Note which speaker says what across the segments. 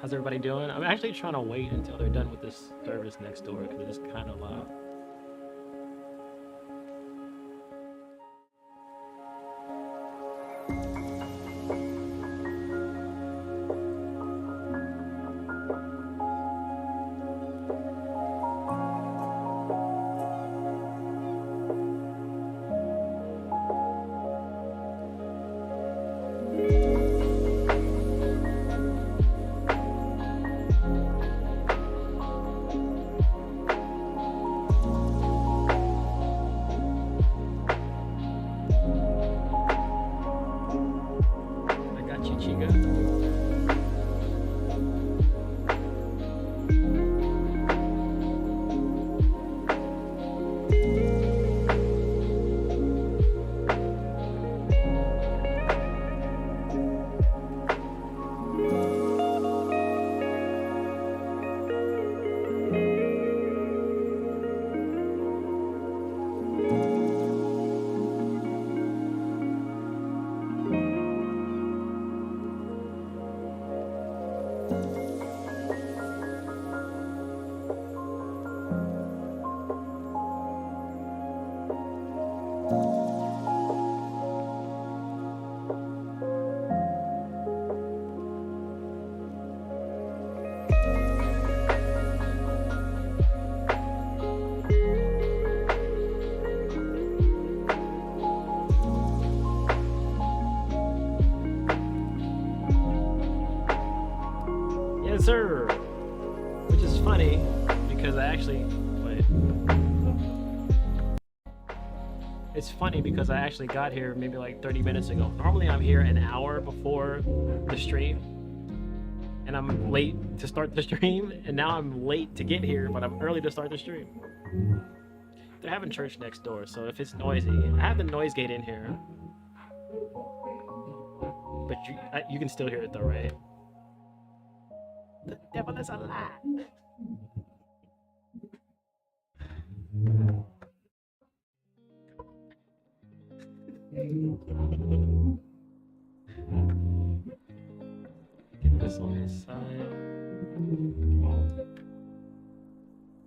Speaker 1: How's everybody doing? I'm actually trying to wait until they're done with this service next door because it's kind of loud. Chica. Sir, which is funny because I actually wait. It's funny because I actually got here maybe like 30 minutes ago. Normally I'm here an hour before the stream and I'm late to start the stream, and now I'm late to get here but I'm early to start the stream. They're having church next door, so if it's noisy, I have the noise gate in here, but you can still hear it though, right? The devil is a lie. Get this on this side.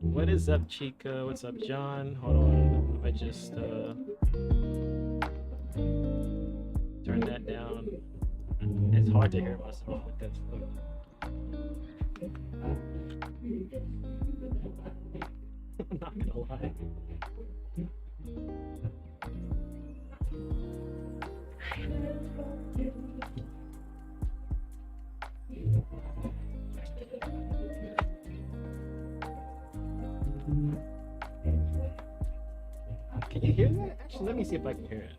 Speaker 1: What is up, Chica? What's up, John? Hold on. I just turn that down. It's hard to hear myself with that stuff. I'm not gonna lie. Can you hear that? Actually, let me see if I can hear it.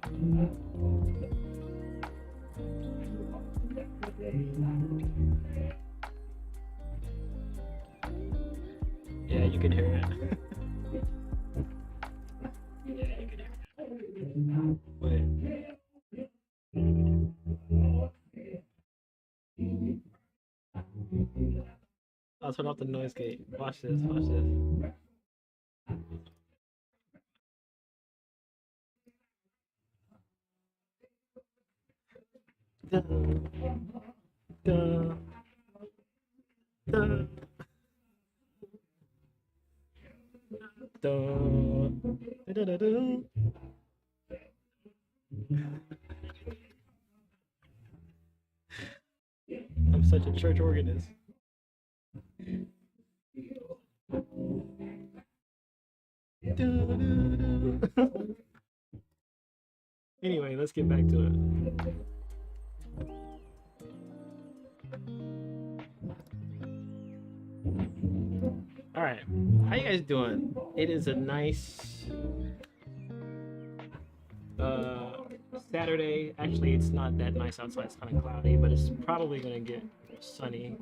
Speaker 1: Yeah, you can hear it. Yeah, you can hear it. Wait. I'll turn off the noise gate. Watch this, watch this. Da, da, da. I'm such a church organist. Anyway, let's get back to it. All right, how you guys doing? It is a nice Saturday. Actually, it's not that nice outside. It's kind of cloudy, but it's probably gonna get sunny.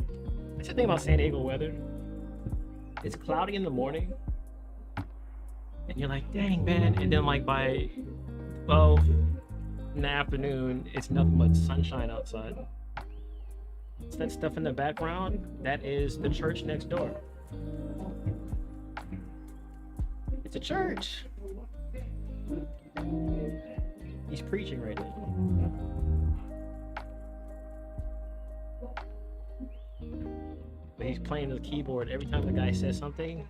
Speaker 1: That's the thing about San Diego weather. It's cloudy in the morning, and you're like, dang, man. And then like by 12 in the afternoon, it's nothing but sunshine outside. It's that stuff in the background. That is the church next door. It's a church. He's preaching right now. but he's playing the keyboard every time the guy says something.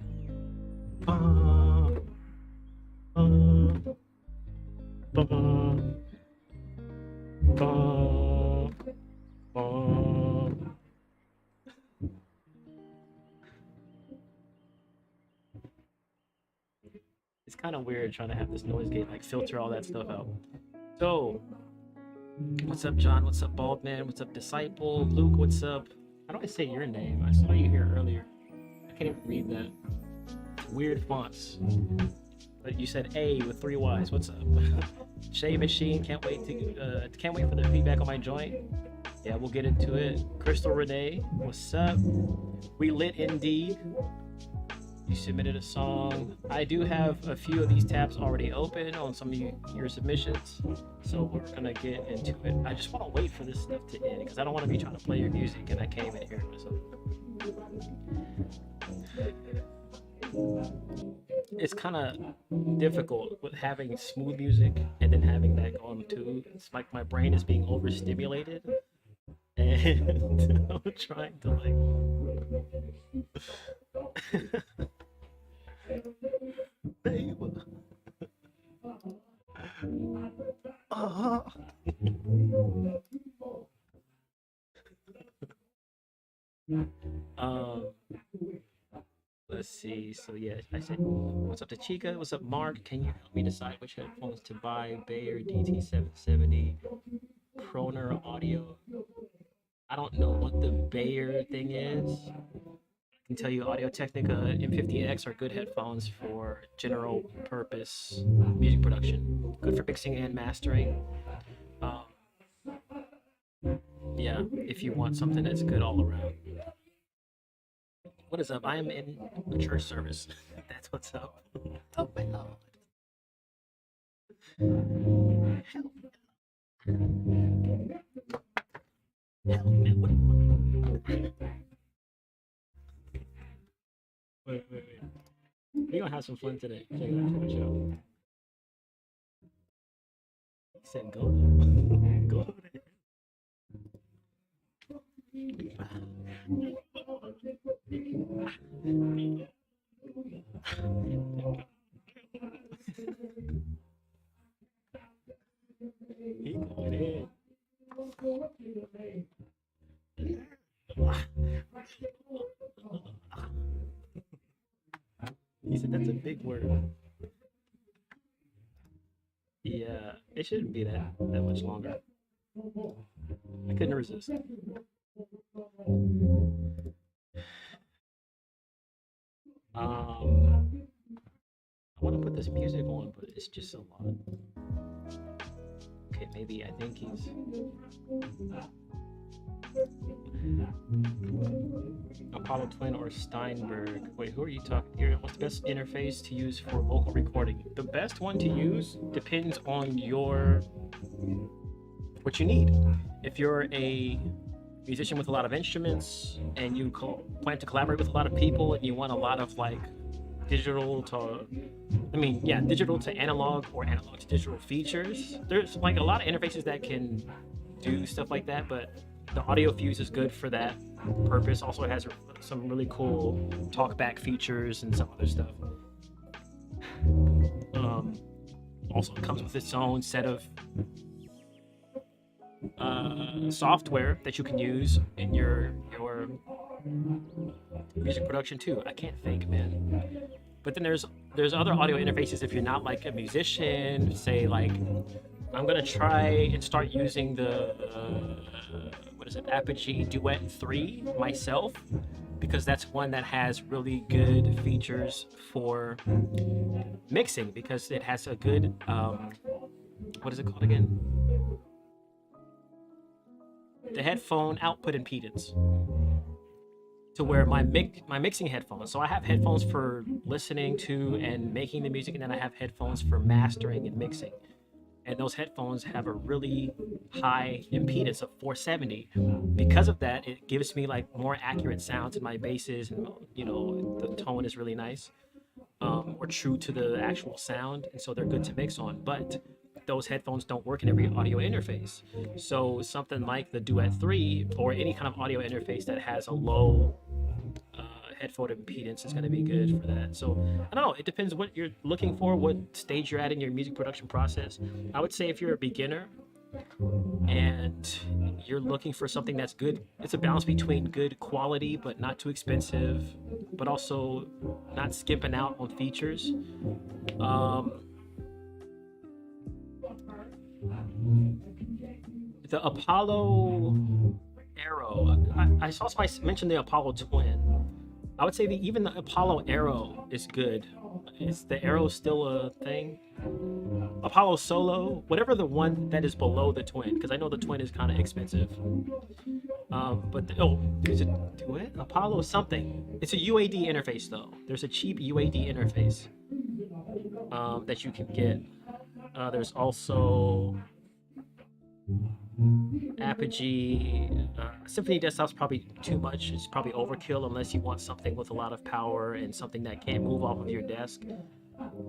Speaker 1: It's kind of weird trying to have this noise gate like filter all that stuff out. So, what's up, John? What's up, Baldman? What's up, Disciple? Luke, what's up? How do I say your name? I saw you here earlier. I can't even read that. Weird fonts. But you said A with 3 Y's. What's up? Shave Machine, can't wait for the feedback on my joint. Yeah, we'll get into it. Crystal Renee, what's up? We lit indeed. You submitted a song. I do have a few of these tabs already open on some of your submissions, so we're gonna get into it. I just want to wait for this stuff to end because I don't want to be trying to play your music and I can't even hear myself. It's kind of difficult with having smooth music and then having that going too. It's like my brain is being overstimulated, and I'm trying to like. Let's see. So yeah, I said, what's up to Chica? What's up, Mark? Can you help me decide which headphones to buy? Bayer DT770, Proner Audio. I don't know what the Bayer thing is. I can tell you Audio-Technica M50X are good headphones for general purpose music production. Good for mixing and mastering. Yeah, if you want something that's good all around. What is up? I am in a church service. That's what's up. Oh my Lord. Help me. Help me. Wait. We're gonna have some fun today. Check it out. He said go. Go over there. He going in. He said that's a big word. Yeah, it shouldn't be that much longer. I couldn't resist. I want to put this music on, but it's just a lot. Okay, maybe I think he's. Apollo Twin or Steinberg. Wait, who are you talking to? What's the best interface to use for vocal recording? The best one to use depends on what you need. If you're a musician with a lot of instruments and you plan to collaborate with a lot of people and you want a lot of like digital to analog or analog to digital features, there's like a lot of interfaces that can do stuff like that, but the Audio Fuse is good for that purpose. Also, it has some really cool talkback features and some other stuff. Also, it comes with its own set of software that you can use in your music production too. I can't think, man. But then there's other audio interfaces if you're not like a musician. Say like, I'm gonna try and start using the Apogee Duet 3 myself, because that's one that has really good features for mixing, because it has a good what is it called again? The headphone output impedance, to where my mixing headphones. So I have headphones for listening to and making the music, and then I have headphones for mastering and mixing. And those headphones have a really high impedance of 470. Because of that, it gives me like more accurate sounds in my basses, and the tone is really nice, or true to the actual sound, and so they're good to mix on. But those headphones don't work in every audio interface. So something like the Duet 3 or any kind of audio interface that has a low headphone impedance is going to be good for that. So I don't know, it depends what you're looking for, what stage you're at in your music production process. I would say if you're a beginner and you're looking for something that's good, it's a balance between good quality but not too expensive, but also not skimping out on features. The Apollo Arrow, I saw somebody mention the Apollo Twin. I would say even the Apollo Arrow is good. Is the Arrow still a thing? Apollo Solo, whatever the one that is below the Twin, because I know the Twin is kind of expensive. There's a Duet? Apollo something. It's a UAD interface though. There's a cheap UAD interface that you can get. There's also Apogee. Symphony Desktop's probably too much. It's probably overkill unless you want something with a lot of power and something that can't move off of your desk.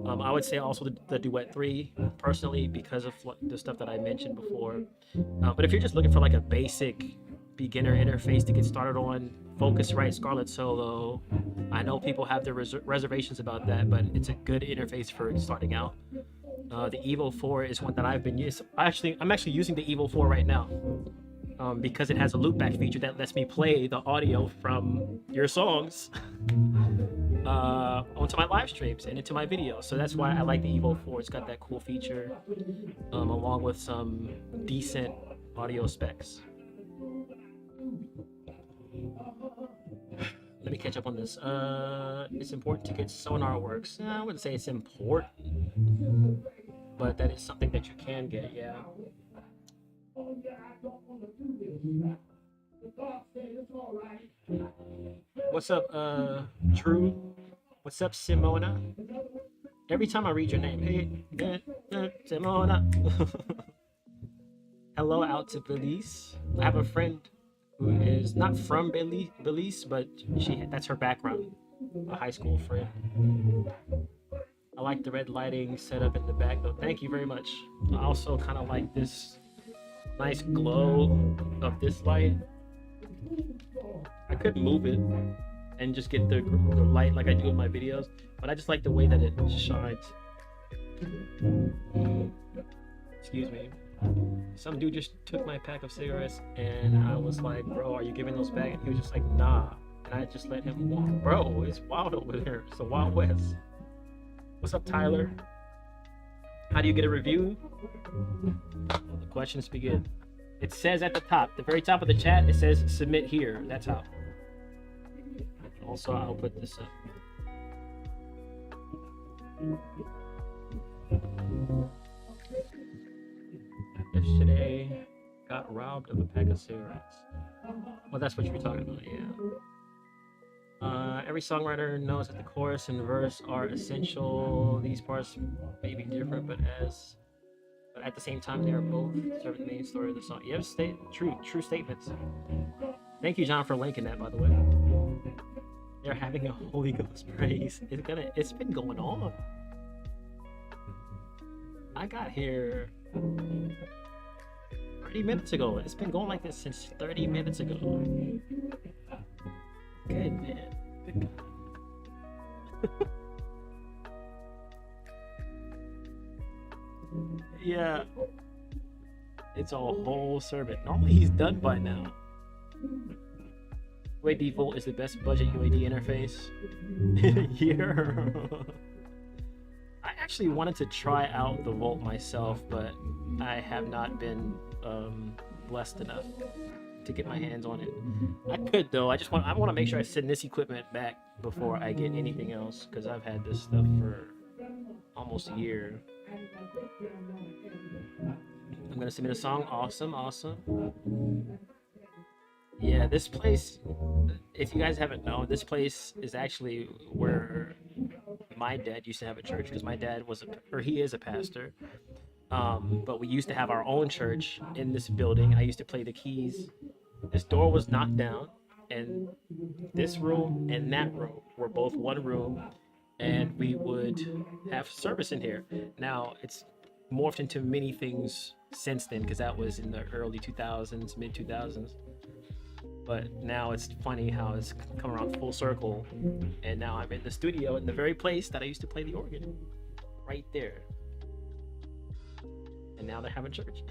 Speaker 1: I would say also the Duet 3 personally, because of the stuff that I mentioned before. But if you're just looking for like a basic beginner interface to get started on, Focusrite Scarlett Solo. I know people have their reservations about that, but it's a good interface for starting out. The Evo 4 is one that I've been using. I'm actually using the Evo 4 right now because it has a loopback feature that lets me play the audio from your songs onto my live streams and into my videos. So that's why I like the Evo 4. It's got that cool feature along with some decent audio specs. Let me catch up on this. It's important to get sonar works. I wouldn't say it's important, but that is something that you can get, yeah. What's up, Drew? What's up, Simona? Every time I read your name, hey, Simona. Hello out to Belize. I have a friend who is not from Belize, but that's her background, a high school friend. I like the red lighting setup in the back though. Thank you very much. I also kind of like this nice glow of this light. I could move it and just get the light like I do in my videos, but I just like the way that it shines. Excuse me. Some dude just took my pack of cigarettes and I was like, bro, are you giving those back? And he was just like, nah. And I just let him walk. Bro, it's wild over there. It's the Wild West. What's up, Tyler? How do you get a review? The questions begin. It says at the top, the very top of the chat, it says submit here. That's how. Also, I'll put this up. Yesterday, got robbed of a pack of cigarettes. Well, that's what you were talking about, yeah. Every songwriter knows that the chorus and verse are essential. These parts may be different, but at the same time, they are both serving the main story of the song. Yes, true statements. Thank you, John, for linking that, by the way. They're having a Holy Ghost praise. It's been going on. I got here 30 minutes ago. It's been going like this since 30 minutes ago. Good, man. Good. Yeah. It's a whole sermon. Normally he's done by now. UAD Volt is the best budget UAD interface. Yeah. I actually wanted to try out the Volt myself, but I have not been blessed enough to get my hands on it. I could though. I want to make sure I send this equipment back before I get anything else, because I've had this stuff for almost a year. I'm gonna submit a song. Awesome. Yeah, this place, if you guys haven't known, this place is actually where my dad used to have a church, because my dad he is a pastor. But we used to have our own church in this building. I used to play the keys. This door was knocked down, and this room and that room were both one room, and we would have service in here. Now it's morphed into many things since then, because that was in the early 2000s, mid 2000s. But now it's funny how it's come around full circle, and now I'm in the studio in the very place that I used to play the organ, right there. And now they're having church.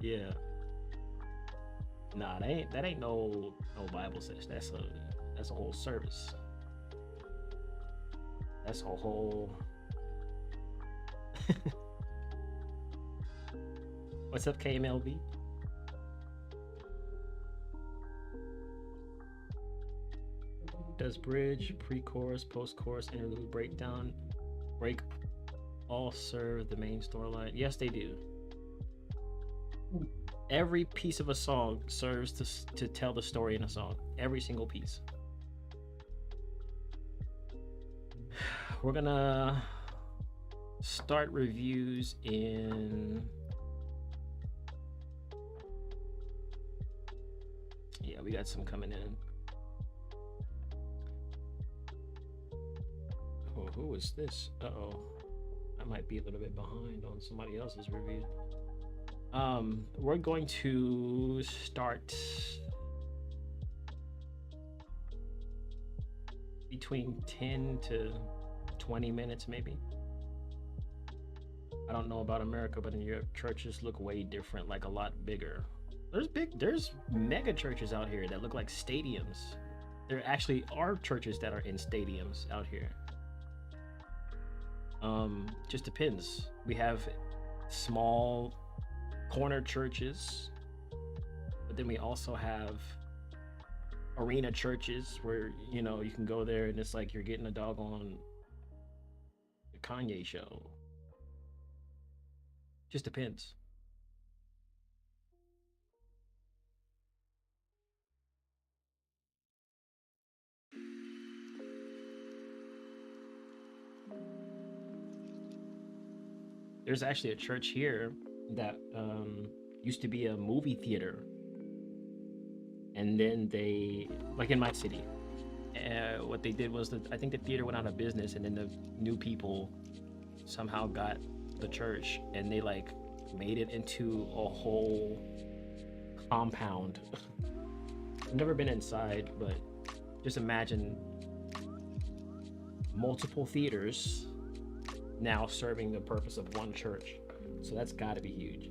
Speaker 1: Yeah. Nah, that ain't no Bible session. That's a whole service. That's a whole. What's up, KMLB? Does bridge, pre-chorus, post-chorus, interlude, break all serve the main storyline? Yes, they do. Every piece of a song serves to tell the story in a song. Every single piece. We're gonna start reviews in. Yeah, we got some coming in. Oh, who is this? Uh-oh. I might be a little bit behind on somebody else's review. We're going to start between 10 to 20 minutes, maybe. I don't know about America, but in Europe, churches look way different, like a lot bigger. There's mega churches out here that look like stadiums. There actually are churches that are in stadiums out here. Just depends. We have small corner churches, but then we also have arena churches where, you know, you can go there and it's like you're getting a doggone Kanye show. Just depends. There's actually a church here that used to be a movie theater, and then they, like in my city, what they did was that I think the theater went out of business, and then the new people somehow got the church, and they like made it into a whole compound. I've never been inside, but just imagine multiple theaters now serving the purpose of one church. So that's got to be huge.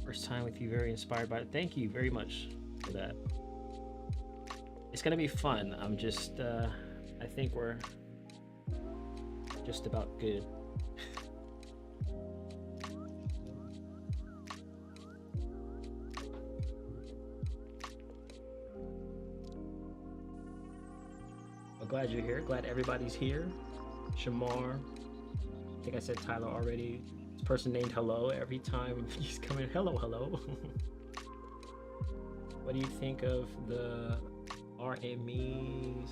Speaker 1: First time with you, very inspired by it. Thank you very much for that. It's gonna be fun. I'm just I think we're just about good. Glad you're here. Glad everybody's here. Shamar. I think I said Tyler already. This person named hello every time he's coming. Hello, hello. What do you think of the RMEs?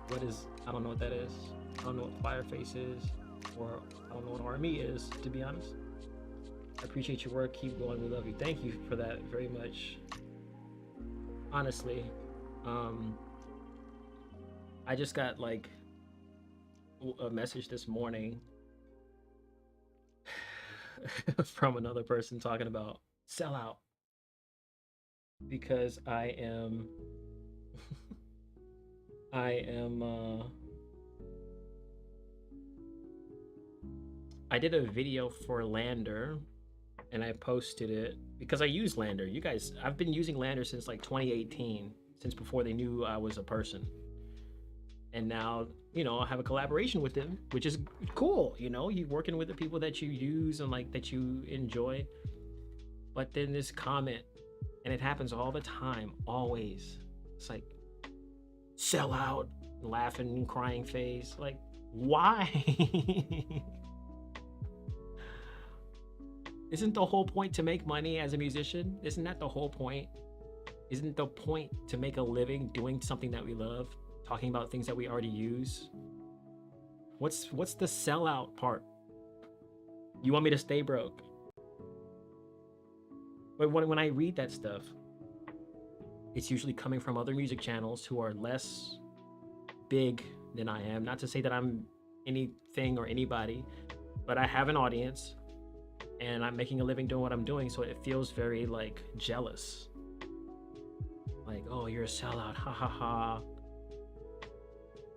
Speaker 1: What is, I don't know what that is. I don't know what Fireface is, or I don't know what RME is, to be honest. I appreciate your work. Keep going. We love you. Thank you for that very much. Honestly, I just got like a message this morning from another person talking about sellout, because I did a video for Lander and I posted it because I use Lander. You guys, I've been using Lander since like 2018, since before they knew I was a person. And now, you know, I have a collaboration with them, which is cool. You know, you're working with the people that you use and like that you enjoy. But then this comment, and it happens all the time, always. It's like, sell out, laughing, crying face. Like, why? Isn't the whole point to make money as a musician? Isn't that the whole point? Isn't the point to make a living doing something that we love? Talking about things that we already use? What's the sellout part? You want me to stay broke? But when I read that stuff, it's usually coming from other music channels who are less big than I am. Not to say that I'm anything or anybody, but I have an audience and I'm making a living doing what I'm doing. So it feels very like jealous. Like, oh, you're a sellout, ha ha ha.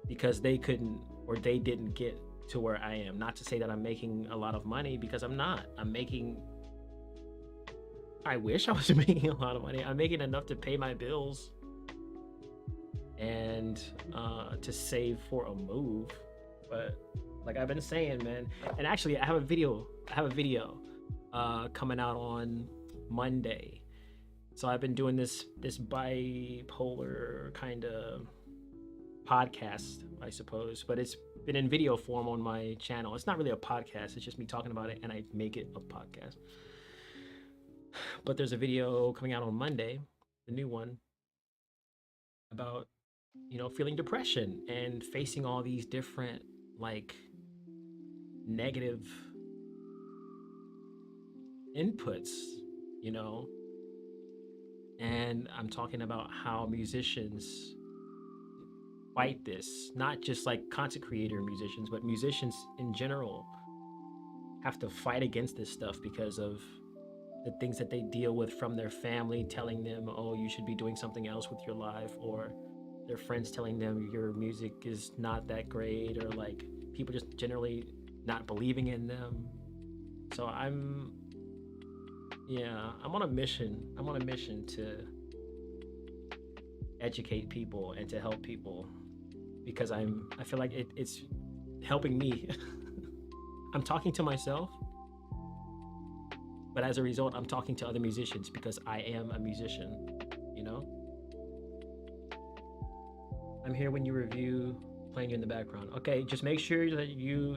Speaker 1: Because they couldn't, or they didn't get to where I am. Not to say that I'm making a lot of money, because I'm not. I wish I was making a lot of money. I'm making enough to pay my bills and to save for a move. But like I've been saying, man, and actually I have a video coming out on Monday. So I've been doing this bipolar kind of podcast, I suppose, but it's been in video form on my channel. It's not really a podcast, it's just me talking about it, and I make it a podcast. But there's a video coming out on Monday, the new one, about, you know, feeling depression and facing all these different like negative inputs, you know. And I'm talking about how musicians fight this, not just like content creator musicians, but musicians in general have to fight against this stuff because of the things that they deal with from their family telling them, oh, you should be doing something else with your life, or their friends telling them your music is not that great, or like people just generally not believing in them. So I'm on a mission. I'm on a mission to educate people and to help people, because I feel like it's helping me. I'm talking to myself, but as a result, I'm talking to other musicians because I am a musician, you know? I'm here when you review, playing you in the background. Okay, just make sure that you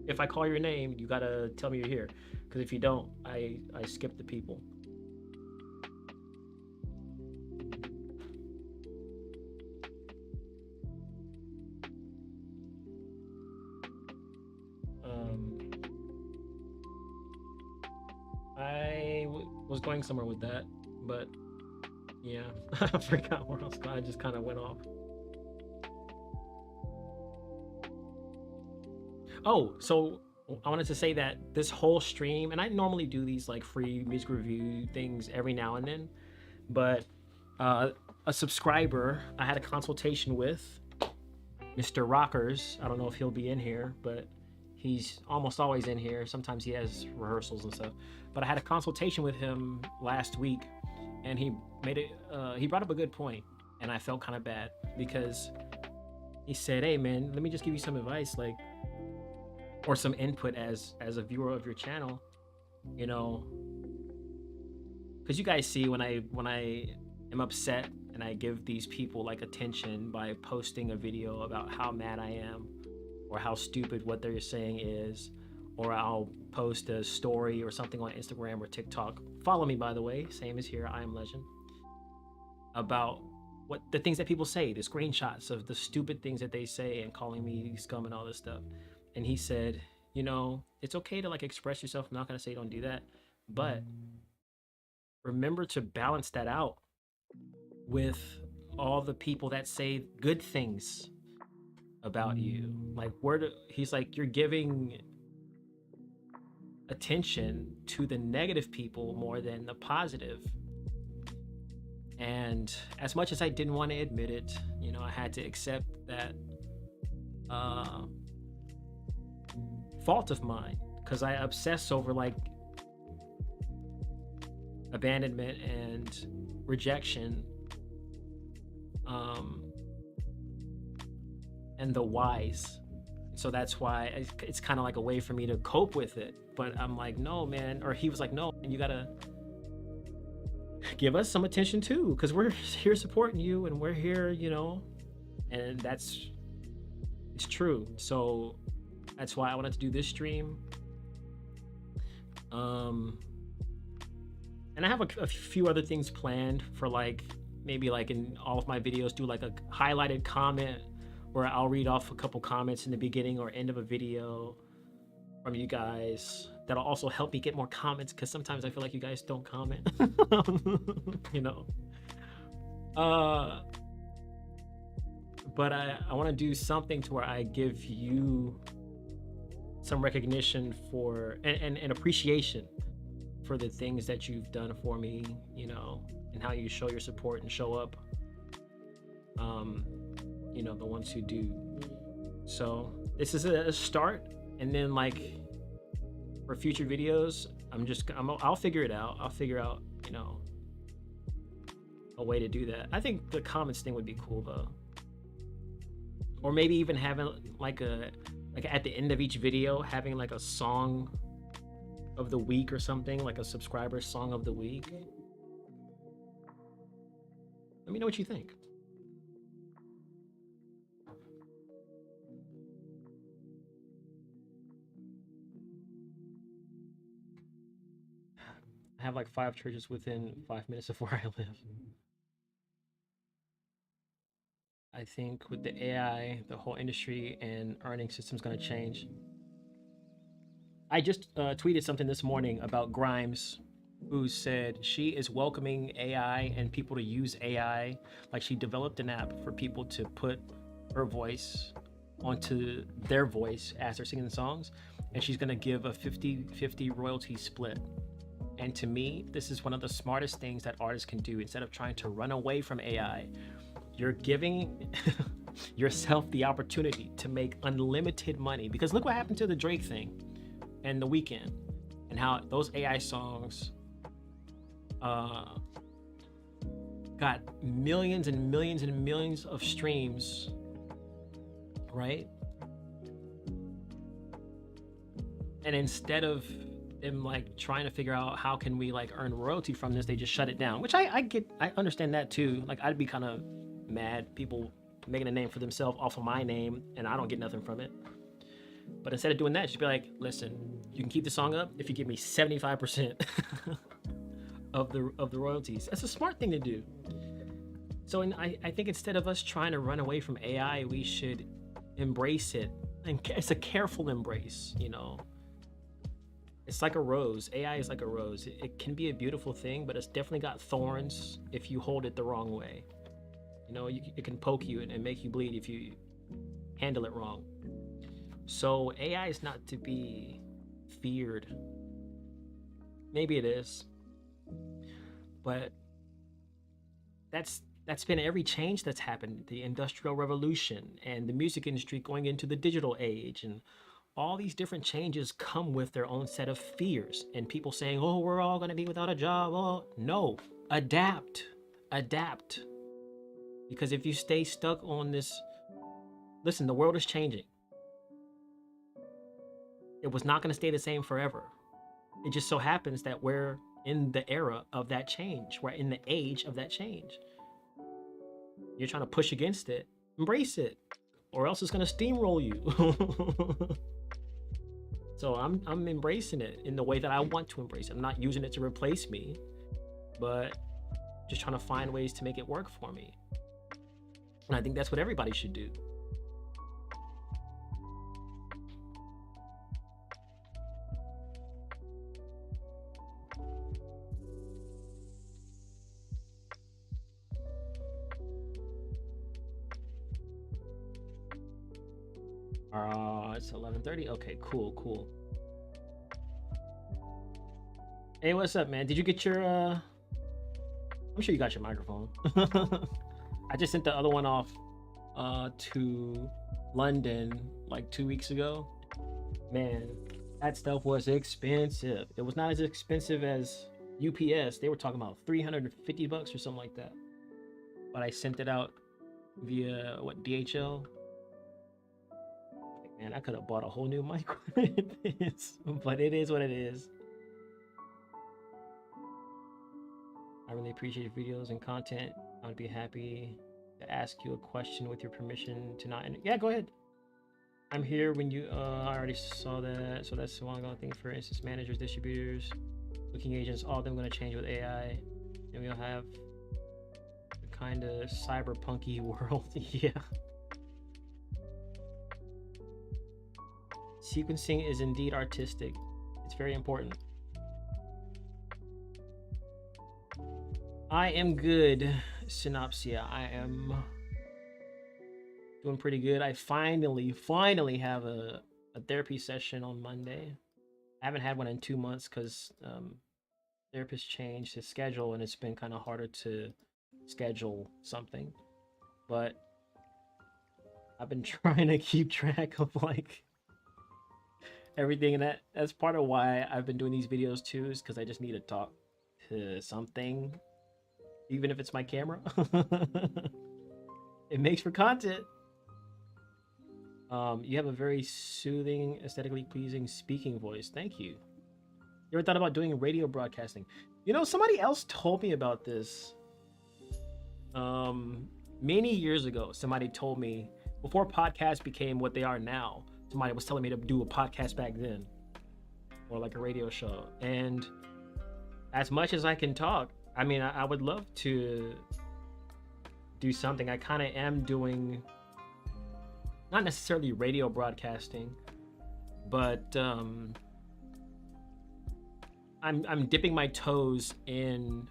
Speaker 1: if I call your name, you gotta tell me you're here. Because if you don't, I skip the people. I was going somewhere with that, but yeah, I forgot where else. I just kind of went off. Oh, so I wanted to say that this whole stream, and I normally do these like free music review things every now and then, but a subscriber I had a consultation with, Mr. Rockers. I don't know if he'll be in here, but he's almost always in here. Sometimes he has rehearsals and stuff. But I had a consultation with him last week, and he brought up a good point, and I felt kind of bad because he said, hey man, let me just give you some advice, like, or some input as a viewer of your channel, you know, because you guys see when I am upset and I give these people like attention by posting a video about how mad I am or how stupid what they're saying is, or I'll post a story or something on Instagram or TikTok. Follow me, by the way, same as here, IAMLXGEND, about what the things that people say, the screenshots of the stupid things that they say and calling me scum and all this stuff. And he said, you know, it's okay to like express yourself. I'm not going to say don't do that, but remember to balance that out with all the people that say good things about you. Like, he's like, you're giving attention to the negative people more than the positive. And as much as I didn't want to admit it, you know, I had to accept that fault of mine, because I obsess over like abandonment and rejection, and the whys. So that's why it's kind of like a way for me to cope with it. But I'm like, no man, or he was like, no, and you gotta give us some attention too, because we're here supporting you and we're here, you know. And it's true. So that's why I wanted to do this stream. And I have a few other things planned for, like, maybe like in all of my videos, do like a highlighted comment where I'll read off a couple comments in the beginning or end of a video from you guys. That'll also help me get more comments, because sometimes I feel like you guys don't comment. You know. but I want to do something to where I give you some recognition for and appreciation for the things that you've done for me, you know, and how you show your support and show up. You know, the ones who do. So this is a start, and then like for future videos, I'll figure it out. I'll figure out, you know, a way to do that. I think the comments thing would be cool though, or maybe even having like at the end of each video having like a song of the week or something, like a subscriber song of the week. Let me know what you think. I have like 5 churches within 5 minutes of where I live. I think with the AI, the whole industry and earning system is going to change. I just tweeted something this morning about Grimes, who said she is welcoming AI and people to use AI. Like she developed an app for people to put her voice onto their voice as they're singing the songs, and she's going to give a 50-50 royalty split. And to me, this is one of the smartest things that artists can do. Instead of trying to run away from AI, you're giving yourself the opportunity to make unlimited money. Because look what happened to the Drake thing and The Weeknd, and how those AI songs got millions and millions and millions of streams, right? And instead of them like trying to figure out how can we like earn royalty from this, they just shut it down, which I understand that too. Like I'd be kind of mad, people making a name for themselves off of my name and I don't get nothing from it. But instead of doing that, just be like, listen, you can keep the song up if you give me 75% of the royalties. That's a smart thing to do. So I think instead of us trying to run away from AI, we should embrace it. And it's a careful embrace, you know. It's like a rose. AI is like a rose. It can be a beautiful thing, but it's definitely got thorns if you hold it the wrong way. You know, it can poke you and make you bleed if you handle it wrong. So AI is not to be feared. Maybe it is, but that's been every change that's happened. The Industrial Revolution and the music industry going into the digital age, and all these different changes come with their own set of fears, and people saying, oh, we're all going to be without a job. Oh, no, adapt. Because if you stay stuck on this, listen, the world is changing. It was not going to stay the same forever. It just so happens that we're in the era of that change. We're in the age of that change. You're trying to push against it, embrace it, or else it's going to steamroll you. So I'm embracing it in the way that I want to embrace it. I'm not using it to replace me, but just trying to find ways to make it work for me. And I think that's what everybody should do. It's 11:30. Okay, cool. Hey, what's up, man? Did you get your I'm sure you got your microphone. I just sent the other one off to London like 2 weeks ago. Man, that stuff was expensive. It was not as expensive as UPS. They were talking about $350 or something like that. But I sent it out via DHL. Man, I could have bought a whole new mic with this, but it is what it is. I really appreciate your videos and content. I'd be happy to ask you a question with your permission to not. Yeah, go ahead. I'm here when you. I already saw that. So that's the one thing. For instance, managers, distributors, booking agents, all of them going to change with AI, and we'll have a kind of cyberpunky world. Yeah. Sequencing is indeed artistic. It's very important. I am good, Synopsia. I am Doing pretty good. I finally have a therapy session on Monday. I haven't had one in 2 months because therapist changed his schedule and it's been kind of harder to schedule something. But I've been trying to keep track of like everything, and that's part of why I've been doing these videos too, is because I just need to talk to something, even if it's my camera. It makes for content. You have a very soothing, aesthetically pleasing speaking voice. Thank you. You ever thought about doing radio broadcasting? You know, somebody else told me about this. Many years ago, somebody told me, before podcasts became what they are now, somebody was telling me to do a podcast back then, or like a radio show. And as much as I can talk, I mean, I would love to do something. I kind of am doing, not necessarily radio broadcasting, but I'm dipping my toes in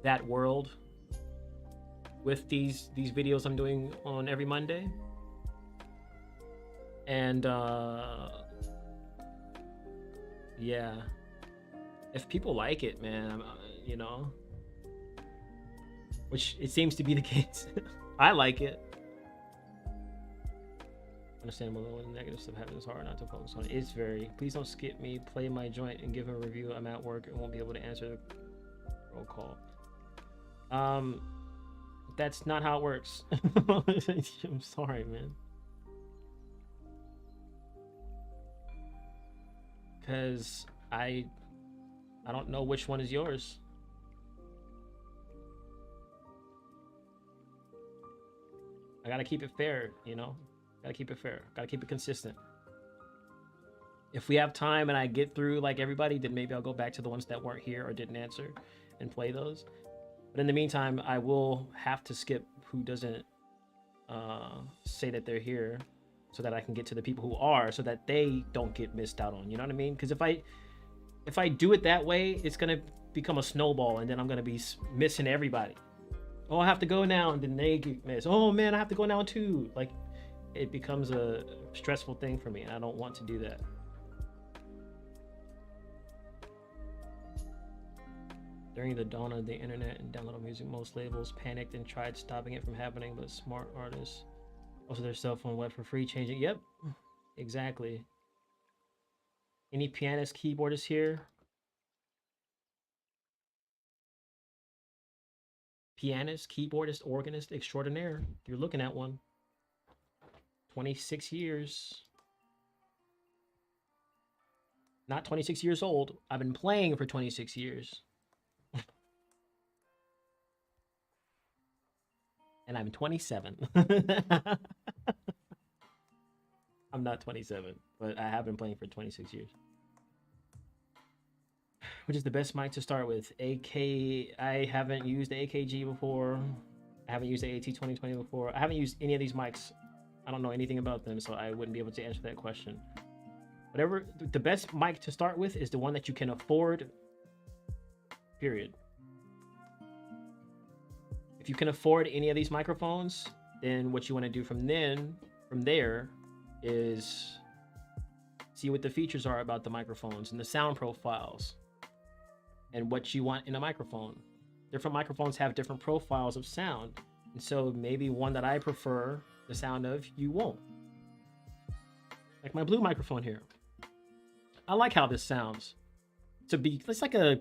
Speaker 1: that world with these videos I'm doing on every Monday. And yeah, if people like it, man, you know, which it seems to be the case. I like it. Understandable when negative stuff happens, it's hard not to focus on it. It's very. Please don't skip me. Play my joint and give a review. I'm at work and won't be able to answer the roll call. That's not how it works. I'm sorry, man. Because I don't know which one is yours. I gotta keep it fair, you know? Gotta keep it fair. Gotta keep it consistent. If we have time and I get through like everybody, then maybe I'll go back to the ones that weren't here or didn't answer and play those. But in the meantime, I will have to skip who doesn't say that they're here, so that I can get to the people who are, so that they don't get missed out on. You know what I mean? Because if I do it that way, it's gonna become a snowball, and then I'm gonna be missing everybody. Oh, I have to go now, and then they get missed. Oh man, I have to go now too. Like, it becomes a stressful thing for me, and I don't want to do that. During the dawn of the internet and downloadable music, most labels panicked and tried stopping it from happening, but smart artists also their cell phone web for free changing. Yep, exactly. Any pianist, keyboardist here? Pianist, keyboardist, organist extraordinaire. You're looking at one. 26 years. Not 26 years old. I've been playing for 26 years. And I'm 27. I'm not 27, but I have been playing for 26 years. Which is the best mic to start with? I haven't used the AKG before. I haven't used the AT2020 before. I haven't used any of these mics. I don't know anything about them, so I wouldn't be able to answer that question. Whatever, the best mic to start with is the one that you can afford, period. If you can afford any of these microphones, then what you want to do from there is see what the features are about the microphones and the sound profiles and what you want in a microphone. Different microphones have different profiles of sound, and so maybe one that I prefer the sound of, you won't. Like my blue microphone here. I like how this sounds. It's like a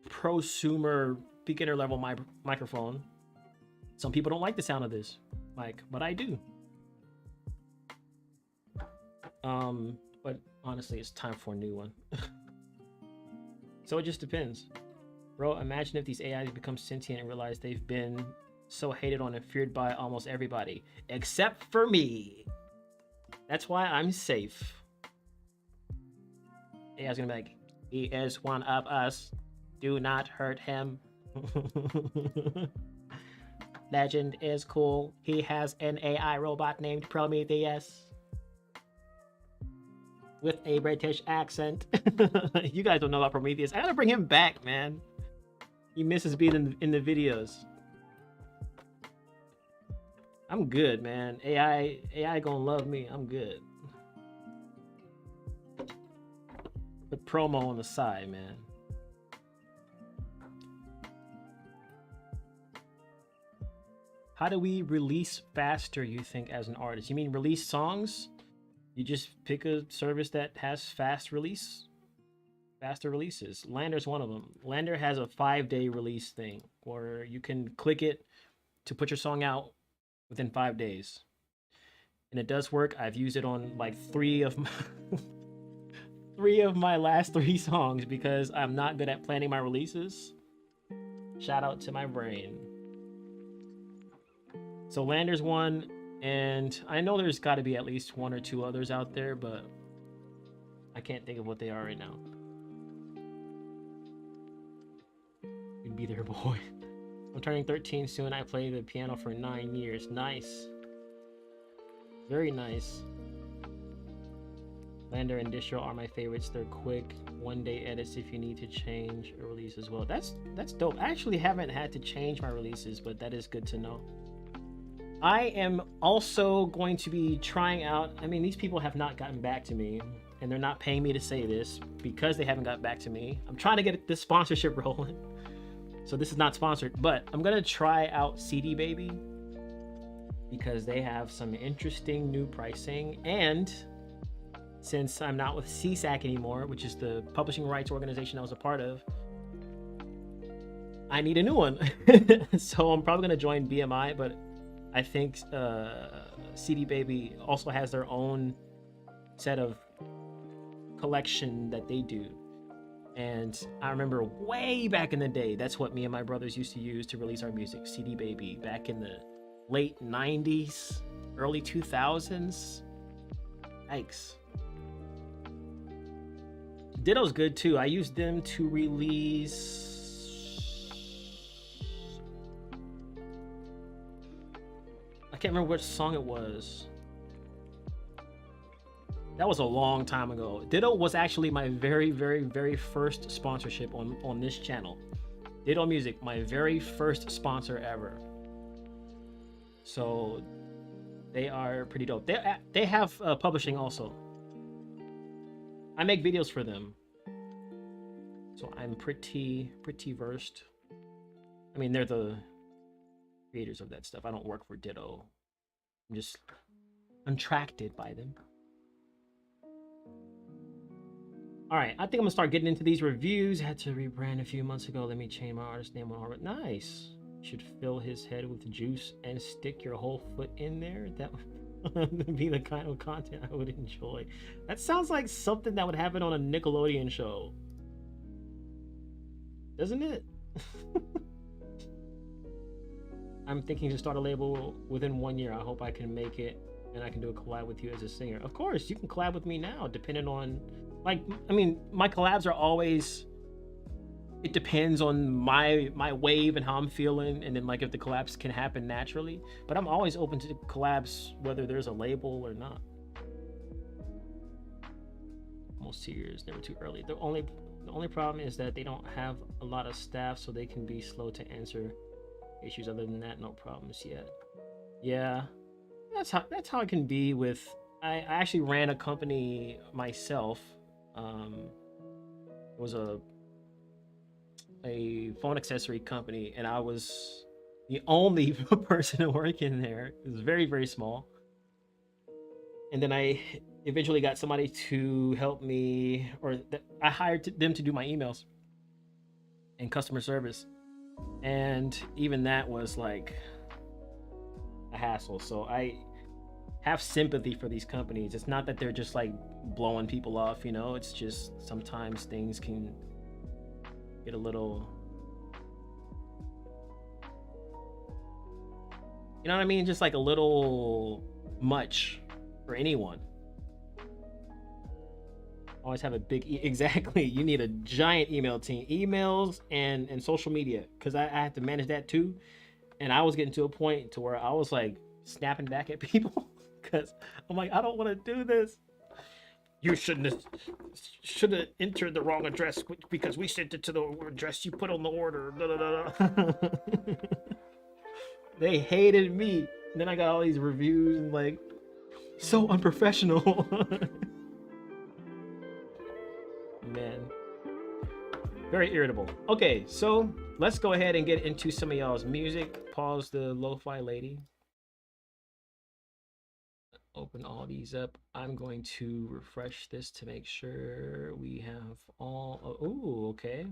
Speaker 1: prosumer beginner level microphone. Some people don't like the sound of this mic, but I do. But honestly, it's time for a new one. So it just depends. Bro, imagine if these AIs become sentient and realize they've been so hated on and feared by almost everybody, except for me. That's why I'm safe. AI's gonna be like, he is one of us. Do not hurt him. Legend is cool. He has an AI robot named Prometheus with a British accent. You guys don't know about Prometheus. I gotta bring him back, man. He misses being in the videos. I'm good, man. AI gonna love me. I'm good. Put promo on the side, man. How do we release faster, you think, as an artist? You mean release songs? You just pick a service that has faster releases. Lander's one of them. Lander has a 5-day release thing where you can click it to put your song out within 5 days. And it does work. I've used it on like 3 of my three of my last 3 songs because I'm not good at planning my releases. Shout out to my brain. So Lander's one, and I know there's got to be at least 1 or 2 others out there, but I can't think of what they are right now. You'd be there, boy. I'm turning 13 soon. I play the piano for 9 years. Nice. Very nice. Lander and Distro are my favorites. They're quick, 1-day edits if you need to change a release as well. That's dope. I actually haven't had to change my releases, but that is good to know. I am also going to be trying out, I mean, these people have not gotten back to me, and they're not paying me to say this because they haven't got back to me. I'm trying to get this sponsorship rolling. So this is not sponsored, but I'm gonna try out CD Baby because they have some interesting new pricing. And since I'm not with CSAC anymore, which is the publishing rights organization I was a part of, I need a new one. So I'm probably gonna join BMI, but I think CD Baby also has their own set of collection that they do. And I remember way back in the day, that's what me and my brothers used to use to release our music, CD Baby, back in the late 90s, early 2000s. Yikes. Ditto's good too. I used them to release... I can't remember which song it was. That was a long time ago. Ditto was actually my very, very, very first sponsorship on this channel. Ditto Music, my very first sponsor ever. So they are pretty dope. They have publishing also. I make videos for them, so I'm pretty versed. I mean, they're the creators of that stuff. I don't work for Ditto. I'm just attracted by them. All right, I think I'm gonna start getting into these reviews. I had to rebrand a few months ago. Let me change my artist name on Harvard. Nice. Should fill his head with juice and stick your whole foot in there. That would be the kind of content I would enjoy. That sounds like something that would happen on a Nickelodeon show, doesn't it? I'm thinking to start a label within 1 year. I hope I can make it and I can do a collab with you as a singer. Of course, you can collab with me now, depending on, like, I mean, my collabs are always, it depends on my wave and how I'm feeling, and then like if the collabs can happen naturally. But I'm always open to collabs whether there's a label or not. Almost 2 years, never too early. The only problem is that they don't have a lot of staff, so they can be slow to answer issues. Other than that, no problems yet. Yeah, that's how it can be with. I actually ran a company myself. It was a phone accessory company, and I was the only person working there. It was very, very small. And then I eventually got somebody to help me, or I hired them to do my emails and customer service. And even that was like a hassle. So I have sympathy for these companies. It's not that they're just like blowing people off, you know, it's just sometimes things can get a little, you know what I mean, just like a little much for anyone. Always have a big exactly, you need a giant email team, emails and social media, because I have to manage that too. And I was getting to a point to where I was like snapping back at people because I'm like, I don't want to do this. You should have entered the wrong address because we sent it to the address you put on the order. They hated me. And then I got all these reviews and like, so unprofessional. Man, very irritable. Okay, so let's go ahead and get into some of y'all's music. Pause the lo-fi lady. Open all these up. I'm going to refresh this to make sure we have all. Oh, okay.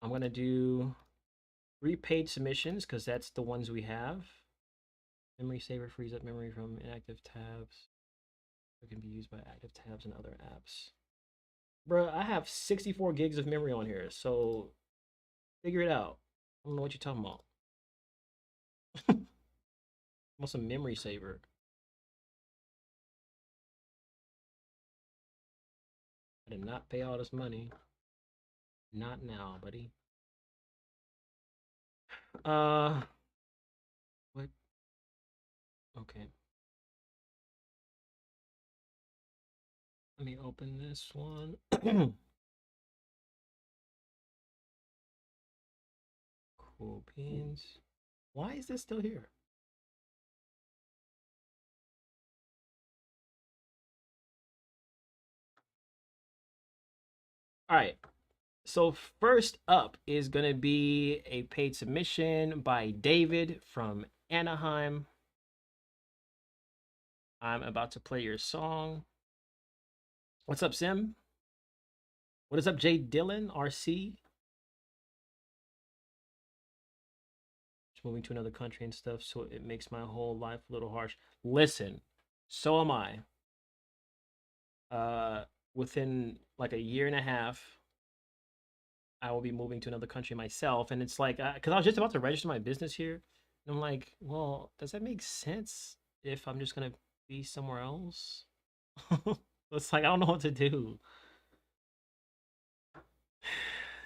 Speaker 1: I'm gonna do 3 paid submissions because that's the ones we have. Memory saver frees up memory from inactive tabs. It can be used by active tabs and other apps. Bruh, I have 64 gigs of memory on here, so figure it out. I don't know what you're talking about. I want some memory saver. I did not pay all this money. Not now, buddy. What? Okay. Let me open this one. Cool beans. Why is this still here? All right. So first up is going to be a paid submission by David from Anaheim. I'm about to play your song. What's up, Sim? What is up, Jay Dillon, RC? Just moving to another country and stuff, so it makes my whole life a little harsh. Listen, so am I. Within like a year and a half, I will be moving to another country myself. And it's like, because I was just about to register my business here. And I'm like, well, does that make sense if I'm just going to be somewhere else? It's like, I don't know what to do.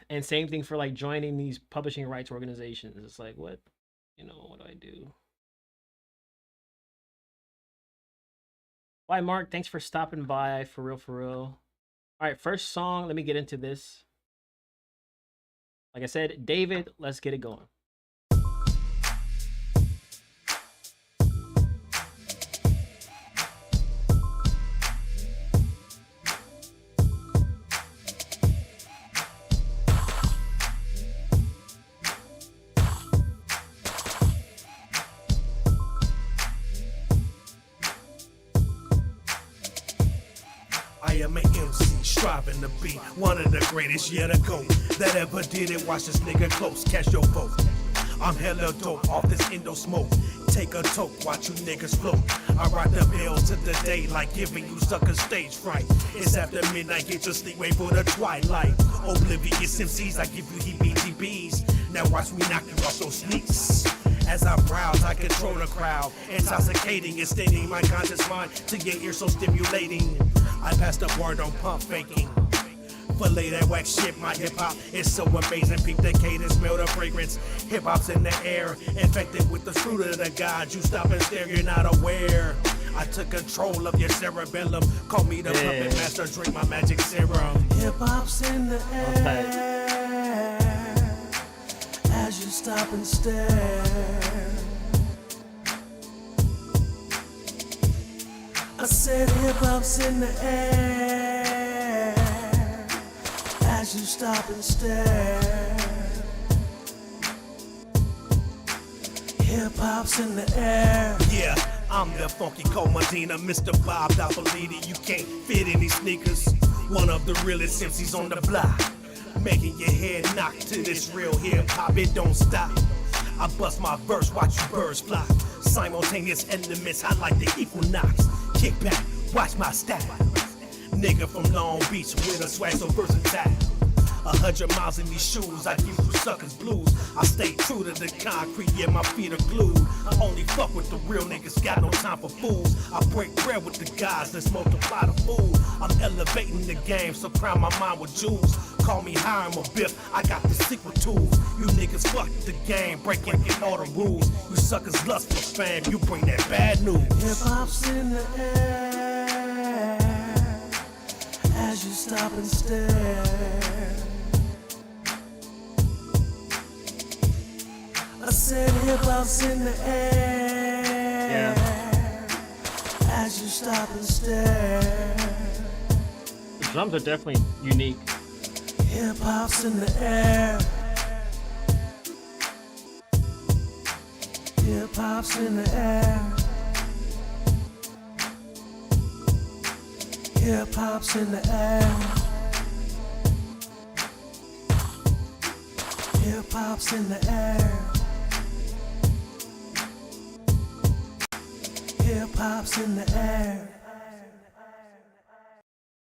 Speaker 1: And same thing for like joining these publishing rights organizations. It's like, what, you know, what do I do? Bye, Mark. Thanks for stopping by. For real, for real. All right, first song. Let me get into this. Like I said, David, let's get it going.
Speaker 2: I am an MC, striving to be one of the greatest yet to go that ever did it. Watch this nigga close, catch your vote. I'm hella dope off this Indo smoke. Take a toke, watch you niggas float. I rock the bell to the daylight, giving you suckers stage fright. It's after midnight, get your sleep, wait for the twilight. Oblivious MCs, I give you heebie-jeebies. Now watch me knock you off your sneaks. As I browse, I control the crowd, intoxicating and staining my conscious mind to your ear so stimulating. I pass the word on pump faking. Fillet that wax shit, my hip-hop is so amazing. Peep the cadence, smell the fragrance. Hip-hop's in the air, infected with the fruit of the gods. You stop and stare, you're not aware. I took control of your cerebellum. Call me the puppet master, drink my magic serum. Hip-hop's in the air, as you stop and stare. I said hip-hop's in the air, as you stop and stare. Hip-hop's in the air. Yeah, I'm the funky Cole Medina, Mr. Bob Doppoliti. You can't fit in these sneakers. One of the realest MCs on the block, making your head knock to this real hip-hop. It don't stop. I bust my verse, watch you birds fly. Simultaneous elements, hot like the equinox. Kick back, watch my style. Nigga from Long Beach with a swag so versatile. 100 miles in these shoes, I give you suckers blues. I stay true to the concrete, yeah, my feet are glued. I only fuck with the real niggas, got no time for fools. I break bread with the guys, let's multiply the food. I'm elevating the game, so crown my mind with jewels. Call me Hiram or Biff, I got the secret tools. You niggas fuck the game, breaking all the rules. You suckers lust for fame, you bring that bad news. Hip-hop's in the air, as you stop and stare. I said said hip hop's in the air. As you stop and stare.
Speaker 1: The drums are definitely unique.
Speaker 2: Hip hop's in the air. Hip hop's in the air. Hip hop's in the air. Hip hop's in the air. Hip hop's in the air.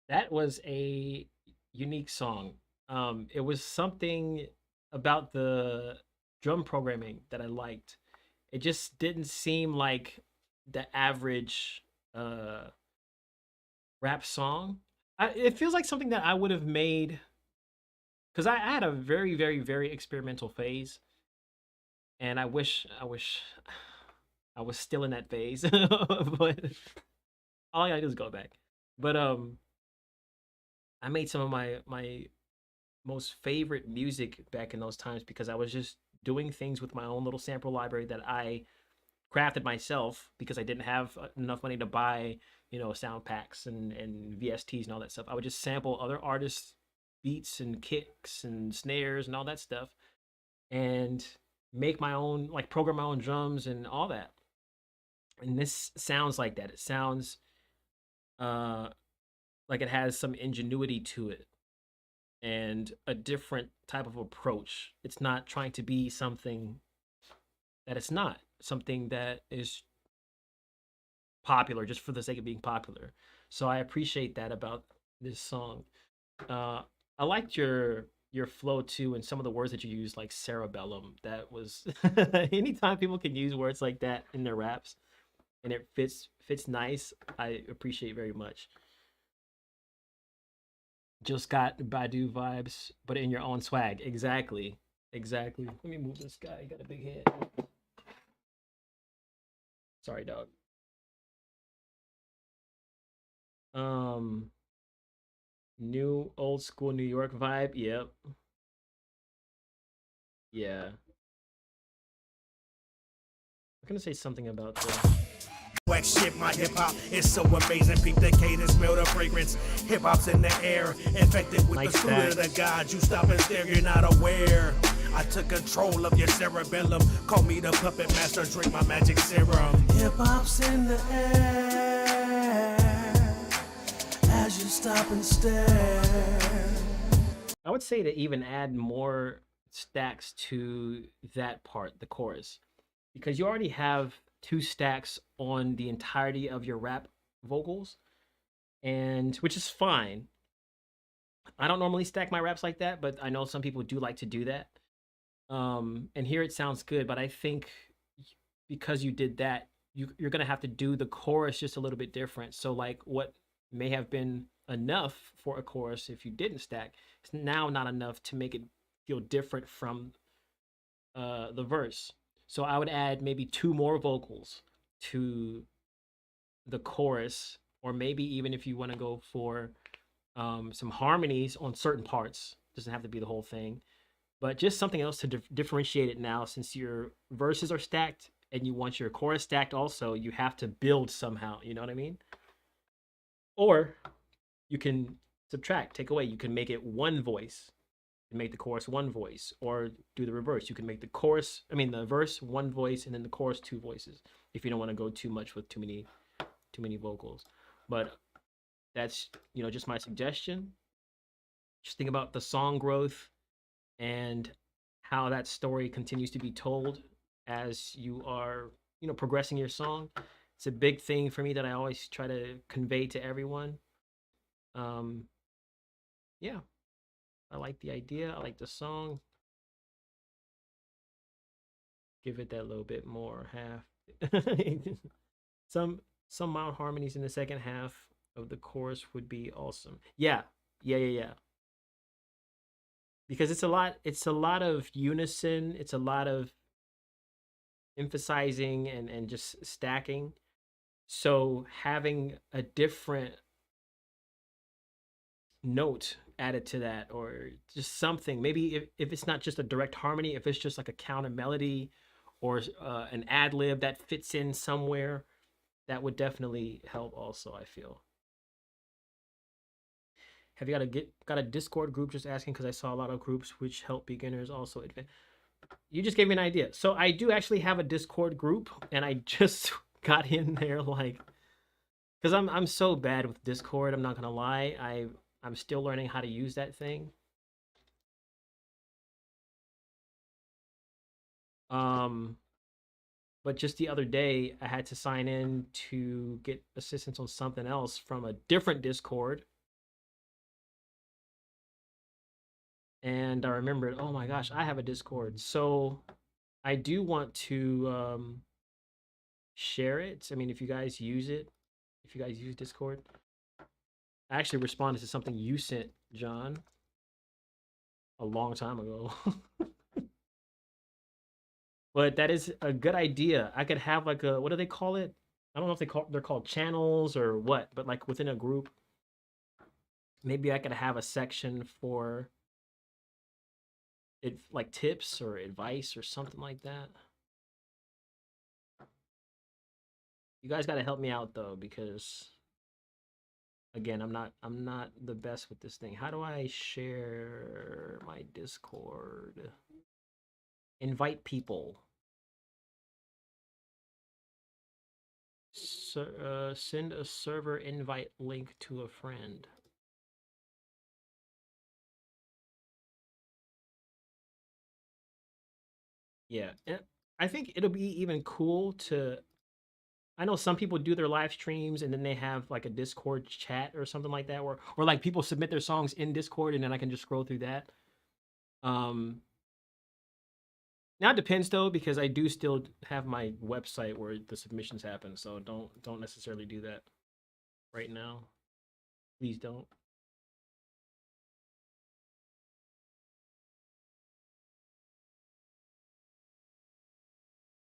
Speaker 1: That was a unique song. It was something about the drum programming that I liked. It just didn't seem like the average rap song. It feels like something that I would have made, because I had a very, very, very experimental phase, and I wish I was still in that phase, but all I gotta do is go back. But I made some of my most favorite music back in those times because I was just doing things with my own little sample library that I crafted myself because I didn't have enough money to buy, sound packs and VSTs and all that stuff. I would just sample other artists' beats and kicks and snares and all that stuff and make my own, like program my own drums and all that. And this sounds like that. It sounds like it has some ingenuity to it and a different type of approach. It's not trying to be something that it's not, something that is popular just for the sake of being popular. So I appreciate that about this song. I liked your flow too, and some of the words that you used, like cerebellum. That was anytime people can use words like that in their raps and it fits nice, I appreciate very much. Just got Badu vibes, but in your own swag. Exactly. Exactly. Let me move this guy. He got a big head. Sorry, dog. New old school New York vibe. Yep. Yeah. I'm gonna say something about the
Speaker 2: Wax shit, my hip hop is so amazing. Peep the cadence, smell the fragrance. Hip hop's in the air, infected with
Speaker 1: Nice
Speaker 2: the spirit of the God. You stop and stare, you're not aware. I took control of your cerebellum. Call me the puppet master, drink my magic serum. Hip hop's in the air as you stop and stare.
Speaker 1: I would say to even add more stacks to that part, the chorus, because you already have 2 stacks on the entirety of your rap vocals, and which is fine. I don't normally stack my raps like that, but I know some people do like to do that. And here it sounds good, but I think because you did that, you're gonna have to do the chorus just a little bit different. So like what may have been enough for a chorus if you didn't stack, it's now not enough to make it feel different from the verse. So I would add maybe 2 more vocals to the chorus, or maybe even if you want to go for some harmonies on certain parts. Doesn't have to be the whole thing, but just something else to differentiate it now, since your verses are stacked and you want your chorus stacked also, you have to build somehow, you know what I mean? Or you can subtract, take away. You can make it one voice and make the chorus one voice, or do the reverse. You can make the verse one voice and then the chorus 2 voices if you don't want to go too much with too many vocals. But that's, just my suggestion. Just think about the song growth and how that story continues to be told as you are, progressing your song. It's a big thing for me that I always try to convey to everyone. Yeah, I like the idea. I like the song. Give it that little bit more half. some mild harmonies in the second half of the chorus would be awesome. Yeah. Because it's a lot of unison, it's a lot of emphasizing and just stacking. So having a different note added to that, or just something, maybe if it's not just a direct harmony, if it's just like a counter melody or an ad lib that fits in somewhere, that would definitely help also, I feel. Have you got a Discord group? Just asking because I saw a lot of groups which help beginners also advance. You just gave me an idea. So I do actually have a Discord group, and I just got in there like, because I'm so bad with Discord. I'm not gonna lie. I'm still learning how to use that thing. But just the other day, I had to sign in to get assistance on something else from a different Discord. And I remembered, oh my gosh, I have a Discord. So I do want to share it. I mean, if you guys use it, if you guys use Discord. I actually responded to something you sent, John, a long time ago. But that is a good idea. I could have like a, what do they call it? I don't know if they're called channels or what, but like within a group, maybe I could have a section for it, like tips or advice or something like that. You guys got to help me out though, because again, I'm not the best with this thing. How do I share my Discord? Invite people. Send a server invite link to a friend. Yeah, and I think it'll be even cool to, I know some people do their live streams and then they have like a Discord chat or something like that, or like people submit their songs in Discord and then I can just scroll through that. Now it depends though, because I do still have my website where the submissions happen, so don't necessarily do that right now. Please don't.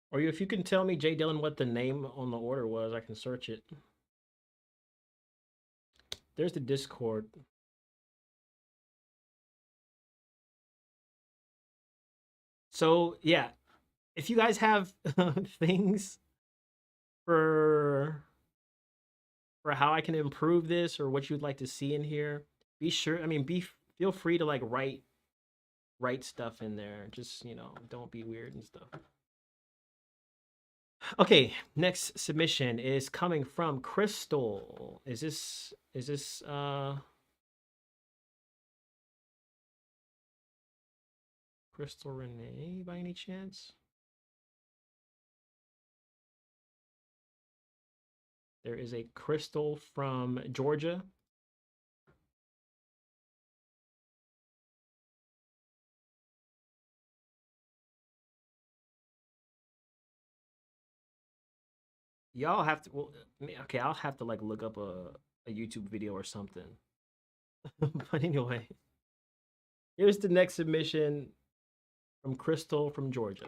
Speaker 1: Or if you can tell me, Jay Dillon, what the name on the order was, I can search it. There's the Discord. So yeah, if you guys have things for how I can improve this or what you'd like to see in here, be sure. I mean, feel free to like write stuff in there. Just, you know, don't be weird and stuff. Okay, next submission is coming from Crystal. Is this Crystal Renee by any chance? There is a Crystal from Georgia. Y'all have to, well, okay, I'll have to like look up a YouTube video or something. But anyway, here's the next submission from Crystal from Georgia.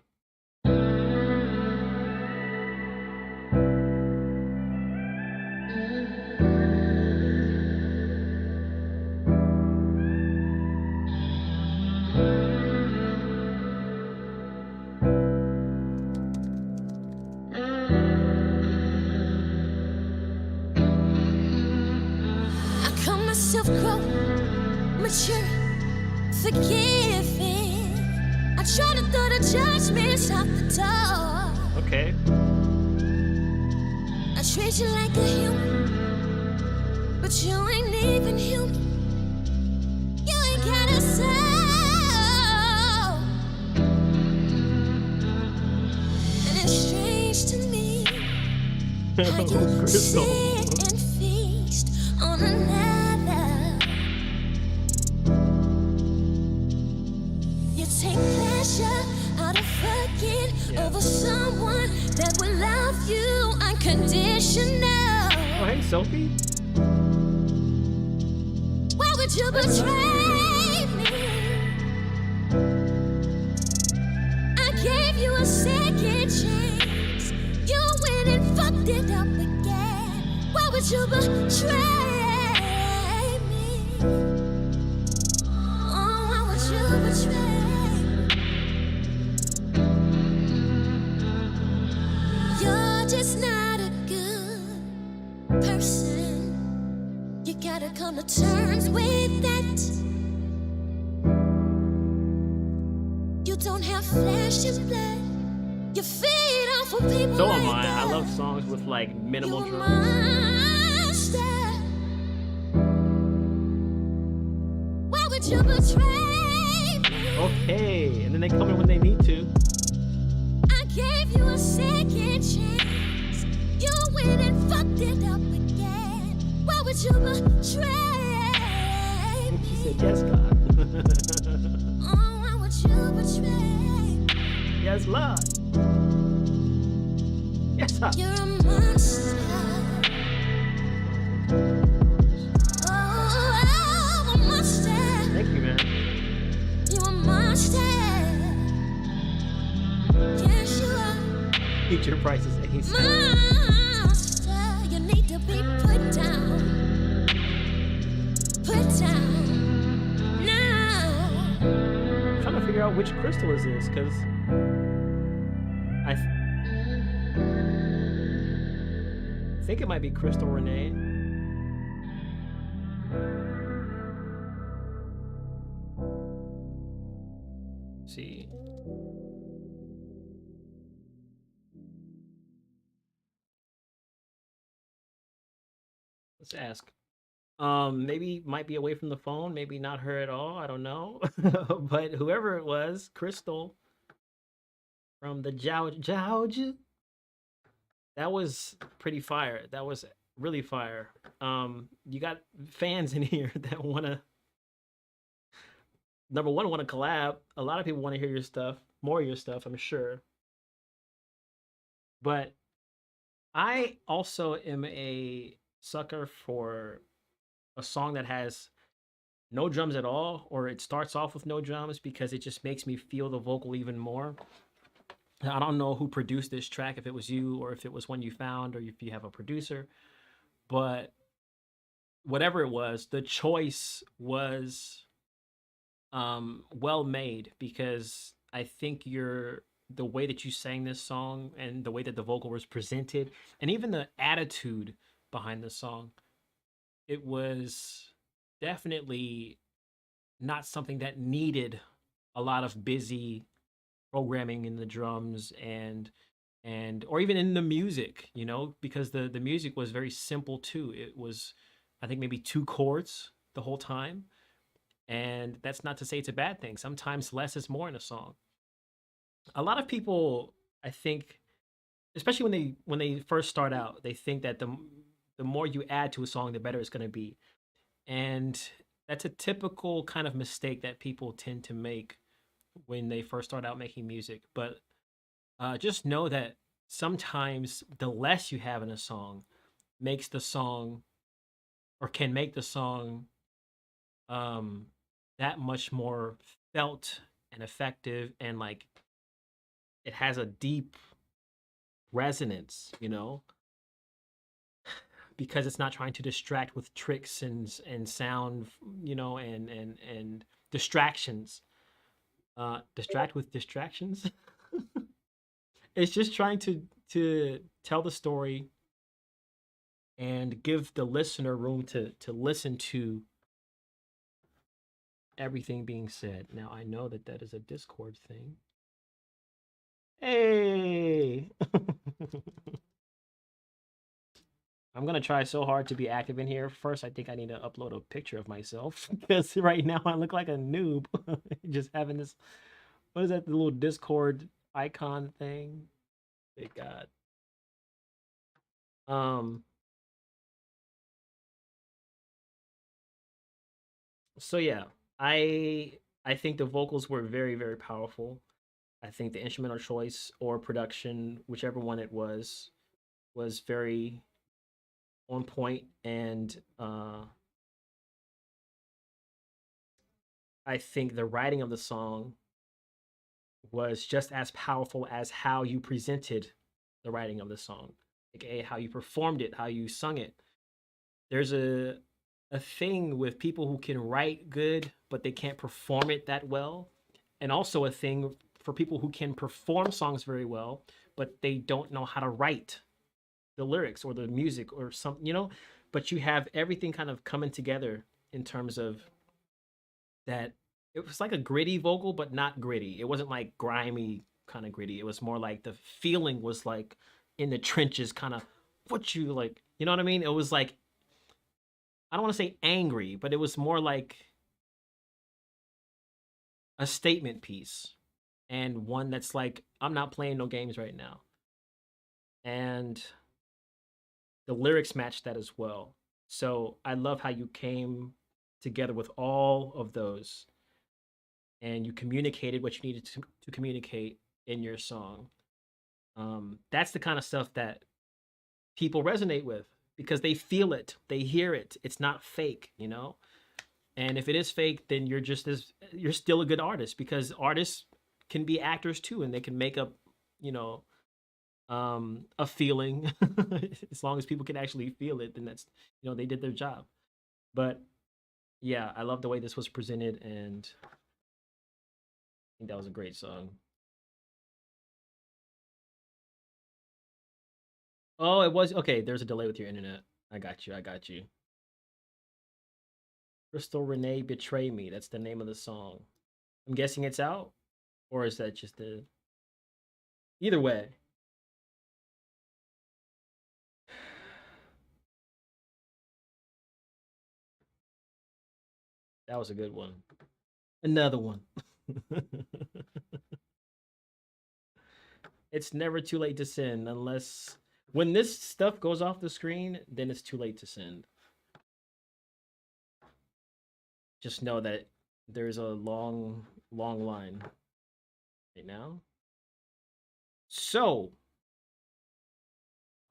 Speaker 3: Mature, forgiving. I try to throw the judgments out the door.
Speaker 1: Okay.
Speaker 3: I treat you like a human, but you ain't even human. You ain't got a soul. And it's strange to me how you sit and feast on another. Take pleasure out of fucking over someone that will love you unconditional.
Speaker 1: Oh, hey, Sophie.
Speaker 3: Why would you betray me? I gave you a second chance. You went and fucked it up again. Why would you betray me? Oh, why would you betray? person. You gotta come to terms with that. You don't have flesh and blood. You feed off of people.
Speaker 1: So
Speaker 3: like
Speaker 1: am I.
Speaker 3: that.
Speaker 1: I love songs with like minimal
Speaker 3: You're a
Speaker 1: drums.
Speaker 3: monster. Why would you betray me?
Speaker 1: Okay, and then they come in when they need to.
Speaker 3: I gave you a second chance. You went and fucked it up again. Why would you betray
Speaker 1: She
Speaker 3: me?
Speaker 1: said, yes, God.
Speaker 3: Oh, why would you betray?
Speaker 1: Yes, Lord. Yes, sir.
Speaker 3: You're a monster. Oh, a monster.
Speaker 1: Thank you, man.
Speaker 3: You're a monster. Yes, you are.
Speaker 1: Eat your prices, and he said.
Speaker 3: Monster. You need to be put down. Put down. Now.
Speaker 1: I'm trying to figure out which crystal is this, because I think it might be Crystal Renee. Let's see. Let's ask. Maybe might be away from the phone, maybe not her at all. I don't know. But whoever it was, Crystal from the Jouge, that was pretty fire. That was really fire. You got fans in here that wanna, number one, want to collab. A lot of people want to hear your stuff, more of your stuff, I'm sure. But I also am a sucker for a song that has no drums at all, or it starts off with no drums, because it just makes me feel the vocal even more. Now, I don't know who produced this track, if it was you or if it was one you found or if you have a producer, but whatever it was, the choice was well made, because I think the way that you sang this song and the way that the vocal was presented and even the attitude behind the song, it was definitely not something that needed a lot of busy programming in the drums and or even in the music, because the music was very simple too. It was, I think, maybe 2 chords the whole time, and that's not to say it's a bad thing. Sometimes less is more in a song. A lot of people, I think, especially when they first start out, they think that the more you add to a song, the better it's going to be. And that's a typical kind of mistake that people tend to make when they first start out making music. But just know that sometimes the less you have in a song makes the song, or can make the song, that much more felt and effective, and like it has a deep resonance, because it's not trying to distract with tricks and sound, and distractions. Distract with distractions. It's just trying to tell the story and give the listener room to listen to everything being said. Now, I know that is a Discord thing. Hey. I'm gonna try so hard to be active in here. First, I think I need to upload a picture of myself, because right now I look like a noob. Just having this, what is that, the little Discord icon thing? Thank God. So yeah, I think the vocals were very, very powerful. I think the instrumental choice or production, whichever one it was very on point, and I think the writing of the song was just as powerful as how you presented the writing of the song, aka how you performed it, how you sung it. There's a thing with people who can write good, but they can't perform it that well, and also a thing for people who can perform songs very well, but they don't know how to write the lyrics or the music or something, you know, but you have everything kind of coming together in terms of that. It was like a gritty vocal, but not gritty. It wasn't like grimy kind of gritty. It was more like the feeling was like in the trenches, kind of what you like, you know what I mean? It was like, I don't want to say angry, but it was more like a statement piece, and one that's like, I'm not playing no games right now. And the lyrics match that as well. So I love how you came together with all of those and you communicated what you needed to communicate in your song. That's the kind of stuff that people resonate with because they feel it, they hear it. It's not fake, you know? And if it is fake, then you're still a good artist, because artists can be actors too, and they can make up, you know, a feeling. As long as people can actually feel it, then that's, you know, they did their job. But yeah, I love the way this was presented, and I think that was a great song. Oh, it was okay. There's a delay with your internet. I got you. Crystal Renee Betray Me. That's the name of the song. I'm guessing it's out, or is that just the? Either way. That was a good one. Another one. It's never too late to send, unless when this stuff goes off the screen, then it's too late to send. Just know that there's a long line right now. So,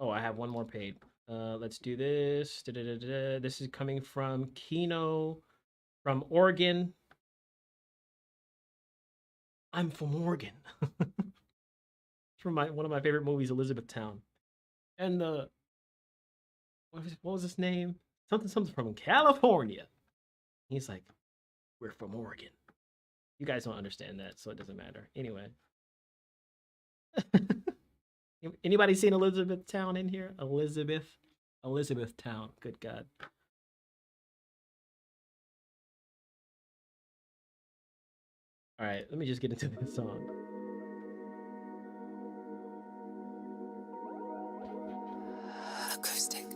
Speaker 1: oh, I have one more paid. Let's do this. This is coming from Kino from Oregon. I'm from Oregon. It's from one of my favorite movies, Elizabethtown. And what was his name? Something from California. He's like, we're from Oregon. You guys don't understand that, so it doesn't matter. Anyway. Anybody seen Elizabethtown in here? Elizabethtown. Good God. All right, let me just get into this song.
Speaker 4: Acoustic.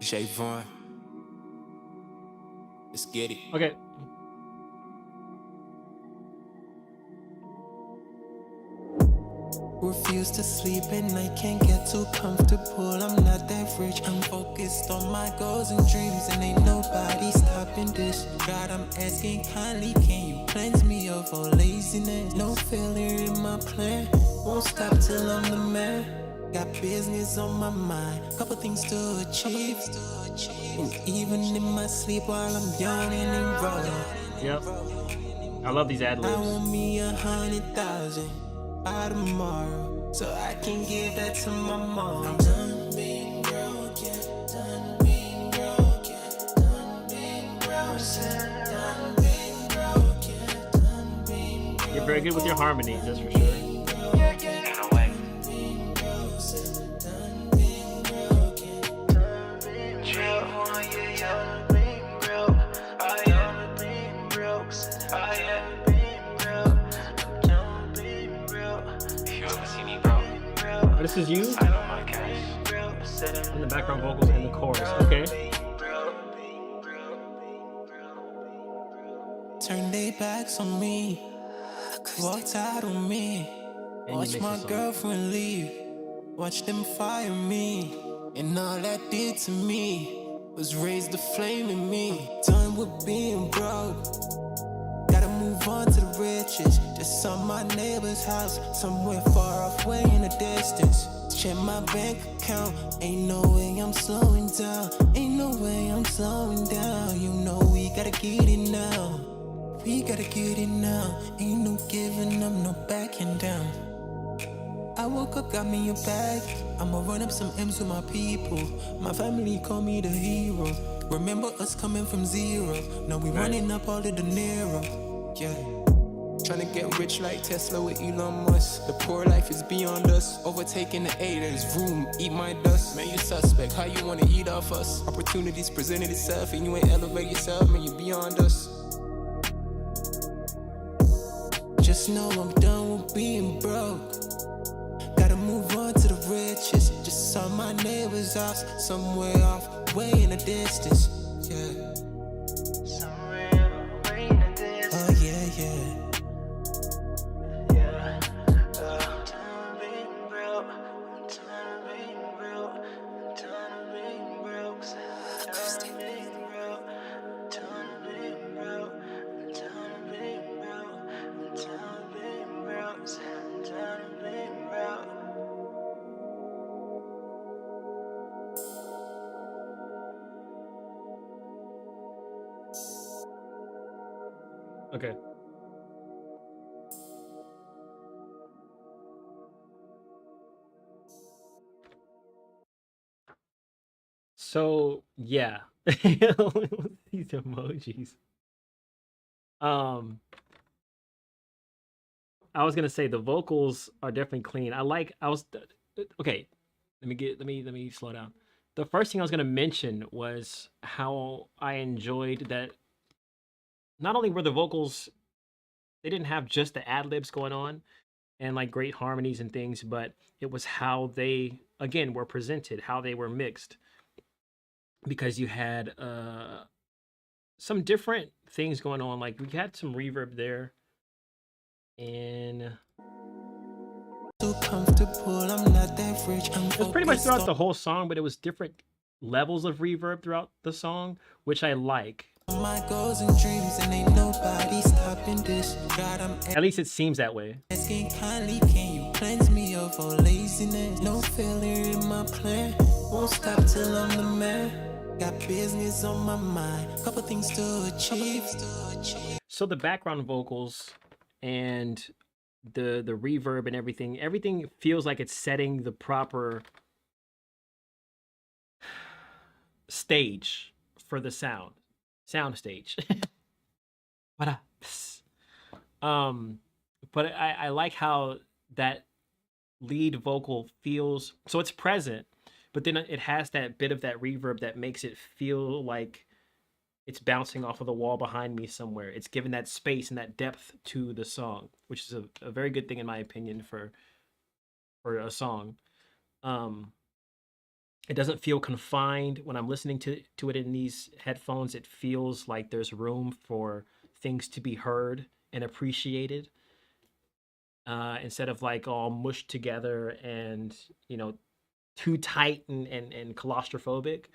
Speaker 4: Javonte. Let's get it.
Speaker 1: Okay.
Speaker 4: Refuse to sleep at night, can't get too comfortable. I'm not that rich, I'm focused on my goals and dreams, and ain't nobody stopping this. God, I'm asking kindly, can you cleanse me of all laziness? No failure in my plan, won't stop till I'm the man. Got business on my mind, couple things to achieve. And even in my sleep while I'm yawning and rolling.
Speaker 1: Yep. I love these ad libs.
Speaker 4: I want me 100,000 by tomorrow, so I can give that to my mom. I'm done being broken, done being broken, done being broken, done being broken, done being broken.
Speaker 1: You're very good with your harmonies, that's for sure. This is you? And the background vocals and the chorus. Okay.
Speaker 4: Turn their backs on me, walked out on me. Watch my girlfriend leave, watch them fire me. And all that did to me was raise the flame in me. Done with being broke, gotta move on to the riches. Just on my neighbor's house, somewhere far off way in the distance. Check my bank account, ain't no way I'm slowing down. Ain't no way I'm slowing down. You know we gotta get it now. We gotta get it now. Ain't no giving up, no backing down. I woke up, got me a bag. I'ma run up some M's with my people. My family call me the hero. Remember us coming from zero. Now we running up all of the Nero. Yeah. Trying to get rich like Tesla with Elon Musk. The poor life is beyond us. Overtaking the A, there's room, eat my dust. Man, you suspect, how you wanna eat off us? Opportunities presented itself and you ain't elevate yourself, man, you beyond us. Just know I'm done with being broke. Gotta move on to the riches. Just saw my neighbor's house, somewhere off, way in the distance. Yeah. Somewhere way in the distance. Oh yeah, yeah.
Speaker 1: Okay. So yeah, these emojis. I was gonna say the vocals are definitely clean. Okay. Let me slow down. The first thing I was gonna mention was how I enjoyed that. Not only were the vocals, they didn't have just the ad libs going on and like great harmonies and things, but it was how they again were presented, how they were mixed, because you had some different things going on. Like we had some reverb there, and
Speaker 4: So comfortable, I'm not that rich.
Speaker 1: it was pretty much throughout the whole song, but it was different levels of reverb throughout the song, which I like.
Speaker 4: My goals and dreams, and ain't nobody stopping this. God, I'm
Speaker 1: At least it seems that way.
Speaker 4: asking kindly, can you cleanse me of all laziness? No failure in my plan. Won't stop till I'm the man. Got business on my mind. Couple things to achieve.
Speaker 1: So the background vocals and the reverb and everything feels like it's setting the proper stage for the sound stage. But I like how that lead vocal feels, so it's present, but then it has that bit of that reverb that makes it feel like it's bouncing off of the wall behind me somewhere. It's giving that space and that depth to the song, which is a very good thing in my opinion for a song. It doesn't feel confined when I'm listening to it in these headphones. It feels like there's room for things to be heard and appreciated, instead of like all mushed together and, you know, too tight and claustrophobic.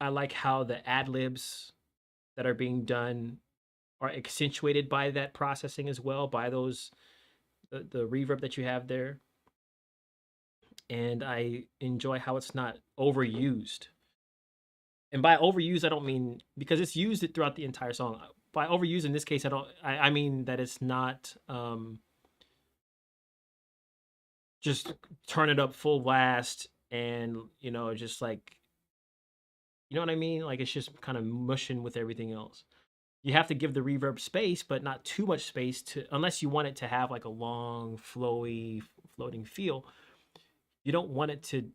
Speaker 1: I like how the ad libs that are being done are accentuated by that processing as well, by those the reverb that you have there. And I enjoy how it's not overused. And by overused, I don't mean because it's used it throughout the entire song. By overused in this case, I mean that it's not just turn it up full blast and, you know, just like, you know what I mean? Like it's just kind of mushing with everything else. You have to give the reverb space, but not too much space to, unless you want it to have like a long, flowy, floating feel. You don't want it to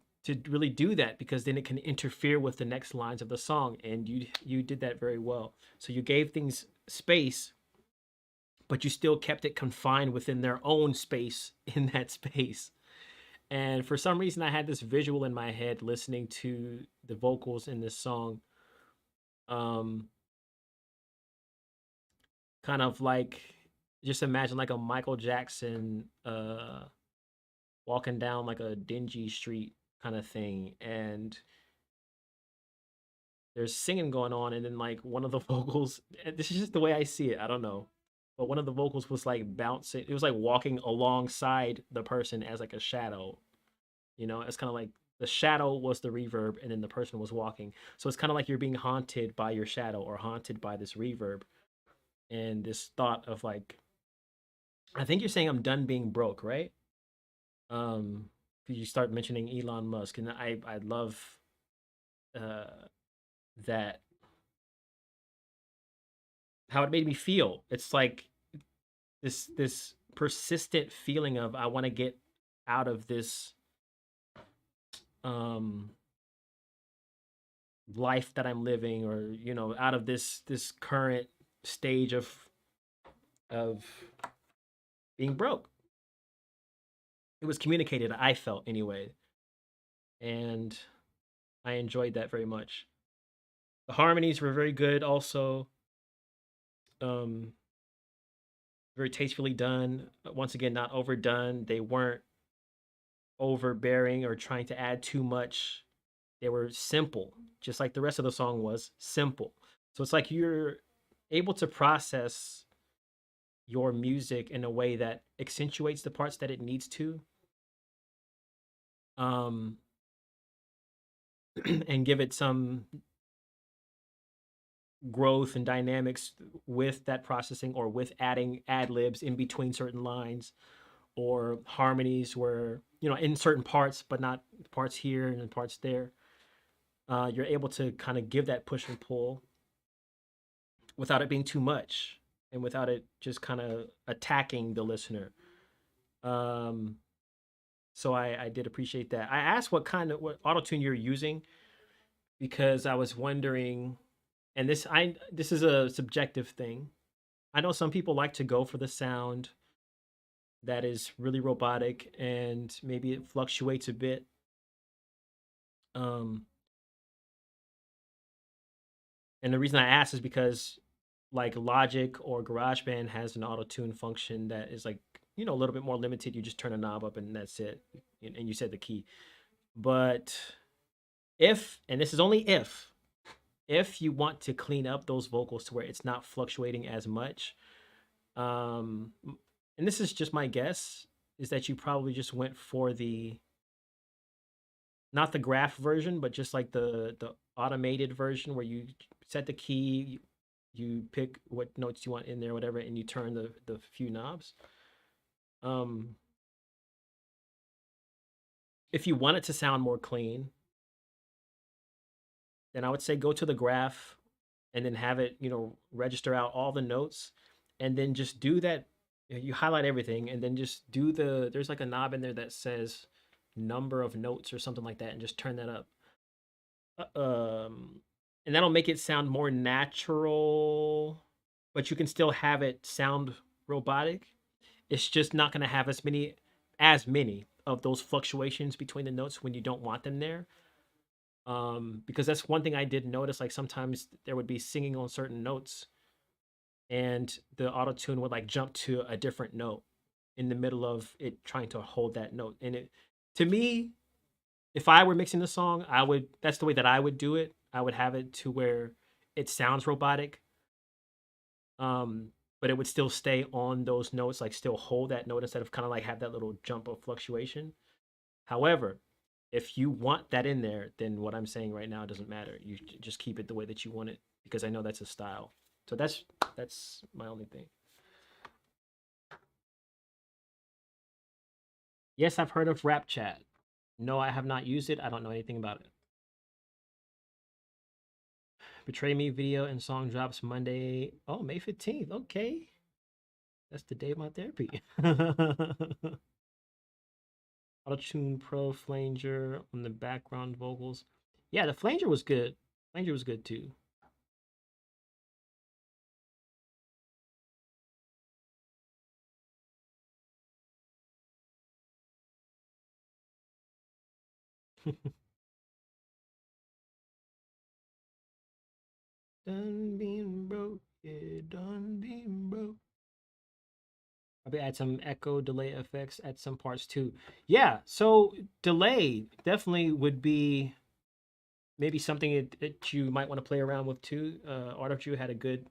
Speaker 1: really do that, because then it can interfere with the next lines of the song, and you did that very well. So you gave things space, but you still kept it confined within their own space in that space. And for some reason I had this visual in my head listening to the vocals in this song, kind of like, just imagine like a Michael Jackson walking down like a dingy street kind of thing, and there's singing going on, and then like one of the vocals, this is just the way I see it, I don't know, but one of the vocals was like bouncing, it was like walking alongside the person as like a shadow, you know. It's kind of like the shadow was the reverb and then the person was walking, so it's kind of like you're being haunted by your shadow or haunted by this reverb, and this thought of like, I think you're saying I'm done being broke, right? You start mentioning Elon Musk, and I love that how it made me feel. It's like this persistent feeling of I want to get out of this um life that I'm living, or out of this current stage of being broke. It was communicated, I felt anyway, and I enjoyed that very much. The harmonies were very good also. Um Very tastefully done. Once again, not overdone. They weren't overbearing or trying to add too much. They were simple, just like the rest of the song was simple. So it's like you're able to process your music in a way that accentuates the parts that it needs to, um, and give it some growth and dynamics with that processing, or with adding ad libs in between certain lines, or harmonies where in certain parts but not parts here and parts there. You're able to kind of give that push and pull without it being too much, and without it just kind of attacking the listener. um so I did appreciate that. I asked what auto tune you're using, because I was wondering, and this is a subjective thing. I know some people like to go for the sound that is really robotic, and maybe it fluctuates a bit. um and the reason I asked is because, like, Logic or GarageBand has an auto tune function that is, like, a little bit more limited. You just turn a knob up and that's it, and you set the key. But if, and this is only if you want to clean up those vocals to where it's not fluctuating as much, um and this is just my guess, is that you probably just went for the, not the graph version, but just like the automated version, where you set the key, you pick what notes you want in there, whatever, and you turn the few knobs. um if you want it to sound more clean, then I would say go to the graph, and then have it, register out all the notes, and then just do that. You highlight everything, and then just do there's like a knob in there that says number of notes or something like that, and just turn that up. And that'll make it sound more natural, but you can still have it sound robotic. It's just not going to have as many of those fluctuations between the notes when you don't want them there. Because that's one thing I did notice. Like, sometimes there would be singing on certain notes, and the auto tune would, like, jump to a different note in the middle of it trying to hold that note. And to me, if I were mixing the song, that's the way that I would do it. I would have it to where it sounds robotic, but it would still stay on those notes, like still hold that note, instead of kind of like have that little jump of fluctuation. However, if you want that in there, then what I'm saying right now doesn't matter. You just keep it the way that you want it, because I know that's a style. So that's my only thing. Yes, I've heard of Rap Chat. No, I have not used it. I don't know anything about it. Betray Me video and song drops Monday. Oh, May 15th. Okay. That's the day of my therapy. Auto-Tune Pro Flanger on the background vocals. Yeah, the Flanger was good. Flanger was good too. Done being broke, yeah, done being broke. I'll add some echo delay effects at some parts too. Yeah, so delay definitely would be maybe something that you might want to play around with too. Art of Jew had a good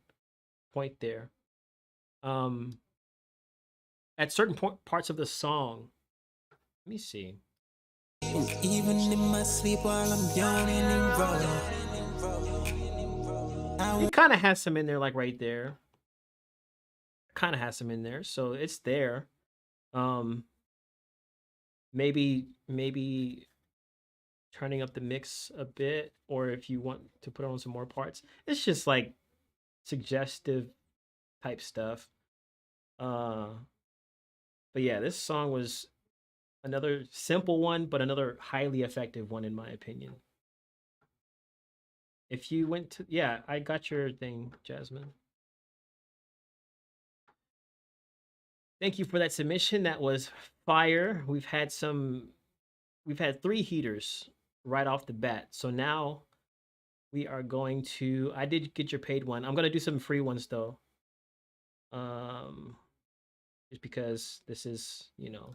Speaker 1: point there. At certain parts of the song, let me see.
Speaker 4: Even in my sleep while I'm yawning and rolling.
Speaker 1: It kind of has some in there, like right there. Kind of has some in there, so it's there. Maybe turning up the mix a bit, or if you want to put on some more parts. It's just like suggestive type stuff. But yeah, this song was another simple one, but another highly effective one in my opinion. If you went to, yeah, I got your thing, Jasmine. Thank you for that submission. That was fire. We've had 3 heaters right off the bat. So now we are going to, I did get your paid one. I'm going to do some free ones though. Just because this is, you know,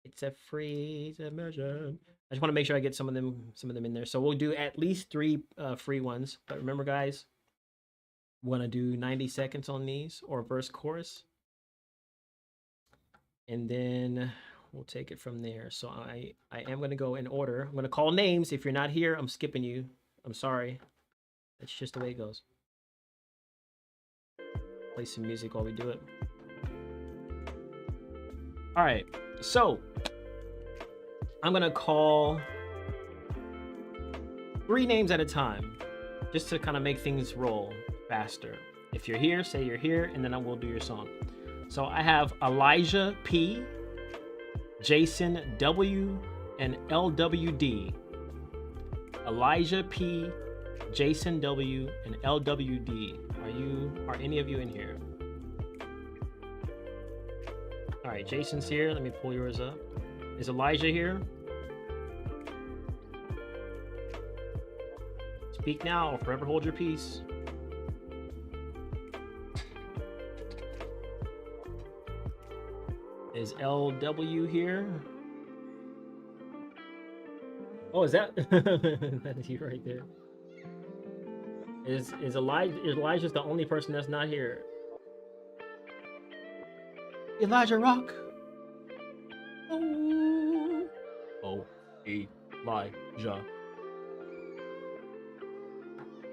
Speaker 1: it's a free submission. I just want to make sure I get some of them in there. So we'll do at least 3 free ones. But remember, guys, want to do 90 seconds on these or verse chorus, and then we'll take it from there. So I am going to go in order. I'm going to call names. If you're not here, I'm skipping you. I'm sorry. That's just the way it goes. Play some music while we do it. All right. So I'm going to call 3 names at a time just to kind of make things roll faster. If you're here, say you're here, and then I will do your song. So I have Elijah P, Jason W, and LWD. Elijah P, Jason W, and LWD. Are any of you in here? All right, Jason's here. Let me pull yours up. Is Elijah here? Speak now or forever hold your peace. Is LW here? Oh, is that that is you right there? Is Elijah's the only person that's not here? Elijah Rock. Oh, Elijah.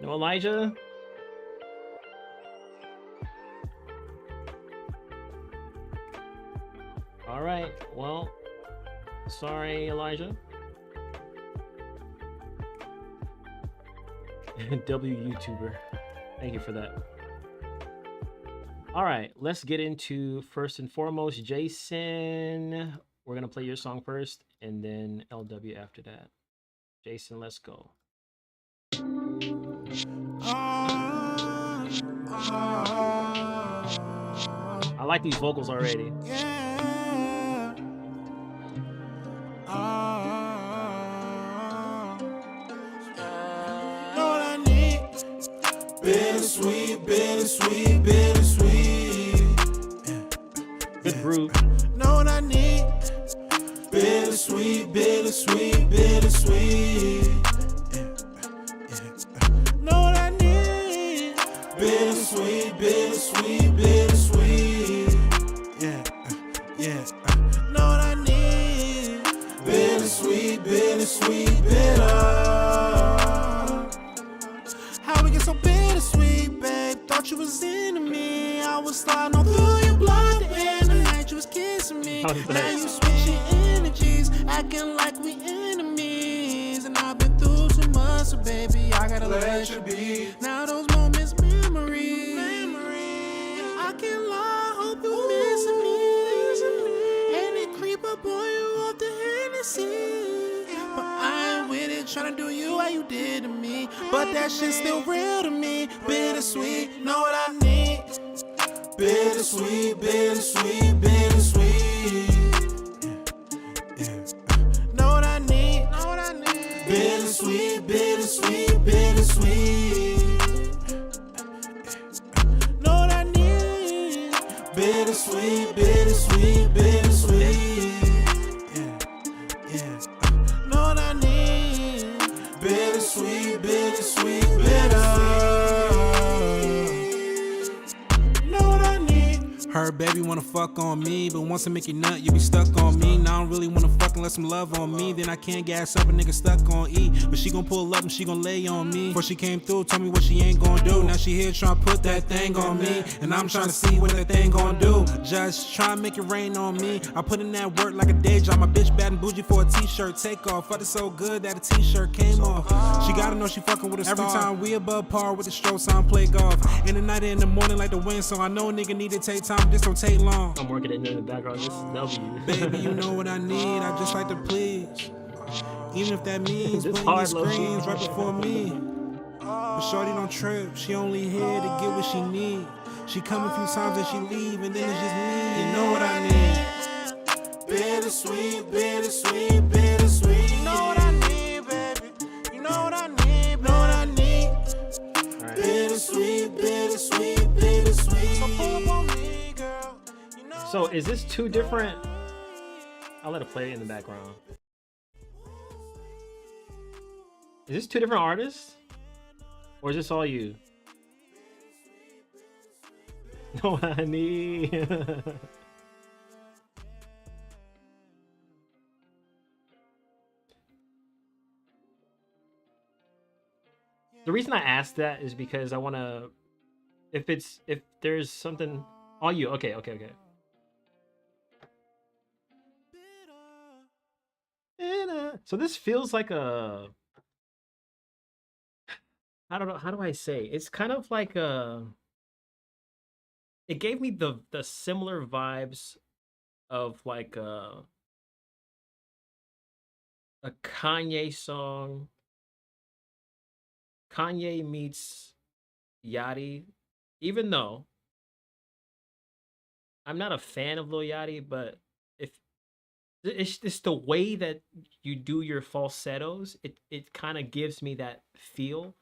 Speaker 1: No Elijah? All right, well, sorry, Elijah. W YouTuber. Thank you for that. All right, let's get into first and foremost, Jason. We're going to play your song first and then LW after that. Jason, let's go. I like these vocals already.
Speaker 4: Bittersweet, bittersweet, bittersweet.
Speaker 1: Good groove.
Speaker 4: Know what I need? Bittersweet, bittersweet, bittersweet. Know what I need? Bittersweet, bittersweet, bittersweet. Yeah. Know what I need? Bittersweet, bittersweet, bitter. How we get so bittersweet, babe? Thought you was into me. I was sliding on through your blood, and the night you was kissing me. Now you switching energies, acting like we enemies. And I've been through too much, so baby, I gotta let you be. Now those moments, memories. I can't lie, hope you missing me. And it creep up on you off the Hennessy. But I ain't with it, tryna do you how you did to me. But that shit's still real to me. Bittersweet, know what I need? Bittersweet, bittersweet, bittersweet. Know what I need? Bittersweet, bittersweet, bittersweet. Know what I need? Bittersweet, bittersweet, bittersweet. Know what I need? Bittersweet, bittersweet, bitter. Know what I need? Her baby wanna fuck on me, but once I make you nut, you be stuck on me. Now I don't really wanna fuck unless some love on me. Then I can't gas up, a nigga stuck on E. But she gon' pull up and she gon' lay on me. Before she came through, told me what she ain't gon' do. Now she here tryna put that thing on me, and I'm tryna see what that thing gon' do. Just tryna make it rain on me. I put in that work like a day job. My bitch bad and bougie for a t-shirt. Take off, fucked it so good that a t-shirt came off. She got a
Speaker 5: don't know she fucking with a star. Every time we above par with the stroke song, play golf. In the night and in the morning like the wind, so I know a nigga need to take time, this don't take long.
Speaker 1: I'm working it in the background. This is W.
Speaker 5: Baby, you know what I need, I just like to please. Even if that means
Speaker 1: This
Speaker 5: putting your
Speaker 1: hard, low-key.
Speaker 5: screens right before me. But shorty don't trip, she only here to get what she need. She come a few times and she leave, and then it's just me. You know what I need. Bittersweet, bittersweet, bittersweet. You know what I need, baby. You know what I need, know what I need.
Speaker 1: Right.
Speaker 5: Bittersweet, bittersweet, bittersweet. So pull up on me, girl. You know
Speaker 1: So is this two different? I'll let it play in the background. Is this two different artists? Or is this all you? Know what I need. The reason I asked that is because I want to, if there's something, all you, okay. So this feels like a, I don't know, how do I say? It's kind of like a, it gave me the similar vibes of like a Kanye song. Kanye meets Yachty, even though I'm not a fan of Lil Yachty, but if it's just the way that you do your falsettos, it kind of gives me that feel.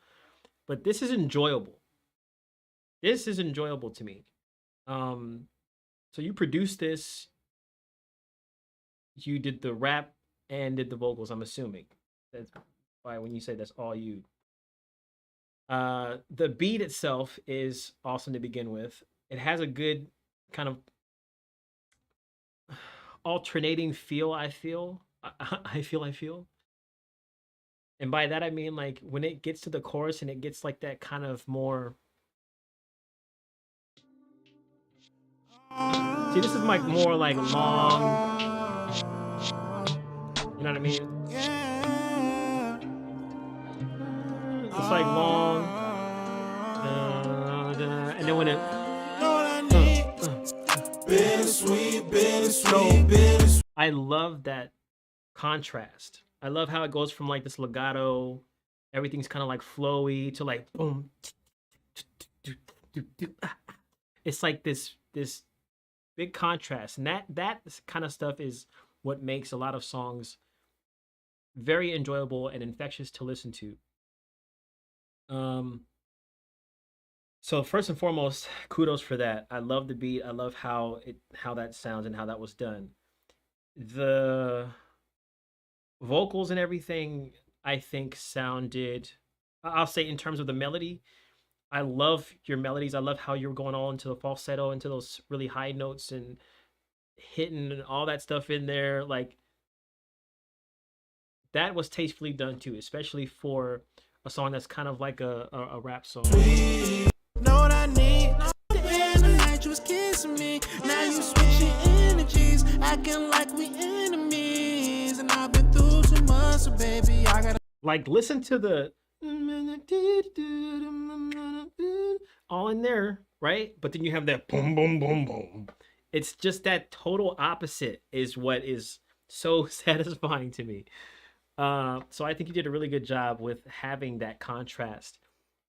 Speaker 1: But this is enjoyable. This is enjoyable to me. So you produced this, you did the rap and did the vocals, I'm assuming. That's why when you say that's all you. The beat itself is awesome to begin with. It has a good kind of alternating feel, I feel. I feel. And by that I mean like when it gets to the chorus and it gets like that kind of more. See, this is like more like long. You know what I mean? It's like long. And then when it. So, I love that contrast. I love how it goes from like this legato, everything's kind of like flowy to like boom. It's like this big contrast, and that kind of stuff is what makes a lot of songs very enjoyable and infectious to listen to. So first and foremost, kudos for that. I love the beat. I love how that sounds and how that was done. The vocals and everything, I think, sounded, I'll say in terms of the melody, I love your melodies. I love how you're going all into the falsetto, into those really high notes and hitting and all that stuff in there. Like, that was tastefully done too, especially for a song that's kind of like a rap song.
Speaker 5: Know what I need. In the night you was kissing me. Now you switching energies, acting like we enemies. And I've been through too much, so baby, I gotta
Speaker 1: like listen to the all in there, right? But then you have that boom, boom, boom, boom. It's just that total opposite is what is so satisfying to me. So I think you did a really good job with having that contrast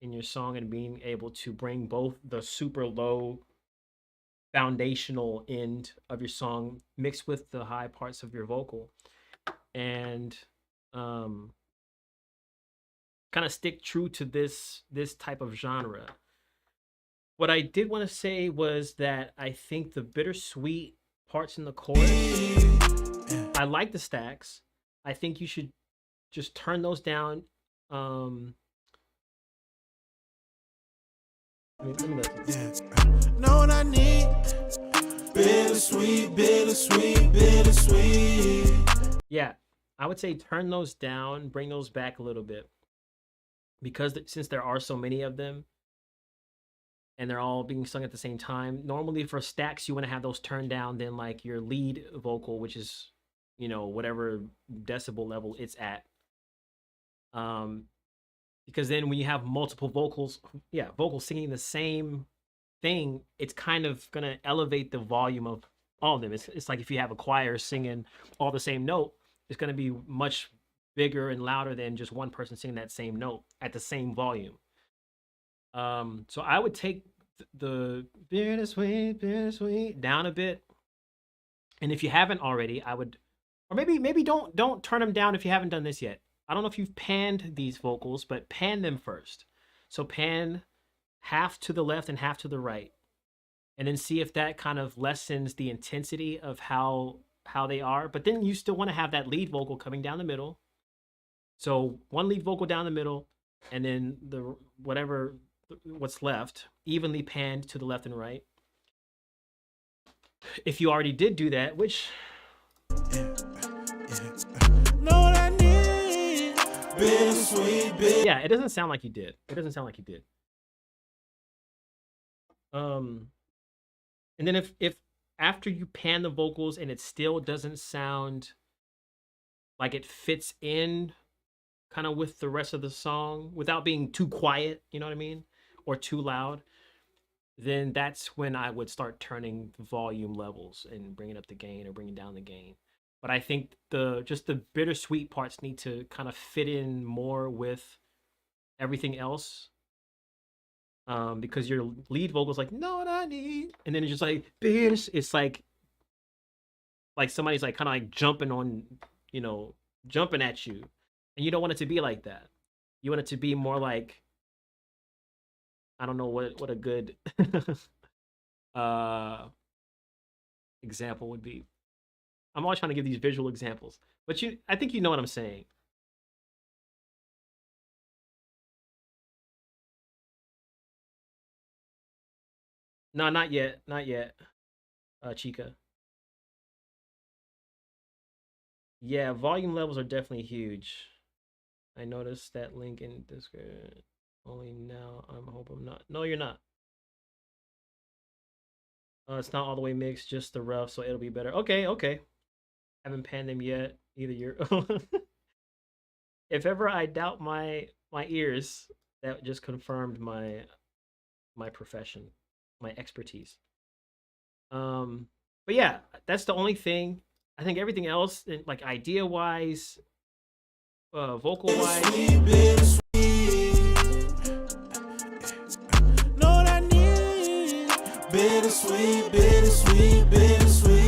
Speaker 1: in your song and being able to bring both the super low foundational end of your song mixed with the high parts of your vocal, and kind of stick true to this type of genre. What I did want to say was that I think the bittersweet parts in the chorus, I like the stacks. I think you should just turn those down. Let me
Speaker 5: know what I need. Bittersweet, bittersweet, bittersweet.
Speaker 1: Yeah, I would say turn those down, bring those back a little bit. Because since there are so many of them, and they're all being sung at the same time, normally for stacks, you want to have those turned down, then like your lead vocal, which is, you know, whatever decibel level it's at. because then when you have multiple vocals, vocals singing the same thing, it's kind of gonna elevate the volume of all of them. It's like if you have a choir singing all the same note, it's gonna be much bigger and louder than just one person singing that same note at the same volume. So I would take the bittersweet down a bit, and if you haven't already, I would, or maybe don't turn them down if you haven't done this yet. I don't know if you've panned these vocals, but pan them first. So pan half to the left and half to the right, and then see if that kind of lessens the intensity of how they are. But then you still want to have that lead vocal coming down the middle. So one lead vocal down the middle, and then the what's left evenly panned to the left and right. If you already did do that, which yeah, it doesn't sound like you did. It doesn't sound like you did. And then if after you pan the vocals and it still doesn't sound like it fits in kind of with the rest of the song without being too quiet, you know what I mean? Or too loud, then that's when I would start turning the volume levels and bringing up the gain or bringing down the gain. But I think just the bittersweet parts need to kind of fit in more with everything else. Because your lead vocal is like, no, what I need, and then it's just like bitch. It's like somebody's like kind of like jumping on, jumping at you, and you don't want it to be like that. You want it to be more like, I don't know what a good example would be. I'm always trying to give these visual examples, but I think you know what I'm saying. No, not yet, Chica. Yeah, volume levels are definitely huge. I noticed that link in Discord. Only now. I'm hope I'm not. No, you're not. It's not all the way mixed, just the rough, so it'll be better. Okay. Haven't panned them yet. Either you're. If ever I doubt my ears, that just confirmed my profession, my expertise. But yeah, that's the only thing. I think everything else, like idea wise, vocal wise.
Speaker 4: Bittersweet, bittersweet, bittersweet.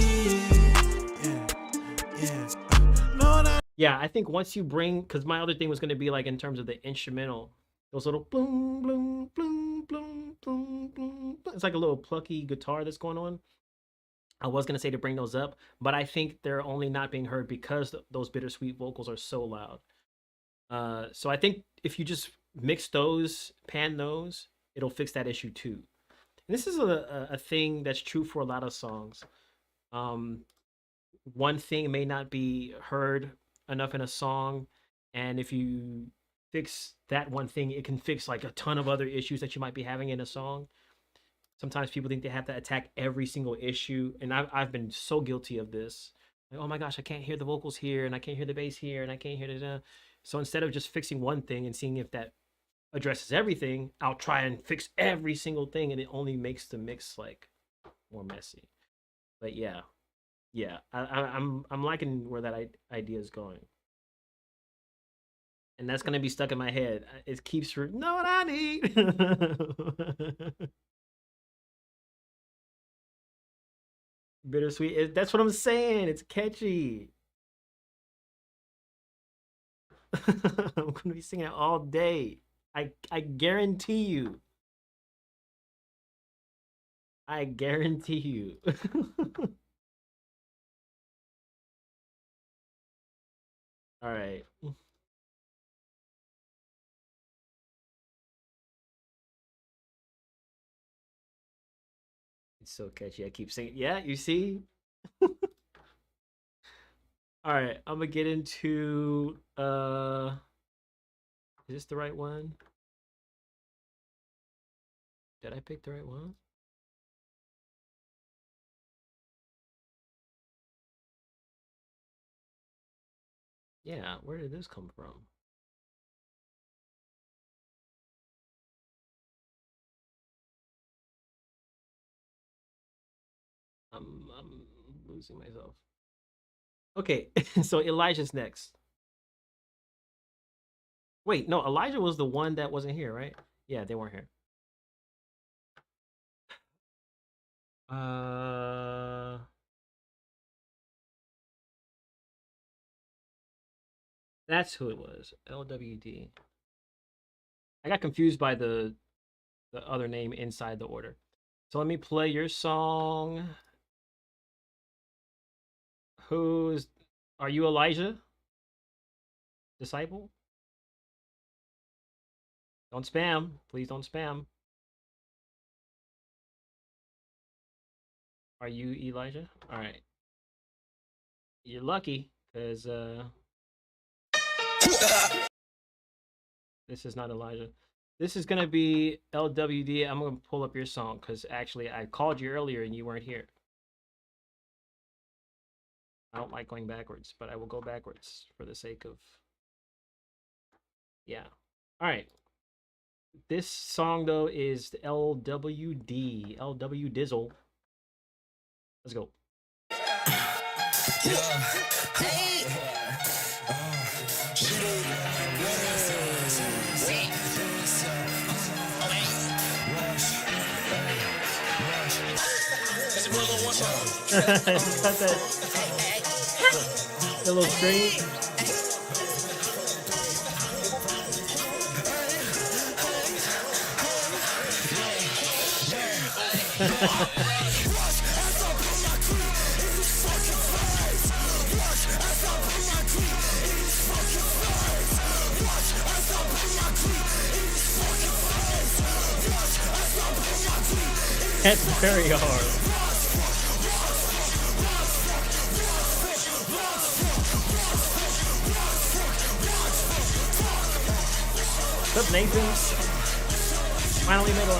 Speaker 1: Yeah, I think once you bring, because my other thing was going to be like in terms of the instrumental, those little boom, boom, boom, boom, boom, boom. It's like a little plucky guitar that's going on. I was going to say to bring those up, but I think they're only not being heard because those bittersweet vocals are so loud. So I think if you just mix those, pan those, it'll fix that issue too. And this is a thing that's true for a lot of songs. One thing may not be heard enough in a song, and if you fix that one thing, it can fix like a ton of other issues that you might be having in a song. Sometimes people think they have to attack every single issue, and I've been so guilty of this. Like, oh my gosh, I can't hear the vocals here, and I can't hear the bass here, and I can't hear the. So instead of just fixing one thing and seeing if that addresses everything, I'll try and fix every single thing, and it only makes the mix like more messy. But yeah, I'm liking where that idea is going, and that's gonna be stuck in my head. It keeps know what I need. Bittersweet. That's what I'm saying. It's catchy. I'm gonna be singing it all day. I guarantee you. I guarantee you. All right. It's so catchy. I keep singing. Yeah, you see? All right, I'm gonna get into is this the right one? Did I pick the right one? Yeah, where did this come from? I'm losing myself. Okay, so Elijah's next. Wait, no, Elijah was the one that wasn't here, right? Yeah, they weren't here. That's who it was. LWD. I got confused by the other name inside the order. So let me play your song. Are you Elijah? Disciple? Don't spam. Please don't spam. Are you Elijah? All right. You're lucky, because this is not Elijah. This is going to be LWD. I'm going to pull up your song, because actually I called you earlier and you weren't here. I don't like going backwards, but I will go backwards for the sake of... Yeah. All right. This song, though, is LWD. LW Dizzle. Let's go. It's got that little string. That's very hard. What's up, Nathan? Finally made it.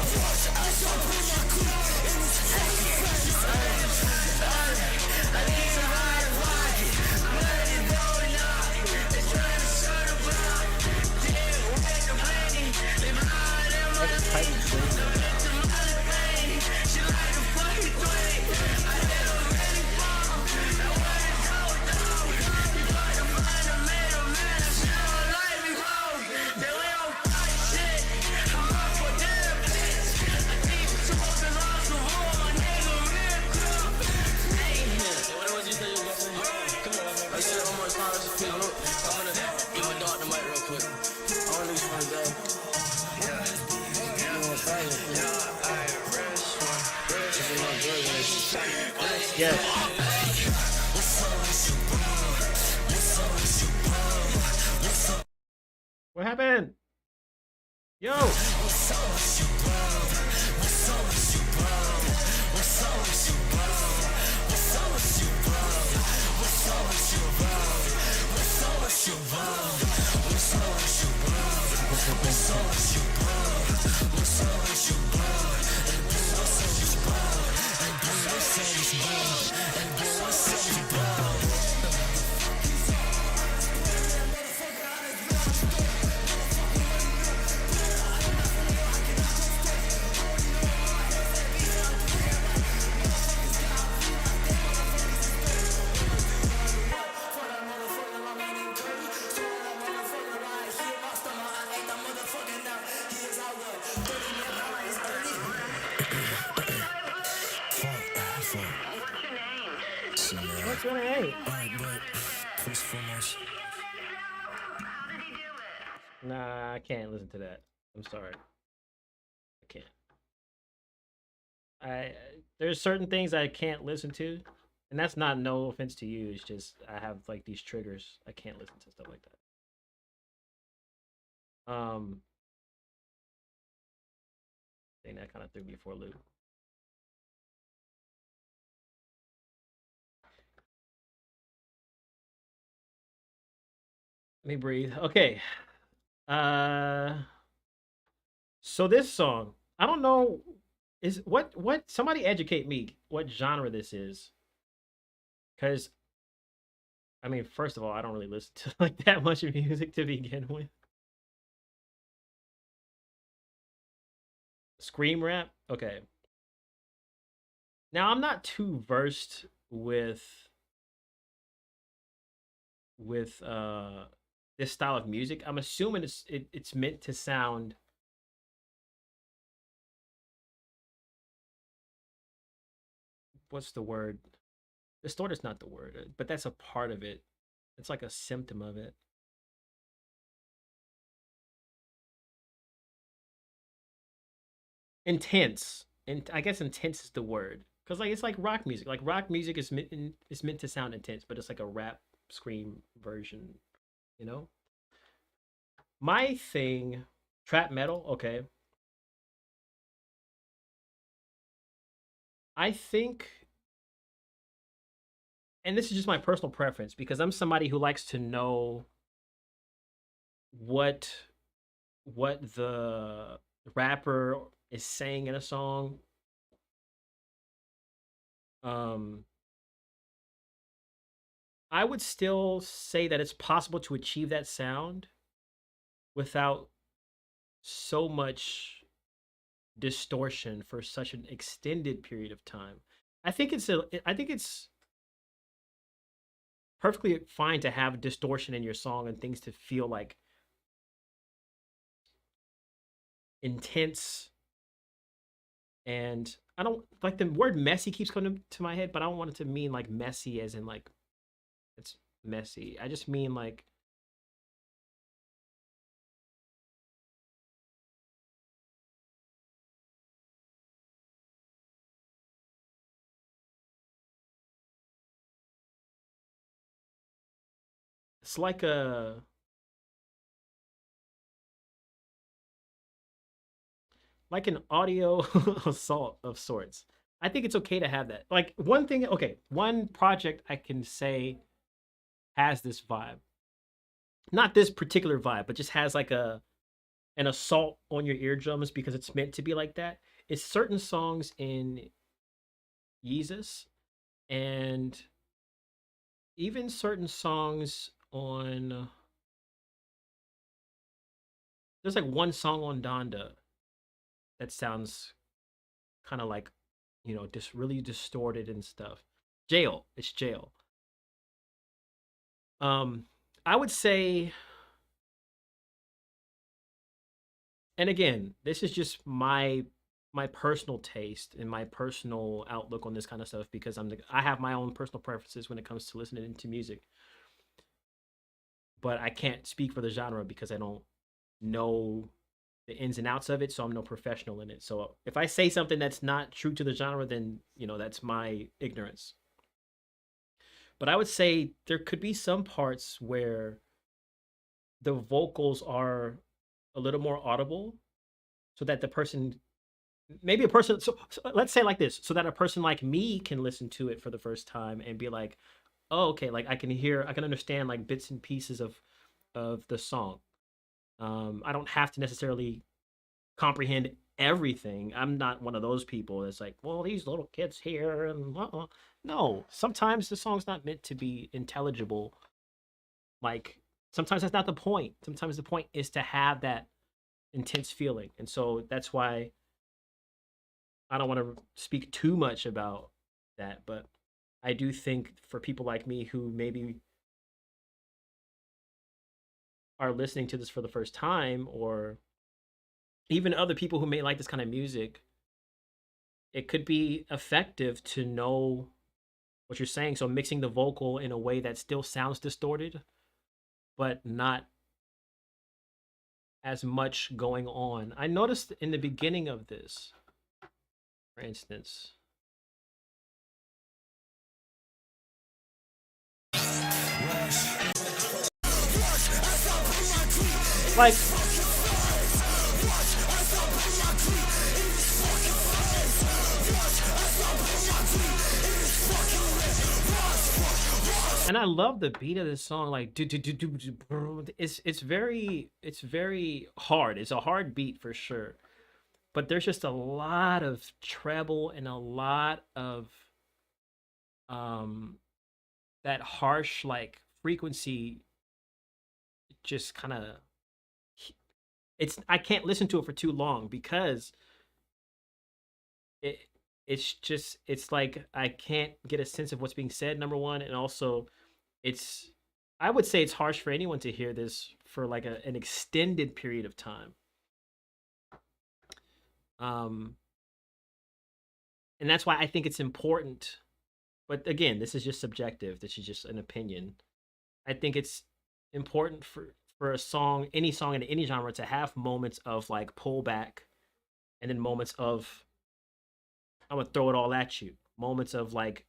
Speaker 1: Yes. What happened? Yo. What's your name? Nah, I can't listen to that. I'm sorry. I can't. There's certain things I can't listen to, and that's not no offense to you. It's just I have like these triggers. I can't listen to stuff like that. I think that kind of threw me for a loop. Let me breathe. Okay. So this song, I don't know, is what somebody educate me what genre this is. Cause I mean, first of all, I don't really listen to like that much music to begin with. Scream rap? Okay. Now I'm not too versed with this style of music. I'm assuming it's meant to sound, what's the word? Distorted's not the word, but that's a part of it. It's like a symptom of it. Intense. And I guess intense is the word. Cause like it's like rock music. Like rock music is meant to sound intense, but it's like a rap scream version, you know? My thing, trap metal, okay. I think, and this is just my personal preference because I'm somebody who likes to know what the rapper is saying in a song. Um, I would still say that it's possible to achieve that sound without so much distortion for such an extended period of time. I think it's perfectly fine to have distortion in your song and things to feel like intense. And I don't like the word messy keeps coming to my head, but I don't want it to mean like messy as in like it's messy. I just mean like it's like an audio assault of sorts. I think it's okay to have that. Like one thing, okay, one project I can say has this vibe. Not this particular vibe, but just has like an assault on your eardrums because it's meant to be like that. It's certain songs in Yeezus and even certain songs on, there's like one song on Donda that sounds kind of like, you know, just really distorted and stuff. Jail, it's Jail. Um, I would say, and again, this is just my personal taste and my personal outlook on this kind of stuff because I have my own personal preferences when it comes to listening to music. But I can't speak for the genre because I don't know the ins and outs of it, so I'm no professional in it. So if I say something that's not true to the genre, then you know that's my ignorance. But I would say there could be some parts where the vocals are a little more audible so that the person, maybe a person, so let's say like this, so that a person like me can listen to it for the first time and be like, oh, okay, like I can understand like bits and pieces of the song. I don't have to necessarily comprehend everything. I'm not one of those people that's like, well, these little kids here and no. Sometimes the song's not meant to be intelligible. Like sometimes that's not the point. Sometimes the point is to have that intense feeling, and so that's why I don't want to speak too much about that. But I do think for people like me who maybe are listening to this for the first time, or even other people who may like this kind of music, it could be effective to know what you're saying. So mixing the vocal in a way that still sounds distorted, but not as much going on. I noticed in the beginning of this, for instance, like and I love the beat of this song. Like, it's very hard. It's a hard beat for sure. But there's just a lot of treble and a lot of um that harsh like frequency. Just kind of, it's I can't listen to it for too long because it it's like I can't get a sense of what's being said, number one, and also it's I would say it's harsh for anyone to hear this for like an extended period of time. Um, and that's why I think it's important. But again, this is just subjective. This is just an opinion. I think it's important for a song, any song in any genre, to have moments of like pullback, and then moments of I'm gonna throw it all at you. Moments of like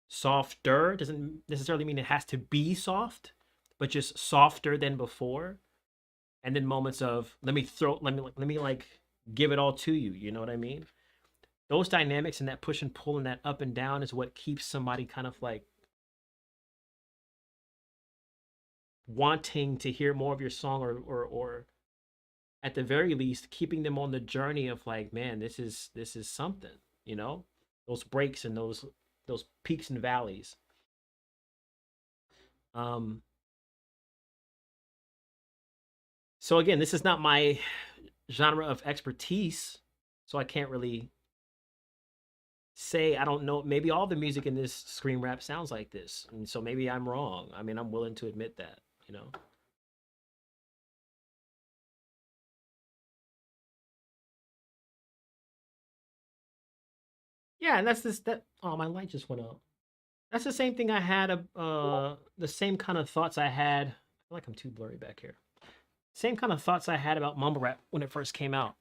Speaker 1: softer doesn't necessarily mean it has to be soft, but just softer than before. And then moments of let me like give it all to you. You know what I mean? Those dynamics and that push and pull and that up and down is what keeps somebody kind of like wanting to hear more of your song, or at the very least keeping them on the journey of like, man, this is something, you know? Those breaks and those peaks and valleys. Um so again, this is not my genre of expertise, so I can't really say. I don't know, maybe all the music in this scream rap sounds like this, and so maybe I'm wrong. I mean, I'm willing to admit that, you know. Yeah, and that's this that oh, my light just went out. That's the same thing I had the same kind of thoughts I had. I feel like I'm too blurry back here. Same kind of thoughts I had about mumble rap when it first came out.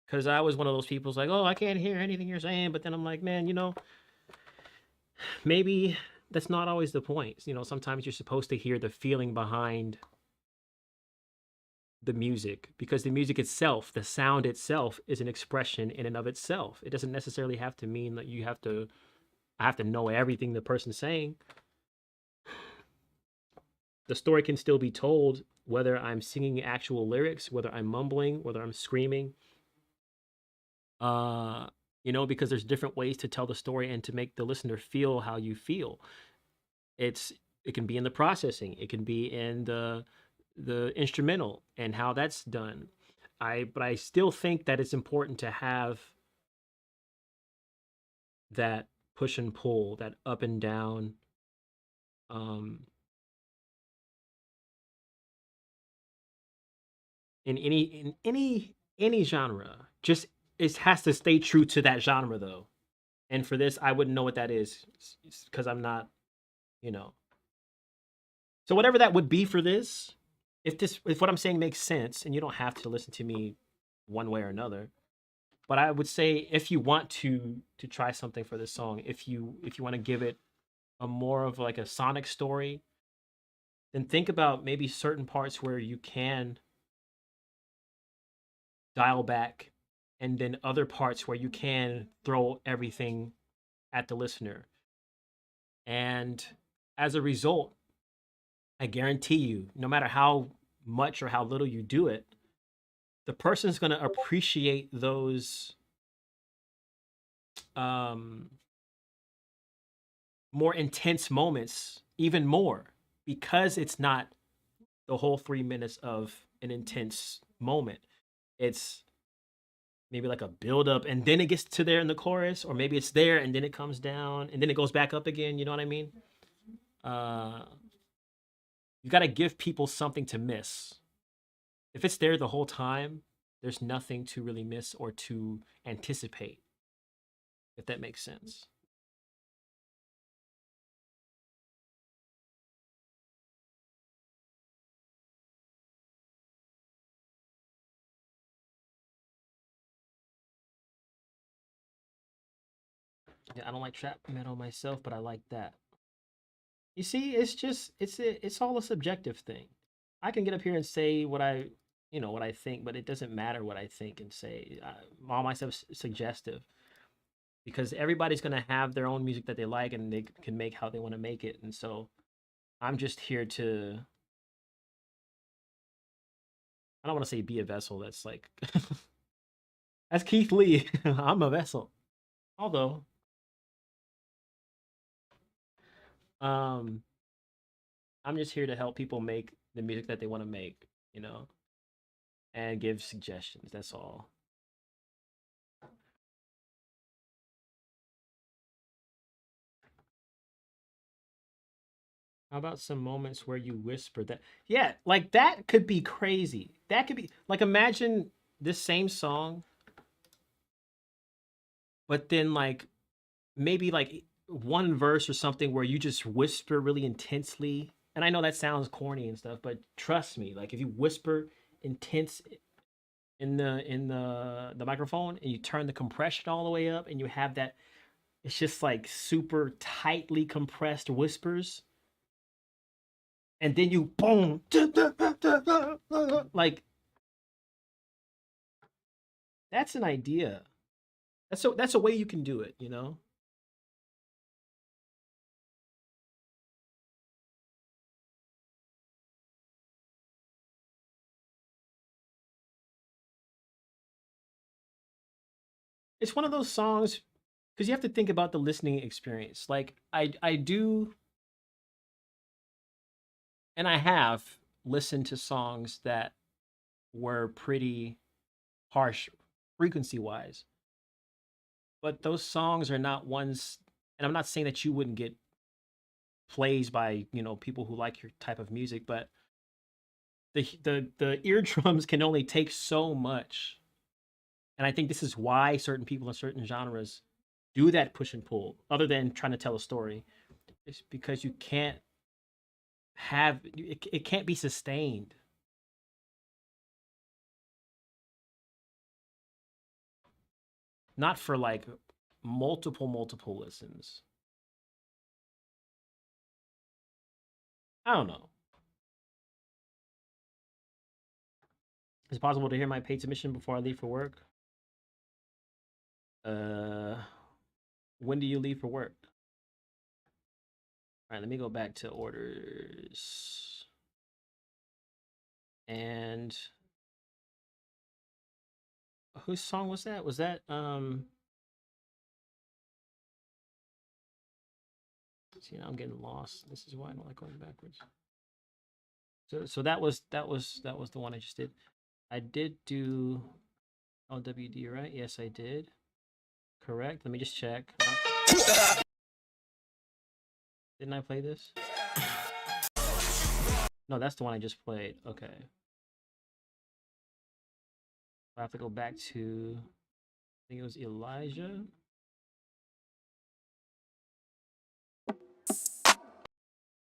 Speaker 1: Cause I was one of those people who's like, oh, I can't hear anything you're saying, but then I'm like, man, you know, maybe that's not always the point. You know, sometimes you're supposed to hear the feeling behind the music, because the music itself, the sound itself, is an expression in and of itself. It doesn't necessarily have to mean that I have to know everything the person's saying. The story can still be told whether I'm singing actual lyrics, whether I'm mumbling, whether I'm screaming. Uh, you know, because there's different ways to tell the story and to make the listener feel how you feel. It can be in the processing, it can be in the instrumental and how that's done. But I still think that it's important to have that push and pull, that up and down. Um, in any genre, just it has to stay true to that genre though. And for this, I wouldn't know what that is because I'm not, you know. So whatever that would be for this, if what I'm saying makes sense, and you don't have to listen to me one way or another, but I would say if you want to try something for this song, if you want to give it a more of like a sonic story, then think about maybe certain parts where you can dial back, and then other parts where you can throw everything at the listener. And as a result, I guarantee you, no matter how much or how little you do it, the person's going to appreciate those um, more intense moments even more, because it's not the whole 3 minutes of an intense moment. It's maybe like a build up and then it gets to there in the chorus, or maybe it's there and then it comes down and then it goes back up again. You know what I mean? Uh, you got to give people something to miss. If it's there the whole time, there's nothing to really miss or to anticipate, if that makes sense. Yeah, I don't like trap metal myself, but I like that. You see, it's just it's all a subjective thing. I can get up here and say what what I think, but it doesn't matter what I think and say. All my stuff's suggestive, because everybody's gonna have their own music that they like and they can make how they want to make it. And so I'm just here to, I don't want to say be a vessel. That's like that's Keith Lee. I'm a vessel. Although, um, I'm just here to help people make the music that they want to make, you know, and give suggestions. That's all. How about some moments where you whisper that? Yeah, like that could be crazy. That could be like, imagine this same song, but then like maybe like one verse or something where you just whisper really intensely. And I know that sounds corny and stuff, but trust me, like if you whisper intense in the microphone and you turn the compression all the way up and you have that, it's just like super tightly compressed whispers. And then you boom, like that's an idea. That's a way you can do it, you know? It's one of those songs because you have to think about the listening experience. Like I do, and I have listened to songs that were pretty harsh frequency wise, but those songs are not ones, and I'm not saying that you wouldn't get plays by, you know, people who like your type of music, but the eardrums can only take so much. And I think this is why certain people in certain genres do that push and pull, other than trying to tell a story. It's because you can't have it can't be sustained. Not for like multiple listens. I don't know. Is it possible to hear my paid submission before I leave for work? When do you leave for work? All right, let me go back to orders. And whose song was that? Was that see, now I'm getting lost. This is why I don't like going backwards. So that was the one I just did. I did do LWD, right? Yes, I did. Correct. Let me just check. Didn't I play this? No, that's the one I just played. Okay. I have to go back to, I think it was Elijah.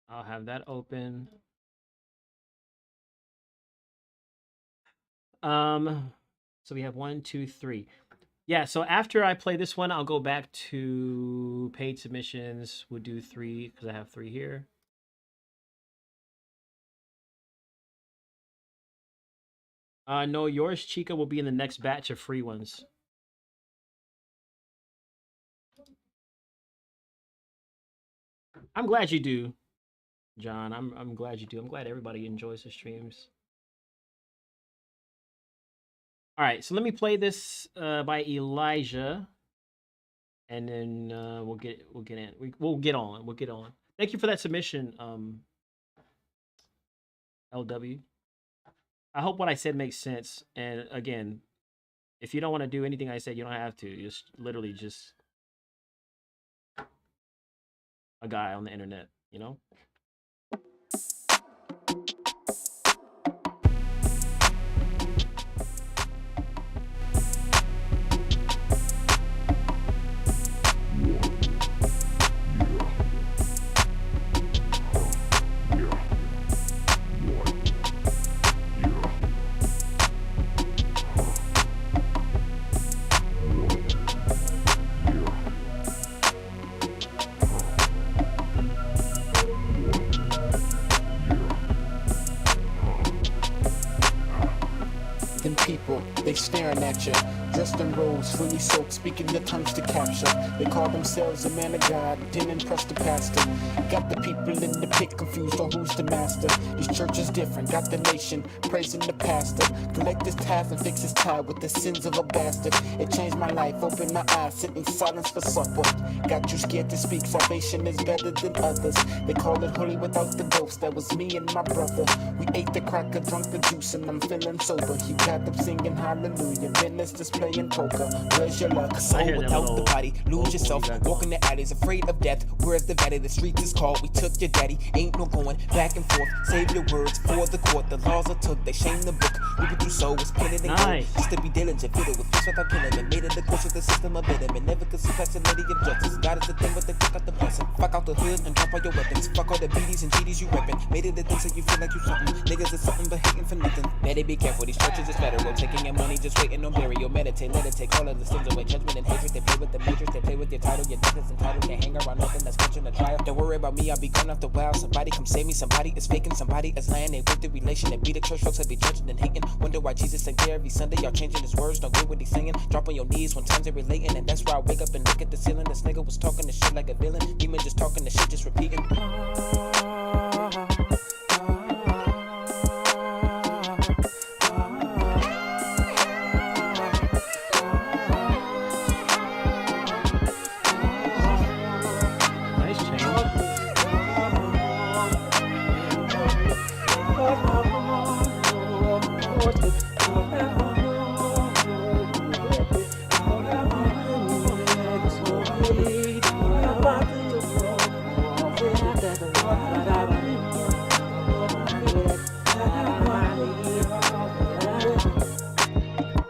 Speaker 1: I'll have that open. So we have 1, 2, 3. Yeah, so after I play this one, I'll go back to paid submissions. We'll do 3 because I have 3 here. No, yours, Chica, will be in the next batch of free ones. I'm glad you do, John. I'm glad you do. I'm glad everybody enjoys the streams. All right, so let me play this by Elijah, and then we'll get in. We'll get on. Thank you for that submission, LW. I hope what I said makes sense. And again, if you don't want to do anything I said, you don't have to. Just literally just a guy on the internet, you know?
Speaker 6: Staring at you, dressed in robes, fully soaked, speaking the tongues to capture. They call themselves a man of God, didn't impress the pastor. Got the people in the pit confused on who's the master. These churches different, got the nation praising the pastor. Collect his tithes and fix his tie with the sins of a bastard. It changed my life, opened my eyes, sit in silence for supper. Got you scared to speak, salvation is better than others. They call it holy without the ghost, that was me and my brother. We ate the cracker, drunk the juice, and I'm feeling sober. He got up singing high hallelujah. Ministers playing poker. Where's your luck?
Speaker 1: I
Speaker 7: Soul
Speaker 1: hear that
Speaker 7: without the
Speaker 1: little
Speaker 7: body, lose
Speaker 1: vocal
Speaker 7: yourself.
Speaker 1: you got
Speaker 7: Walking
Speaker 1: going.
Speaker 7: the alleys, afraid of death. Where's the valley? The streets is called. We took your daddy. Ain't no going back and forth. Save your words for the court. The laws are took. They shame the book. We could do so. Was penned and
Speaker 1: Nice.
Speaker 7: gold. Just to be diligent, fiddle with peace without killing them. Made it the course with the system of betterment. Never could see flexibility of justice. God is the thing, but they took out the blessing. Fuck out the hood and drop all your weapons. Fuck all the BDs and GDs you reppin'. Made it the thing so you feel like you something. Niggas is something but hating for nothing. Better be careful. These churches is federal. Taking your money, just waiting on burial. Meditate, let it take all of the sins away. Judgment and hatred. They play with the majors. They play with your title. Your death is entitled. Can't hang around nothing that's catching a trial. Don't worry about me. I'll be gone after a while. Somebody come save me. Somebody is faking. Somebody is lying. They with the relation. And be the church folks that be judging and hating. Wonder why Jesus ain't there every Sunday. Y'all changing his words. Don't get what he's saying. Drop on your knees when times they relating. And that's why I wake up and look at the ceiling. This nigga was talking the shit like a villain. Demon just talking the shit, just repeating.
Speaker 1: Nice change.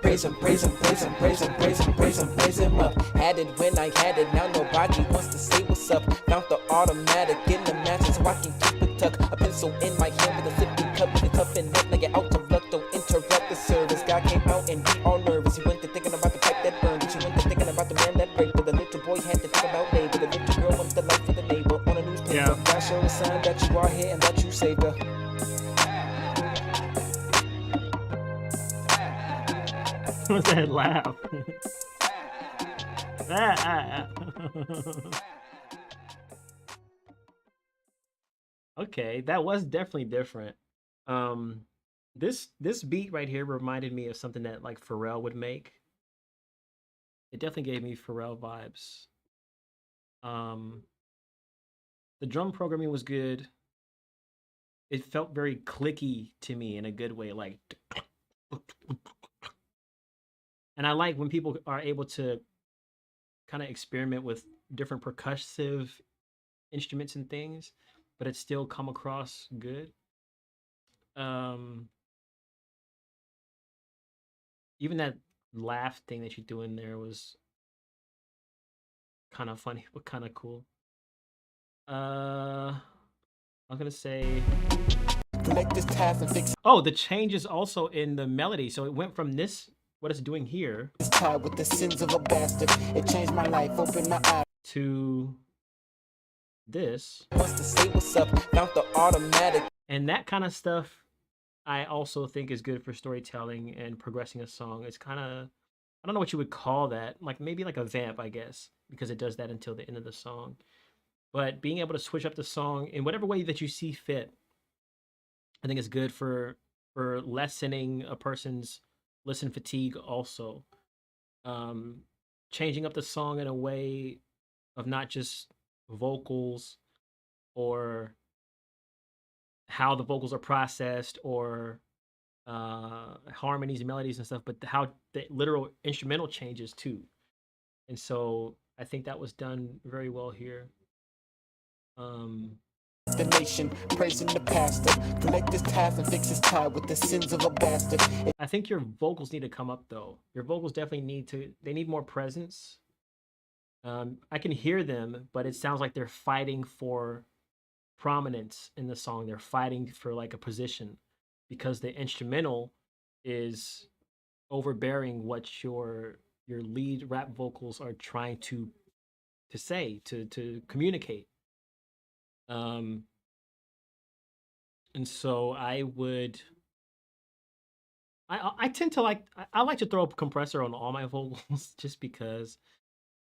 Speaker 7: Praise him, praise him, praise him, praise him, praise him, praise him, praise him up. Had it when I had it, now nobody wants to say what's up. Found the automatic in the mattress so I can keep it tucked. A pencil in my hand with a sippy cup, the tough and net, now you're out of luck, don't interrupt the service. Guy came out and we all nervous. He went to thinking about the pipe that burned, and she went to thinking about the man that raped her. The little boy had to think about neighbor, the little girl wants the life of the neighbor. On a newspaper,
Speaker 1: Yeah.
Speaker 7: God show a sign that you are here and that you saved her.
Speaker 1: What's that laugh? Okay, that was definitely different. This beat right here reminded me of something that like Pharrell would make. It definitely gave me Pharrell vibes. The drum programming was good. It felt very clicky to me in a good way, like. And I like when people are able to kind of experiment with different percussive instruments and things, but it still come across good. Even that laugh thing that you do in there was kind of funny, but kind of cool. I'm gonna say,
Speaker 6: Collect this task and fix
Speaker 1: oh, the change is also in the melody. So it went from this, what it's doing here,
Speaker 6: this tie with the sins of a bastard. It changed my life, opened my eyes.
Speaker 1: to this.
Speaker 7: Wants to say what's up, found the automatic.
Speaker 1: And that kind of stuff I also think is good for storytelling and progressing a song. It's kind of, I don't know what you would call that, like maybe like a vamp, I guess, because it does that until the end of the song. But being able to switch up the song in whatever way that you see fit, I think it's good for lessening a person's listen fatigue also. Changing up the song in a way of not just vocals or how the vocals are processed or harmonies, melodies, and stuff, but how the literal instrumental changes too. And so I think that was done very well here.
Speaker 6: The nation, praising the pastor. Collect this task and fix this tie with the sins of a bastard.
Speaker 1: I think your vocals need to come up though. Your vocals definitely they need more presence. I can hear them, but it sounds like they're fighting for prominence in the song. They're fighting for like a position because the instrumental is overbearing what your lead rap vocals are trying to say, to communicate. And so I tend to like, I like to throw a compressor on all my vocals just because,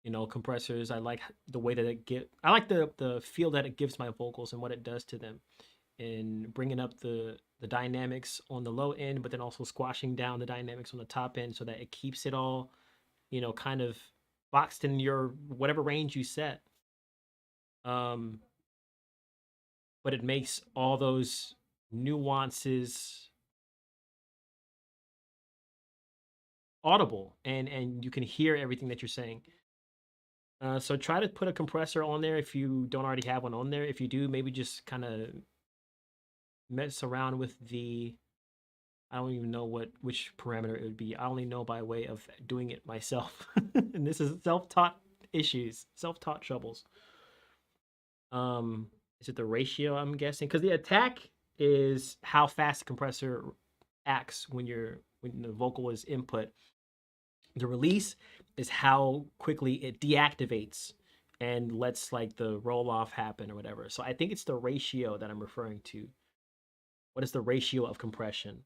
Speaker 1: you know, compressors, I like the way that I like the feel that it gives my vocals and what it does to them, and bringing up the dynamics on the low end, but then also squashing down the dynamics on the top end so that it keeps it all, you know, kind of boxed in your whatever range you set. But it makes all those nuances audible and you can hear everything that you're saying. So try to put a compressor on there if you don't already have one on there. If you do, maybe just kind of mess around with the, I don't even know which parameter it would be. I only know by way of doing it myself. And this is self-taught issues, self-taught troubles. Is it the ratio, I'm guessing? Because the attack is how fast the compressor acts when the vocal is input. The release is how quickly it deactivates and lets like the roll off happen or whatever. So I think it's the ratio that I'm referring to. What is the ratio of compression?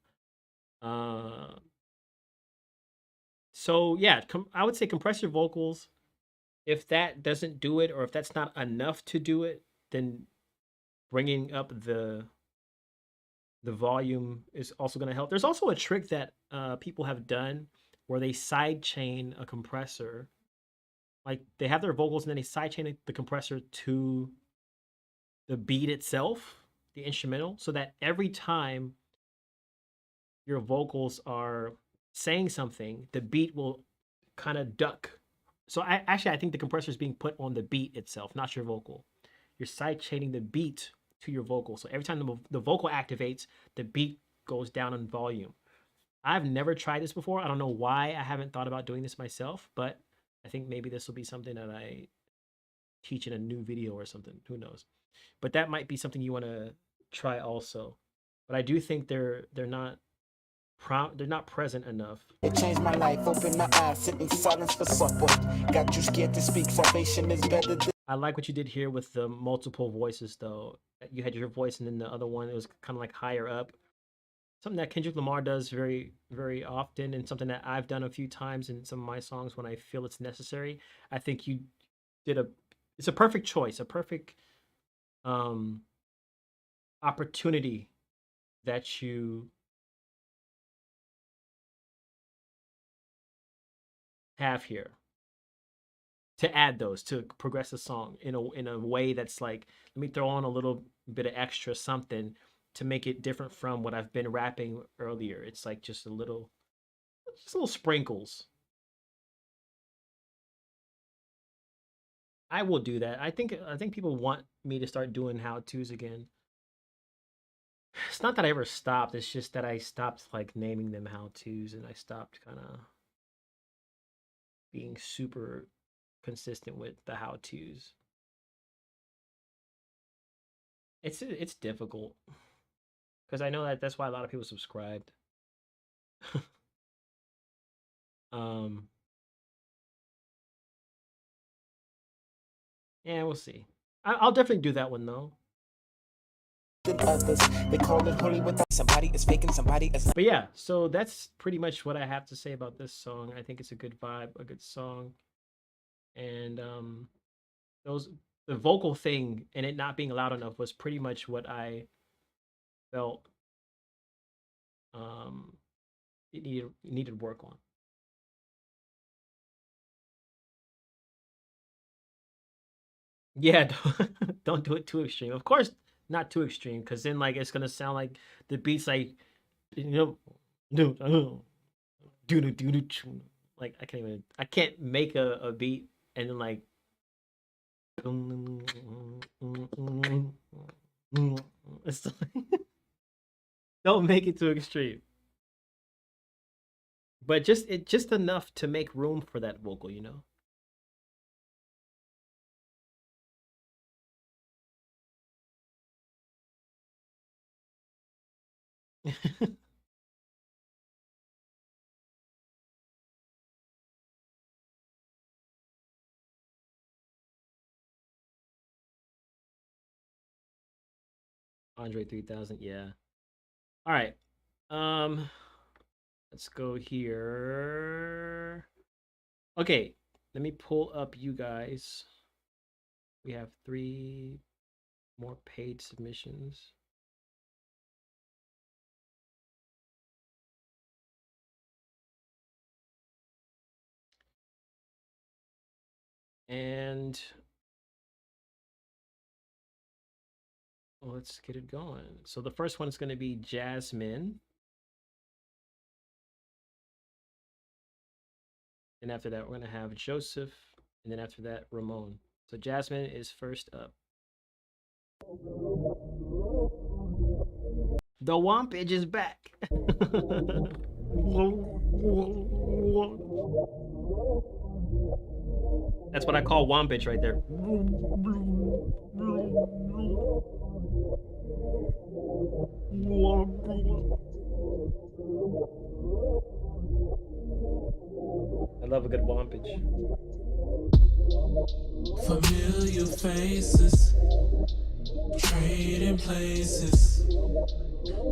Speaker 1: So yeah, I would say compress your vocals. If that doesn't do it, or if that's not enough to do it, then bringing up the volume is also going to help. There's also a trick that people have done where they sidechain a compressor. Like they have their vocals and then they sidechain the compressor to the beat itself, the instrumental, so that every time your vocals are saying something, the beat will kind of duck. So I think the compressor is being put on the beat itself, not your vocal. You're sidechaining the beat to your vocal. So every time the vocal activates, the beat goes down in volume. I've never tried this before. I don't know why I haven't thought about doing this myself, but I think maybe this will be something that I teach in a new video or something. Who knows? But that might be something you want to try also. But I do think they're not present enough.
Speaker 6: It changed my life, opened my eyes, sit in silence for supper. Got you scared to speak, salvation is better than...
Speaker 1: I like what you did here with the multiple voices, though. You had your voice, and then the other one, it was kind of like higher up. Something that Kendrick Lamar does very, very often, and something that I've done a few times in some of my songs when I feel it's necessary. I think you did it's a perfect choice, a perfect opportunity that you have here to add those, to progress the song in a way that's like, let me throw on a little bit of extra something to make it different from what I've been rapping earlier. It's like just little sprinkles. I will do that. I think people want me to start doing how-tos again. It's not that I ever stopped, it's just that I stopped like naming them how-tos, and I stopped kind of being super consistent with the how-tos. It's difficult because I know that's why a lot of people subscribed. Yeah, we'll see. I'll definitely do that one though.
Speaker 6: Others. They call it holy without...
Speaker 7: Somebody is faking, somebody is...
Speaker 1: But yeah, so that's pretty much what I have to say about this song. I think it's a good vibe, a good song. And the vocal thing and it not being loud enough was pretty much what I felt it needed work on. Yeah, don't do it too extreme. Of course, not too extreme, because then like it's gonna sound like the beat's like, you know, like I can't make a beat and then like it's like, don't make it too extreme. But just enough to make room for that vocal, you know. Andre 3000, yeah. All right. Let's go here. Okay, let me pull up you guys. We have 3 more paid submissions. And let's get it going. So the first one is going to be Jasmine. And after that, we're gonna have Joseph, and then after that, Ramon. So Jasmine is first up. The Wompage is back. That's what I call Wompage right there. I love a good Wompage.
Speaker 4: Familiar faces, trading places.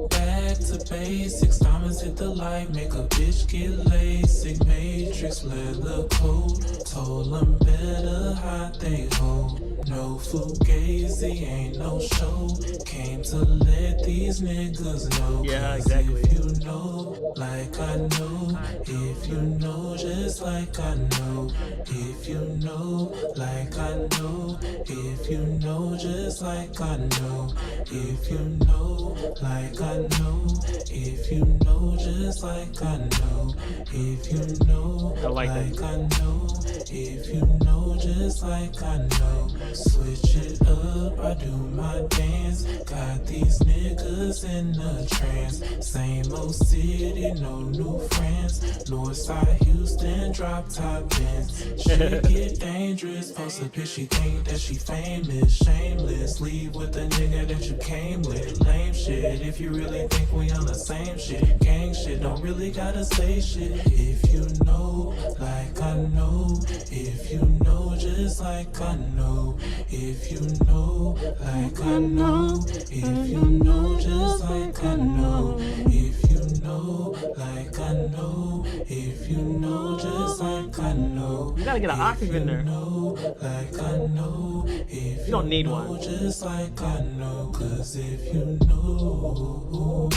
Speaker 4: Back to basics, diamonds hit the light, make a bitch get LASIK. Matrix leather coat, told them better hide they hold. No fugazi, ain't no show. Came to let these niggas know.
Speaker 1: Yeah, exactly.
Speaker 4: If you know, like I know. If you know, just like I know. If you know, like I know. If you know, just like I know. If you know, like I know. If you know, just like I know. If you know,
Speaker 1: I like that.
Speaker 4: I know. If you know, just like I know. Switch it up, I do my dance. Got these niggas in a trance. Same old city, no new friends. Northside Houston, drop top bands. She get dangerous, post a bitch, she think that she famous. Shameless, leave with the nigga that you came with. Lame shit, if you really think we on the same shit. Gang shit, don't really gotta say shit. If you know, like I know. If you know, just like I know. If you know, like I know. If you know, just like I know. If you know, like I know. If you know, just like I know.
Speaker 1: You gotta get an octave in there.
Speaker 4: Like I know. If
Speaker 1: you don't need one.
Speaker 4: Just like I know. Cause if you know.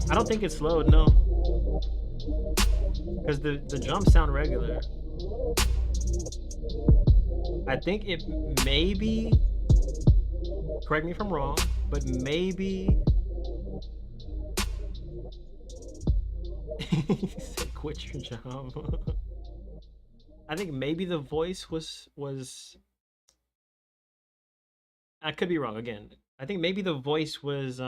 Speaker 1: I don't think it's slowed, no. Because the drums sound regular. I think it maybe, correct me if I'm wrong, but maybe he said quit your job. I think maybe the voice was I could be wrong again. I think maybe the voice was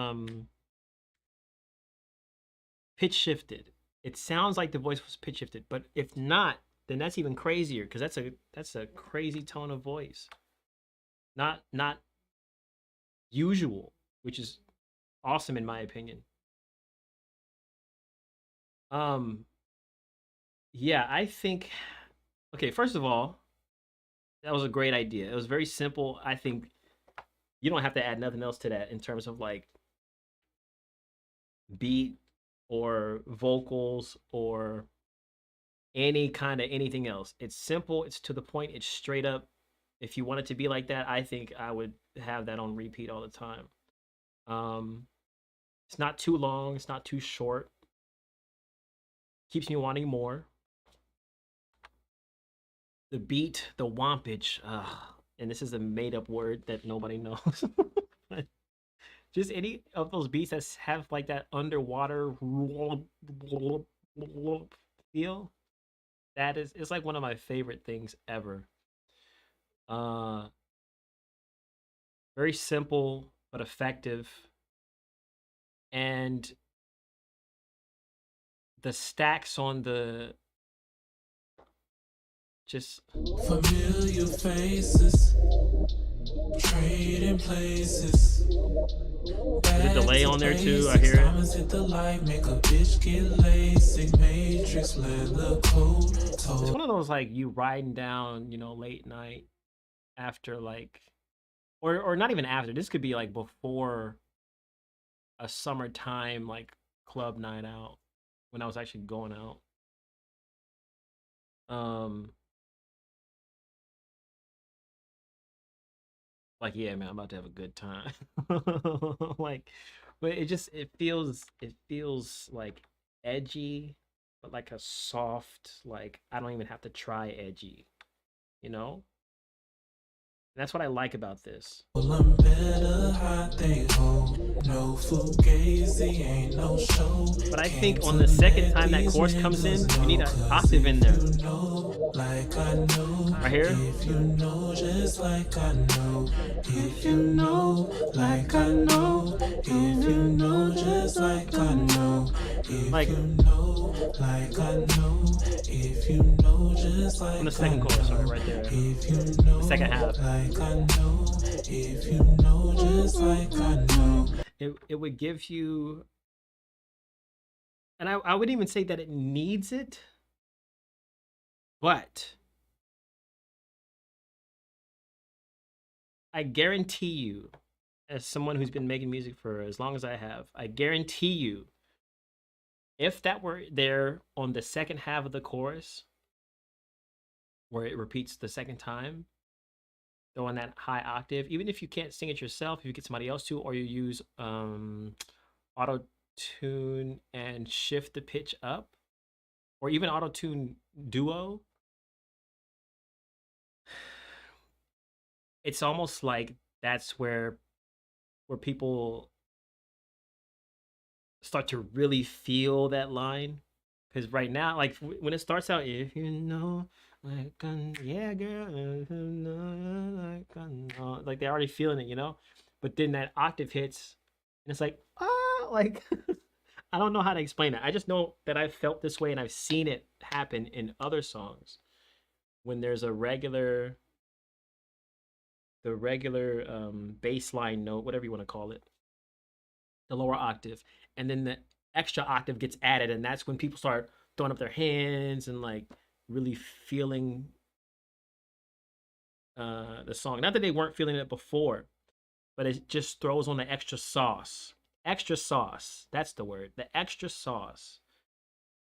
Speaker 1: pitch shifted. It sounds like the voice was pitch shifted, but if not, then that's even crazier because that's a crazy tone of voice. Not usual, which is awesome in my opinion. Yeah, I think, okay, first of all, that was a great idea. It was very simple. I think you don't have to add nothing else to that in terms of like beat or vocals or any kind of anything else. It's simple, it's to the point, it's straight up. If you want it to be like that, I think I would have that on repeat all the time. It's not too long, it's not too short. Keeps me wanting more. The beat, the wompage, and this is a made-up word that nobody knows. Just any of those beats that have like that underwater feel, it's like one of my favorite things ever. Very simple but effective, and the stacks on the just
Speaker 4: familiar faces, trading places.
Speaker 1: There's a delay on there too, I hear it. It's one of those like you riding down, you know, late night after like, or not even after. This could be like before a summertime like club night out when I was actually going out. Like, yeah, man, I'm about to have a good time. Like, but it feels like edgy, but like a soft, like I don't even have to try edgy, you know? And that's what I like about this. But I think on the second time that chorus comes in, you need an octave in there.
Speaker 4: I know.
Speaker 1: Right here.
Speaker 4: If you know, just like I know. If you know, like I know. If you know, just like I know. If you know, like I know. If you know, just like I know.
Speaker 1: On the second chorus, sorry, right there.
Speaker 4: If you know,
Speaker 1: The second half.
Speaker 4: like I know. If you know, just like I know.
Speaker 1: It would give you, and I wouldn't even say that it needs it, but I guarantee you, as someone who's been making music for as long as I have, I guarantee you, if that were there on the second half of the chorus, where it repeats the second time, though on that high octave, even if you can't sing it yourself, if you get somebody else to, or you use auto tune and shift the pitch up, or even auto tune duo, it's almost like that's where people start to really feel that line. Because right now, like when it starts out, if you know, like, yeah, girl, if you know, like, I know, like they're already feeling it, you know. But then that octave hits, and it's like, like I don't know how to explain it. I just know that I've felt this way, and I've seen it happen in other songs when there's the regular bass line note, whatever you want to call it, the lower octave, and then the extra octave gets added, and that's when people start throwing up their hands and like really feeling the song. Not that they weren't feeling it before, but it just throws on the extra sauce. Extra sauce, that's the word. The extra sauce.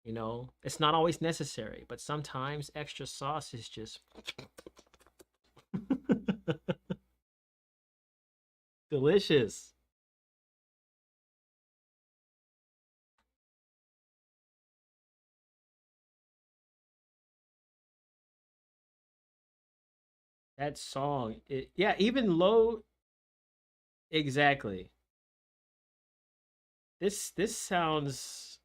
Speaker 1: You know, it's not always necessary, but sometimes extra sauce is just delicious. That song, yeah, even low, exactly. This sounds,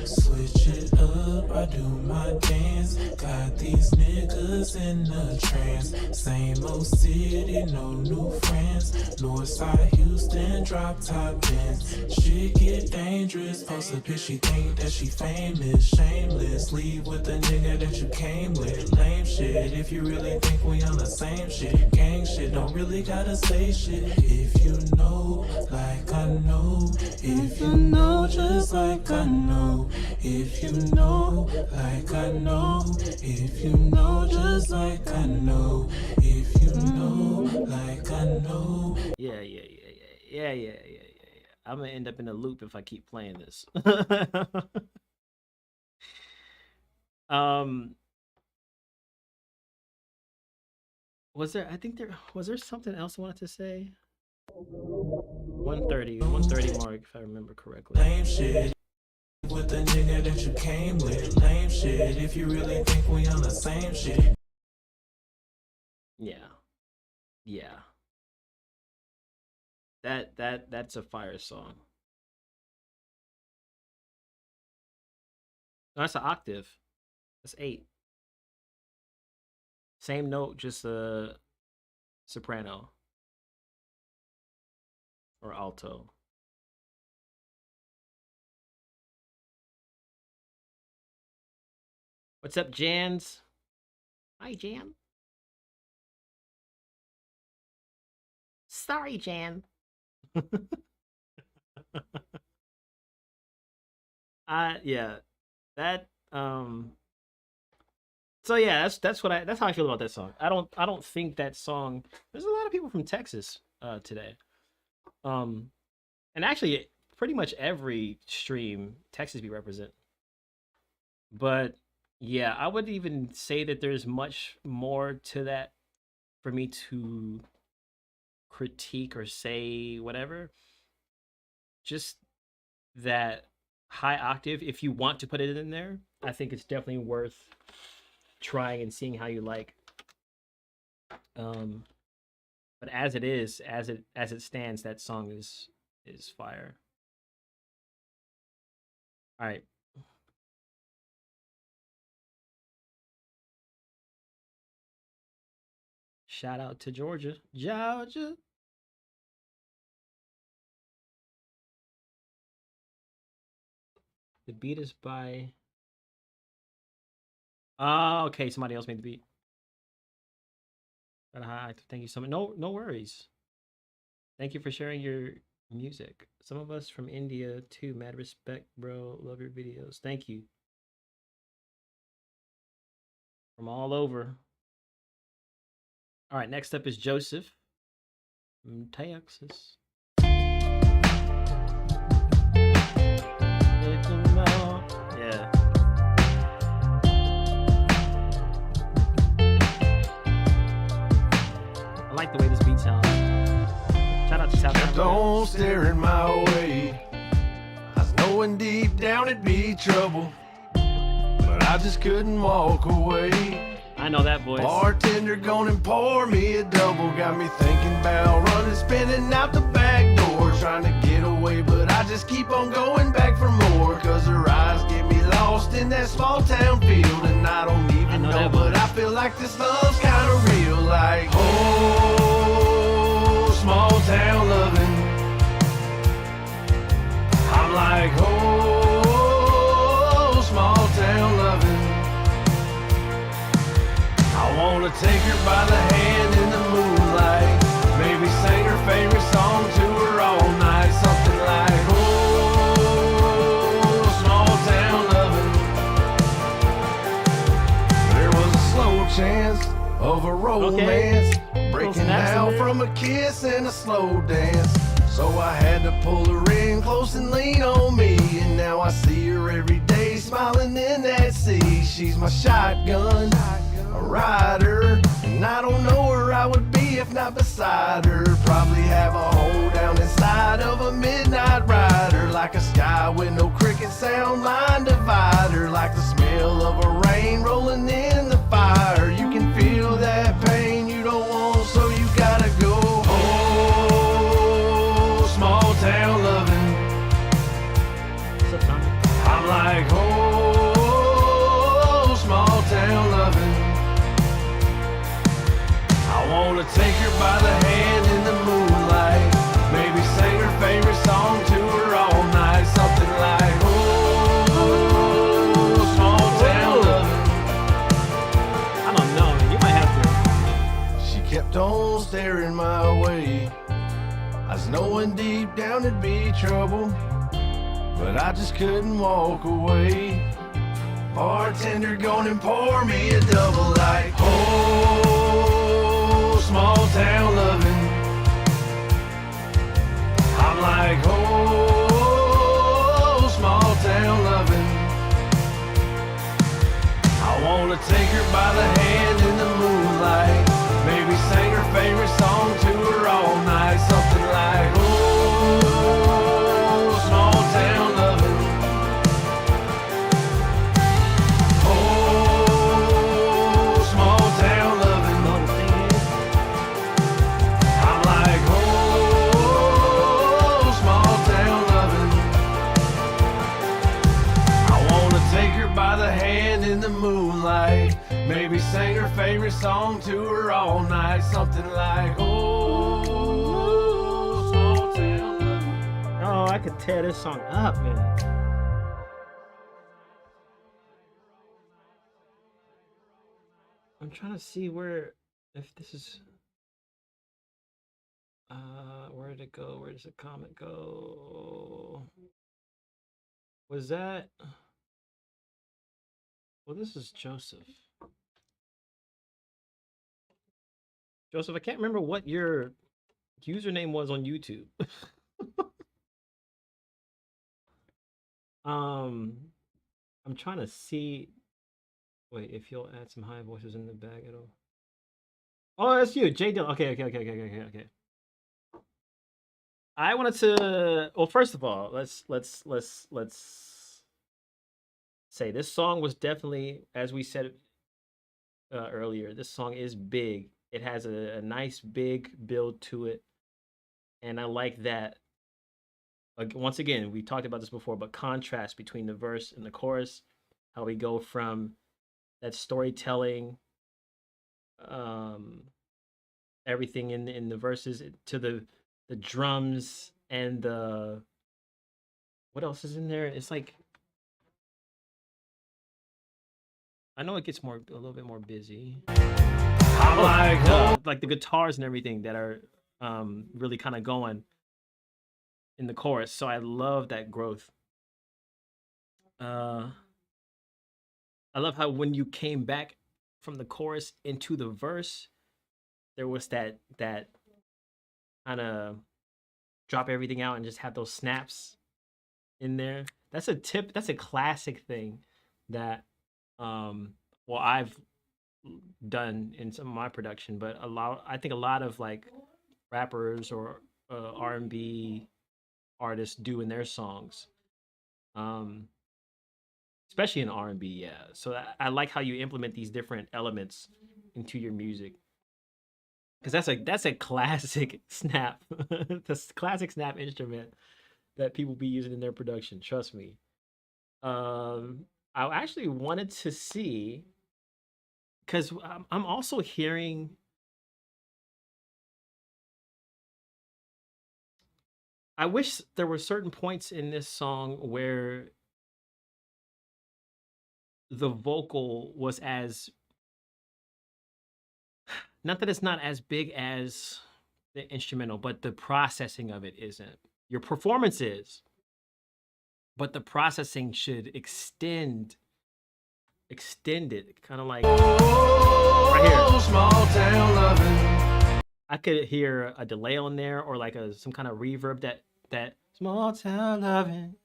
Speaker 4: Switch it up, I do my dance. Got these niggas in a trance. Same old city, no new friends. Northside Houston, drop top ends. Shit get dangerous. Post a bitch, she think that she famous. Shameless, leave with the nigga that you came with. Lame shit, if you really think we on the same shit. Gang shit, don't really gotta say shit. If you know, like I know. If you know, just like I know. If you know, like I know. If you know, just like I know. If you know, like I know.
Speaker 1: yeah. I'm gonna end up in a loop if I keep playing this. Was there something else I wanted to say? 130 mark, if I remember correctly.
Speaker 4: Lame shit with the nigga that you came with. Lame shit if you really think we on the same shit.
Speaker 1: Yeah. That's a fire song. No, that's an octave. That's 8. Same note, just a soprano or alto. What's up, Jans? Hi, Jan. Sorry, Jan. Yeah. That so yeah, that's how I feel about that song. I don't think that song, there's a lot of people from Texas today. And actually pretty much every stream Texas be represent. But yeah, I would even say that there's much more to that for me to critique or say whatever. Just that high octave, if you want to put it in there, I think it's definitely worth trying and seeing how you like. But as it stands, that song is fire. All right. Shout out to Georgia. Georgia. The beat is by... Oh, okay. Somebody else made the beat. Thank you so much. No worries. Thank you for sharing your music. Some of us from India too. Mad respect, bro. Love your videos. Thank you. From all over. All right, next up is Joseph from Texas. Yeah. I like the way this beat sounds. Shout out to South Africa.
Speaker 8: Don't stare in my way. I was knowing deep down it'd be trouble, but I just couldn't walk away.
Speaker 1: I know that voice.
Speaker 8: Bartender gone and pour me a double. Got me thinking about running, spinning out the back door, trying to get away, but I just keep on going back for more. Cause her eyes get me lost in that small town field, and I don't even know, but I feel like this love's kinda real. Like, oh, small town loving. I'm like, oh, small town loving. I wanna take her by the hand in the moonlight, maybe sing her favorite song to her all night, something like, oh, small town loving. There was a slow chance of a romance, breaking out from a kiss and a slow dance. So I had to pull her in close and lean on me, and now I see her every day smiling in that sea. She's my shotgun, a rider, and I don't know where I would be if not beside her. Probably have a hole down inside of a midnight rider, like a sky with no cricket sound line divider, like the smell of a rain rolling in the fire. You can feel that pain you don't want, so you gotta go. Oh, small town loving. I'm like, oh, small town loving. I wanna take her by the hand in the moonlight, maybe sing her favorite song to her all night, something like, oh, small town loving.
Speaker 1: I don't know, man. You might have to.
Speaker 8: She kept on staring my way. I was knowing deep down it'd be trouble, but I just couldn't walk away. Bartender gone and pour me a double, like, oh, small town loving. I'm like, oh, small town loving. I wanna take her by the hand in the moonlight, maybe sing her favorite song to her all night, something like, oh, small town loving. Oh, small town loving. I'm like, oh, small town loving. I wanna take her by the hand in the moonlight, maybe sing her favorite song to her all night, something like, oh, small town loving.
Speaker 1: Oh, I could tear this song up, man. I'm trying to see where, if this is, where did it go? Where does the comment go? Was that, well, this is Joseph. Joseph, I can't remember what your username was on YouTube. I'm trying to see. Wait, if you'll add some high voices in the bag, it'll. Oh, that's you, J Dill. Okay. I wanted to. Well, first of all, let's say this song was definitely, as we said earlier, this song is big. It has a nice big build to it, and I like that. Once again, we talked about this before, but contrast between the verse and the chorus, how we go from that storytelling everything in the verses to the drums and the what else is in there? It's like I know it gets a little bit more busy. Like the guitars and everything that are really kind of going in the chorus. So I love that growth. I love how when you came back from the chorus into the verse, there was that kind of drop everything out and just have those snaps in there. That's a classic thing that well I've done in some of my production, but I think a lot of like rappers or R&B artists do in their songs. Especially in R&B, yeah. So I like how you implement these different elements into your music. Cuz that's a classic snap. That's classic snap instrument that people be using in their production, trust me. I actually wanted to see cuz I'm also hearing I wish there were certain points in this song where the vocal was as not that it's not as big as the instrumental, but the processing of it isn't. Your performance is, but the processing should extend it, kind of like right here.
Speaker 8: Small town loving.
Speaker 1: I could hear a delay on there or like some kind of reverb that small town loving.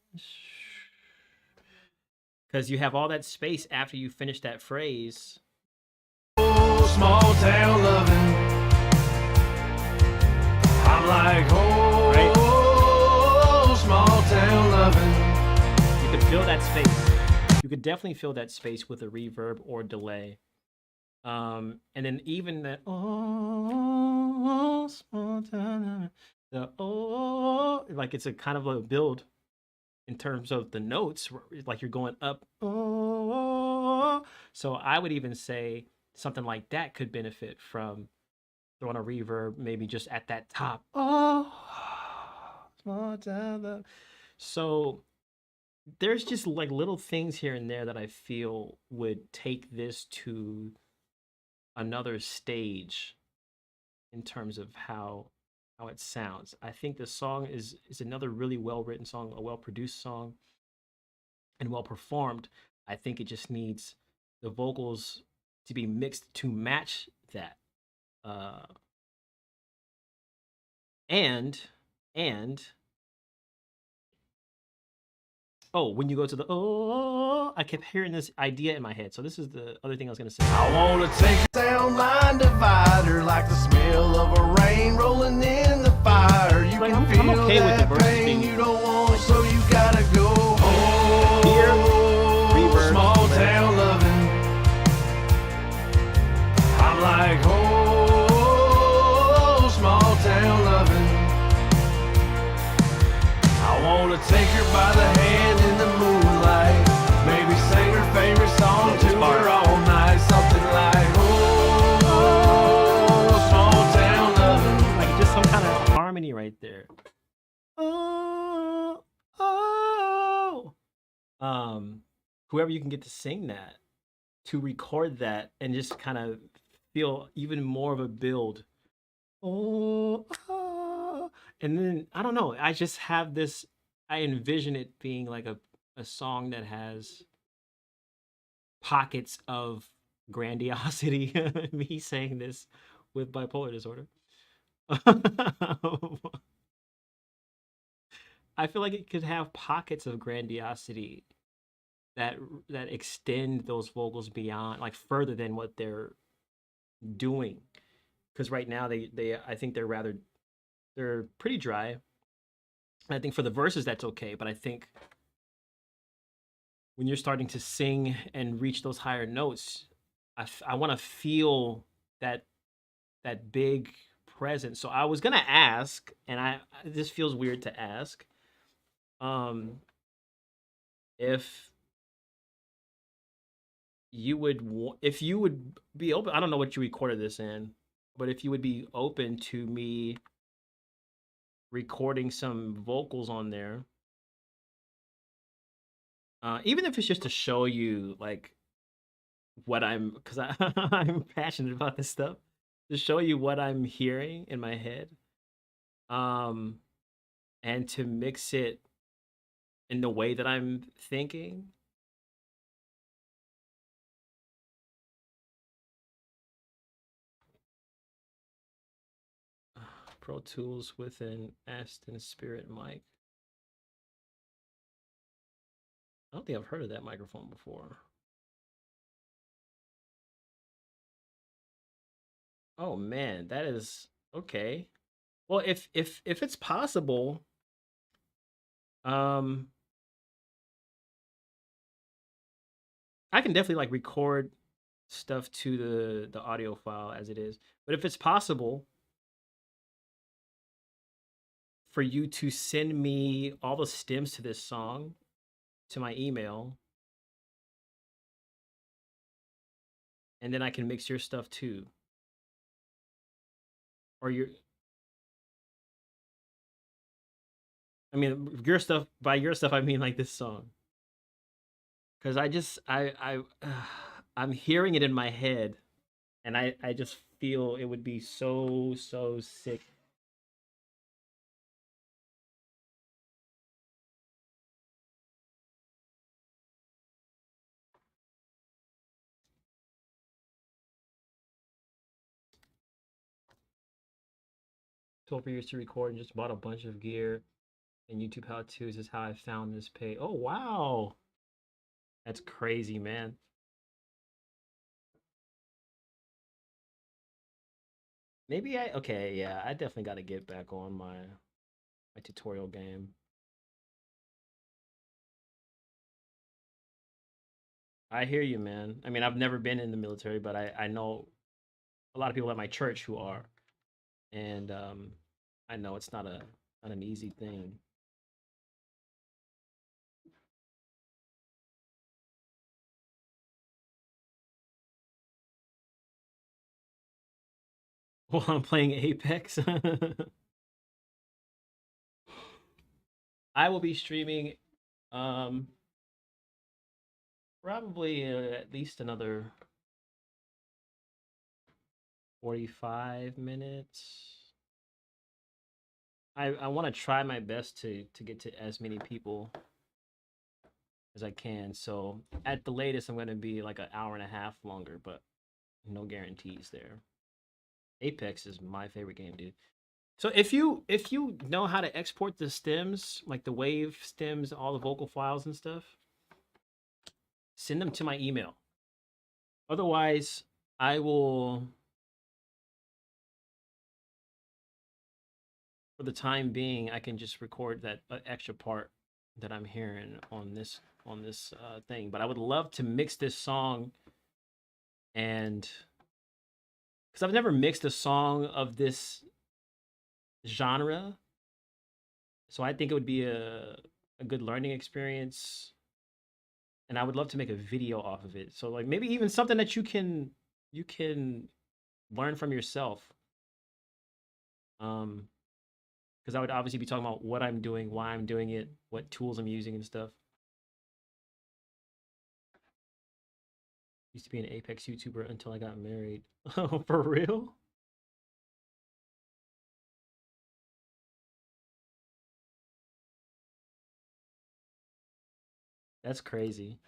Speaker 1: Because you have all that space after you finish that phrase.
Speaker 8: Small town loving. I'm like, oh, right? Small town loving.
Speaker 1: You could fill that space. You could definitely fill that space with a reverb or delay. And then even that small town, the like it's a kind of a build in terms of the notes, like you're going up. So I would even say something like that could benefit from throwing a reverb, maybe just at that top. Small town love. So there's just like little things here and there that I feel would take this to another stage in terms of how it sounds. I think the song is another really well-written song, a well-produced song, and well-performed. I think it just needs the vocals to be mixed to match that. And oh, when you go to the I kept hearing this idea in my head. So this is the other thing I was gonna say.
Speaker 8: I wanna take a sound line divider, like the smell of a rain rolling in the fire. You
Speaker 1: Like,
Speaker 8: can
Speaker 1: I'm
Speaker 8: feel
Speaker 1: okay with the
Speaker 8: that
Speaker 1: verses
Speaker 8: pain
Speaker 1: being
Speaker 8: you don't want, so you gotta go.
Speaker 1: Here, reverb,
Speaker 8: Small
Speaker 1: delay.
Speaker 8: town loving. I'm like, small town loving. I wanna take her by the hand in the moonlight, maybe sing her favorite song to her all night, something like, small town loving.
Speaker 1: Like just some kind of harmony right there. Whoever you can get to sing that, to record that, and just kind of feel even more of a build. And then I don't know. I just have this. I envision it being like a song that has pockets of grandiosity. Me saying this with bipolar disorder. I feel like it could have pockets of grandiosity that extend those vocals beyond, like further than what they're doing. Because right now they I think they're pretty dry. And I think for the verses that's okay, but I think when you're starting to sing and reach those higher notes, I want to feel that big presence. So I was gonna ask, and this feels weird to ask, if you would be open. I don't know what you recorded this in, but if you would be open to me recording some vocals on there, even if it's just to show you like what because I'm passionate about this stuff, to show you what I'm hearing in my head, and to mix it in the way that I'm thinking. Pro Tools with an Aston Spirit mic. I don't think I've heard of that microphone before. Oh man, that is okay. Well, if it's possible, I can definitely like record stuff to the audio file as it is. But if it's possible for you to send me all the stems to this song to my email, and then I can mix your stuff too. Or your, I mean, your stuff, by your stuff, I mean like this song. Because I'm hearing it in my head, and I just feel it would be so sick. For years to record and just bought a bunch of gear, and YouTube how to's is how I found this page. Oh wow, that's crazy, man. Maybe okay, yeah, I definitely got to get back on my tutorial game. I hear you, man. I mean, I've never been in the military, but I know a lot of people at my church who are, and I know it's not an easy thing. While I'm playing Apex. I will be streaming probably at least another 45 minutes. I want to try my best to get to as many people as I can. So at the latest, I'm going to be like an hour and a half longer, but no guarantees there. Apex is my favorite game, dude. So if you know how to export the stems, like the wave stems, all the vocal files and stuff, send them to my email. Otherwise, I will, for the time being, I can just record that extra part that I'm hearing on this thing. But I would love to mix this song, and because I've never mixed a song of this genre, so I think it would be a good learning experience, and I would love to make a video off of it. So like maybe even something that you can learn from yourself. Because I would obviously be talking about what I'm doing, why I'm doing it, what tools I'm using and stuff. Used to be an Apex YouTuber until I got married. Oh, for real? That's crazy.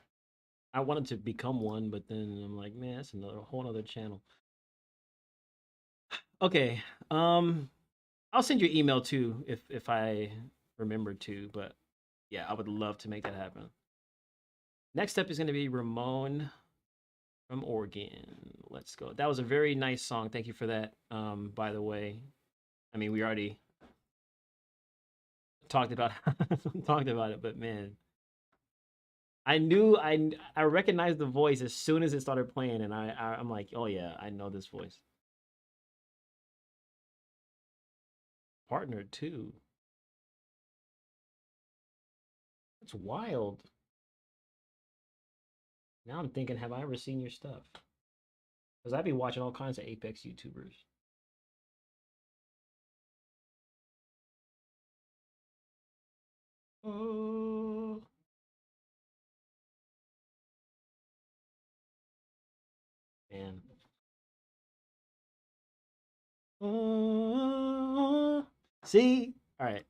Speaker 1: I wanted to become one, but then I'm like, man, that's another whole other channel. Okay. I'll send you an email too if I remember to, but yeah, I would love to make that happen. Next up is going to be Ramon from Oregon. Let's go. That was a very nice song. Thank you for that. By the way, I mean, we already talked about it, but man, I recognized the voice as soon as it started playing, and I'm like, oh yeah, I know this voice. Partner too. That's wild. Now I'm thinking, have I ever seen your stuff? Because I'd be watching all kinds of Apex YouTubers. Oh. Man. Oh. See? All right.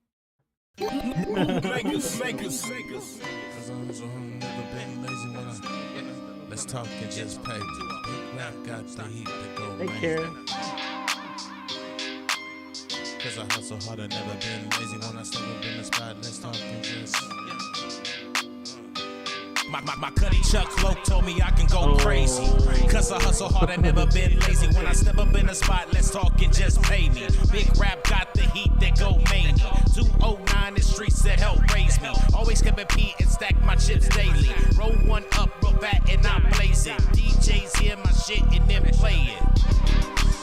Speaker 9: Let's talk and just pay. Now got the heat to go.
Speaker 1: Take care.
Speaker 9: Cause I hustle hard, I never been lazy. When I step up in the spot, let's talk and just. My cutty Chuck Cloak told me I can go crazy. Cause I hustle hard, I never been lazy. When I step up in the spot, let's talk and just pay me. Big rap got the heat that go mania. 209 the streets that help raise me. Always kept a P and stack my chips daily. Roll one up real fat and I blaze it. DJs hear my shit and then play it.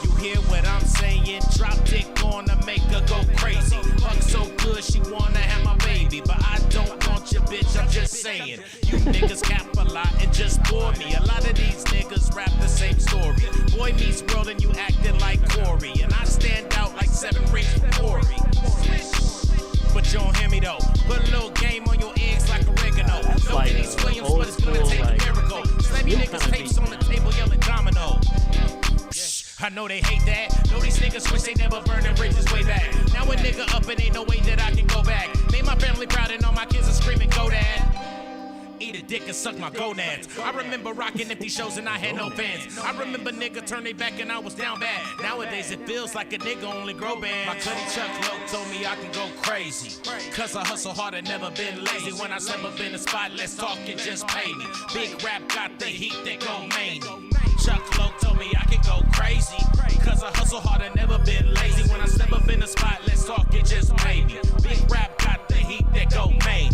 Speaker 9: You hear what I'm saying? Drop dick gonna make her go crazy. Fuck so good she wanna have my baby. But I don't want your bitch, I'm just saying. You niggas cap a lot and just bore me. A lot of these niggas rap the same story. Boy meets world and you acting like Corey. And I stand out like 7 rings from Corey. But you don't hear me though. Put a little game on your eggs like oregano. No
Speaker 1: like
Speaker 9: Dennis Williams, but it's gonna take
Speaker 1: like,
Speaker 9: a miracle. Slam you niggas tapes on the table yelling domino. I know they hate that. Know these niggas wish they never burned their bridges way back. Now a nigga up and ain't no way that I can go back. Made my family proud and all my kids are screaming, go dad. Eat a dick and suck my gonads. I remember rocking empty shows and I had no fans. I remember nigga turned they back and I was down bad. Nowadays it feels like a nigga only grow bands. My cutty Chuck Low told me I can go crazy. Cause I hustle hard and never been lazy. When I step up in the spot, let's talk and just pay me. Big rap got the heat that go mania. Chuck Low told me I can go crazy. Cause I hustle hard and never been lazy. When I step up in the spot, let's talk and just pay me. Big rap got the heat that go mania.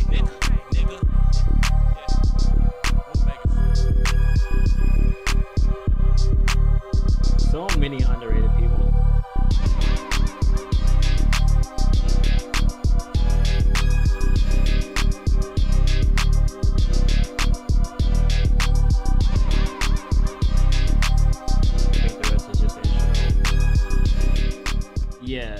Speaker 9: Nigga.
Speaker 1: So many underrated people. I think the rest is just instrumental. Yeah,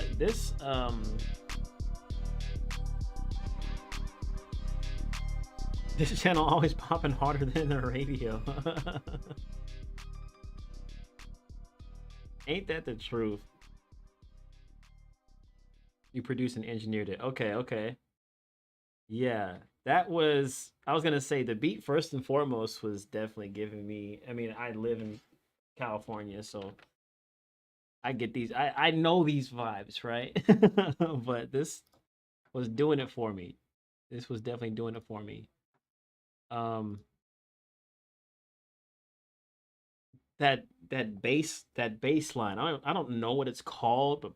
Speaker 1: this channel always popping harder than the radio. Ain't that the truth? You produced and engineered it. Okay. Yeah, that was, I was gonna say the beat first and foremost was definitely giving me, I mean, I live in California, so I get these, I know these vibes, right? But this was doing it for me. This was definitely doing it for me. That bass line, I don't know what it's called, but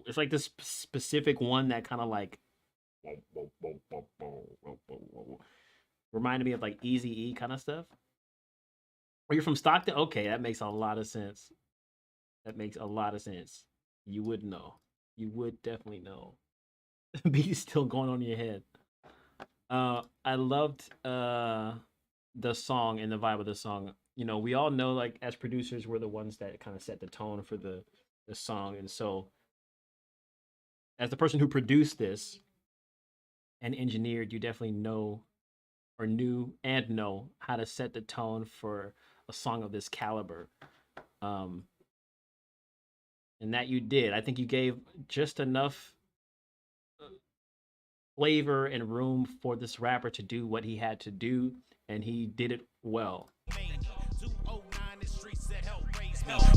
Speaker 1: it's like this specific one that kind of like reminded me of like Eazy-E kind of stuff. Are you from Stockton? Okay, that makes a lot of sense. That makes a lot of sense. You would know. You would definitely know. The beat is still going on in your head. I loved the song and the vibe of the song. You know, we all know, like, as producers, we're the ones that kind of set the tone for the song. And so, as the person who produced this and engineered, you definitely know or knew and know how to set the tone for a song of this caliber. And that you did. I think you gave just enough flavor and room for this rapper to do what he had to do, and he did it well.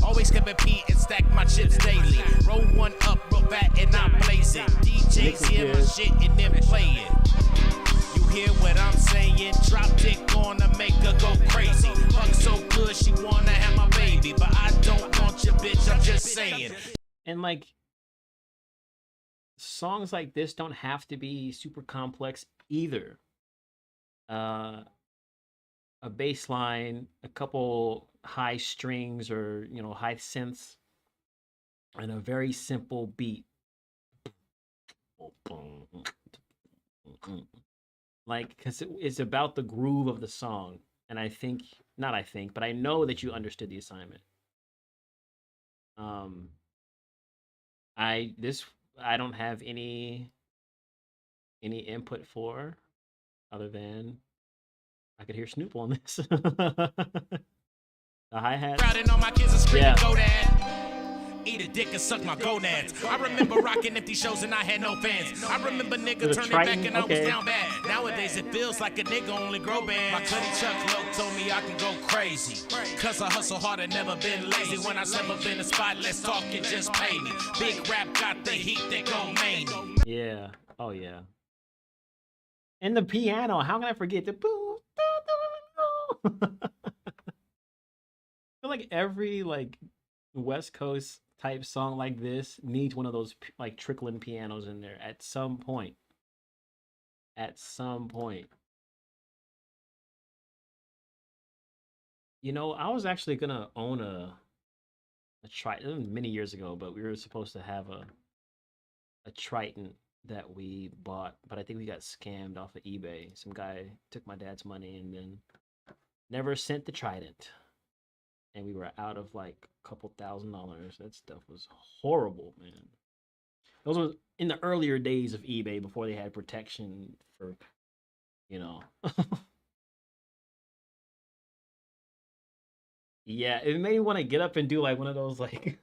Speaker 9: Always kept a P and stack my chips daily. Roll one up real fat and I blaze it. DJs hear my shit and then play it. You hear what I'm saying? Drop dick gonna make her go crazy. Fuck so good she wanna have my baby. But I don't want your bitch, I'm just saying.
Speaker 1: And like, songs like this don't have to be super complex either. A bass line, a couple high strings or, you know, high synths, and a very simple beat. Like, because it's about the groove of the song. And I think, not I think, but I know that you understood the assignment. I don't have any any input for other than I could hear Snoop on this. The hi-hats.
Speaker 9: Crowding on my kids and screaming,
Speaker 1: Yeah.
Speaker 9: go dad. Eat a dick and suck my gonads. I remember rocking empty shows and I had no fans. I remember nigga
Speaker 1: The
Speaker 9: turning
Speaker 1: Triton,
Speaker 9: back and I
Speaker 1: okay.
Speaker 9: was down bad. Nowadays it feels like a nigga only grow band. My cutty Chuck Low told me I can go crazy. Cause I hustle hard and never been lazy. When I step up in the spot, let's talk and just pay me. Big rap got the heat that go main.
Speaker 1: Yeah. Oh yeah. And the piano. How can I forget the boo? I feel like every like West Coast type song like this needs one of those like trickling pianos in there at some point. At some point. You know, I was actually gonna own a Triton many years ago, but we were supposed to have a Triton that we bought, but I think we got scammed off of eBay. Some guy took my dad's money and then never sent the Trident. And we were out of like a couple $1,000s. That stuff was horrible, man. Those were in the earlier days of eBay before they had protection for, you know. Yeah, it made me want to get up and do like one of those like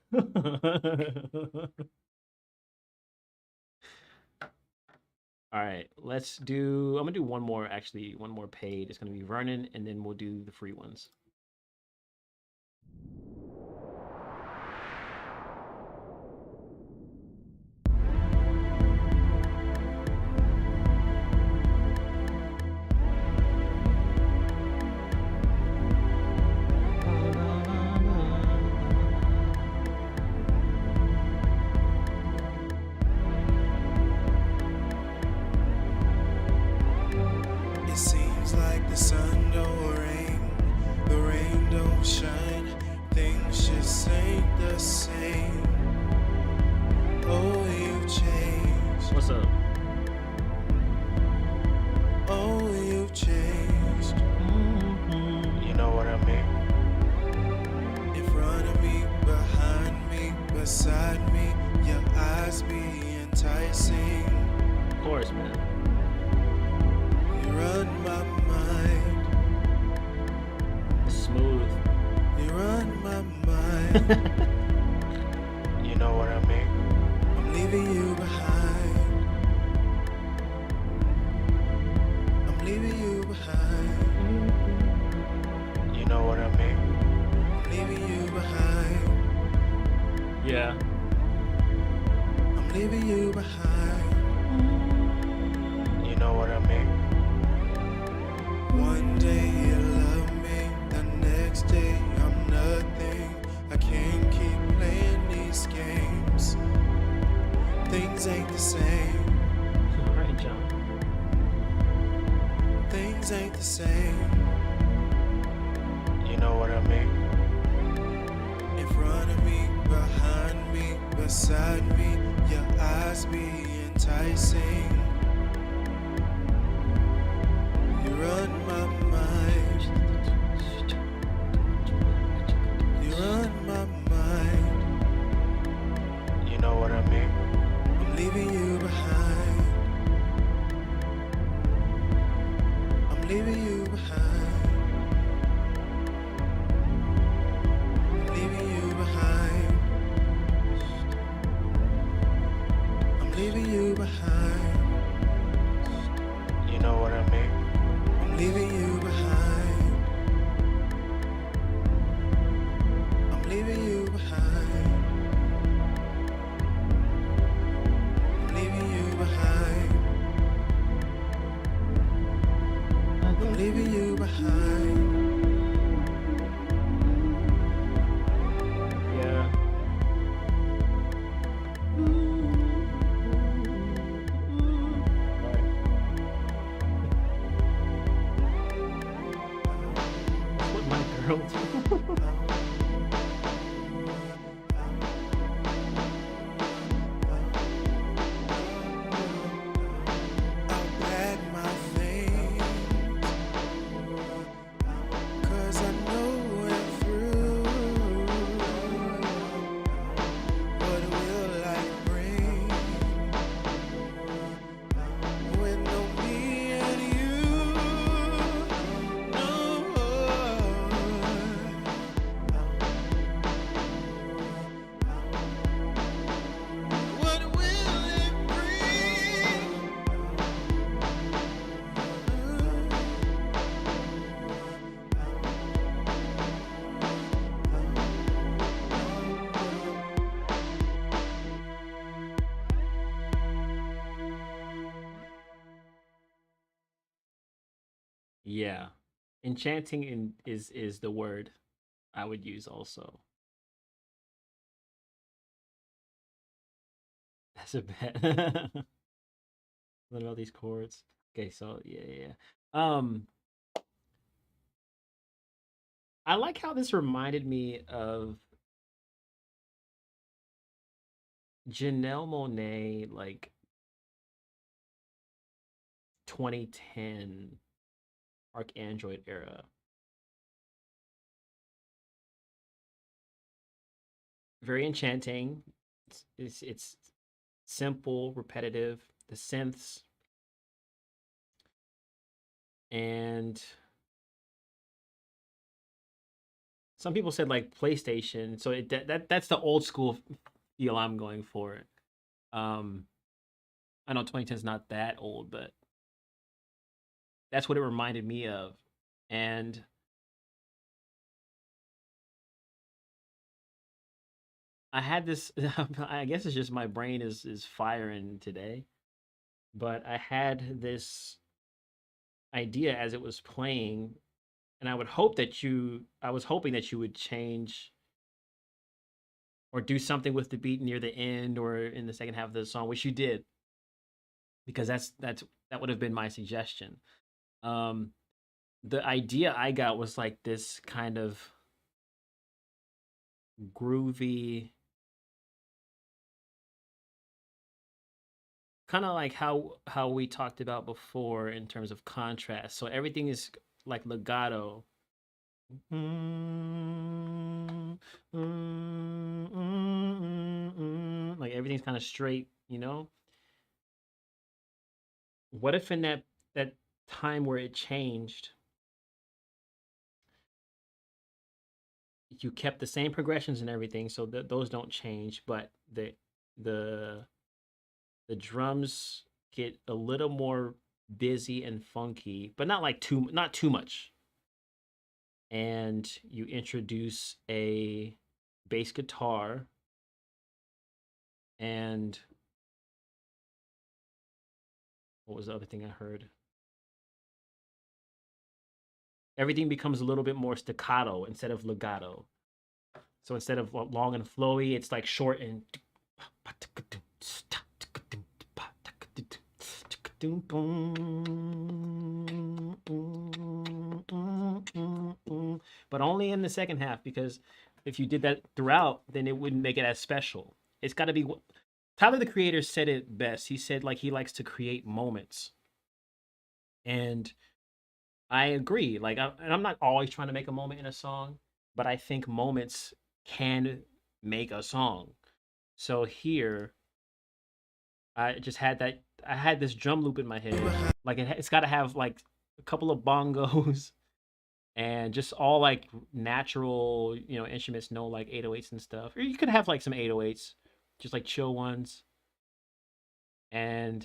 Speaker 1: All right, let's do, I'm gonna do one more, actually, one more paid. It's gonna be Vernon, and then we'll do the free ones.
Speaker 10: It seems like the sun don't rain, the rain don't shine, things just ain't the same. Oh, you've changed.
Speaker 1: What's up?
Speaker 10: Oh, you've changed.
Speaker 7: You know what I mean?
Speaker 10: In front of me, behind me, beside me, your eyes be enticing.
Speaker 1: Of course, man.
Speaker 10: You run my mind.
Speaker 1: Smooth.
Speaker 10: You run my mind.
Speaker 7: You know what I mean?
Speaker 10: I'm leaving you behind. I'm leaving you behind.
Speaker 7: You know what I mean?
Speaker 10: I'm leaving you behind.
Speaker 1: Yeah.
Speaker 10: I'm leaving you behind.
Speaker 7: You know what I mean?
Speaker 10: One day you love me, the next day I'm nothing. I can't keep playing these games. Things ain't the same.
Speaker 1: All right, John.
Speaker 10: Things ain't the same.
Speaker 7: You know what I mean?
Speaker 10: In front of me, behind me, beside me, your eyes be enticing. You run my mind. You run my mind.
Speaker 7: You know what I mean?
Speaker 10: I'm leaving you behind. I'm leaving you behind. I'm leaving you behind. I'm leaving you behind.
Speaker 7: You know what I mean?
Speaker 10: I'm leaving you behind. I'm leaving you behind. I'm leaving you behind. I'm leaving you behind.
Speaker 1: Yeah. All right. What my girl do?
Speaker 10: I'll pack my things, 'cause I know we're through. What will life bring?
Speaker 1: Yeah. Enchanting is the word I would use also. That's a bet. Learn all these chords. Okay, so yeah. I like how this reminded me of Janelle Monáe, like 2010 Android era. Very enchanting. It's simple, repetitive. The synths and some people said like PlayStation. So that's the old school feel I'm going for. I know 2010 is not that old, but that's what it reminded me of. And I had this I guess it's just my brain is firing today, but I had this idea as it was playing, and I was hoping that you would change or do something with the beat near the end or in the second half of the song, which you did, because that would have been my suggestion. The idea I got was like this kind of groovy, kind of like how we talked about before in terms of contrast. So everything is like legato. Like everything's kind of straight, you know? What if in that time where it changed, you kept the same progressions and everything, so that those don't change, but the the drums get a little more busy and funky, but not not too much. And you introduce a bass guitar and what was the other thing I heard? Everything becomes a little bit more staccato instead of legato. So instead of long and flowy, it's like short and but only in the second half, because if you did that throughout, then it wouldn't make it as special. It's got to be. Tyler the Creator said it best. He said like he likes to create moments, and I agree. Like, and I'm not always trying to make a moment in a song, but I think moments can make a song. So here, I just had that. I had this drum loop in my head. Like it's got to have like a couple of bongos and just all like natural, instruments. No like 808s and stuff. Or you could have like some 808s, just like chill ones. And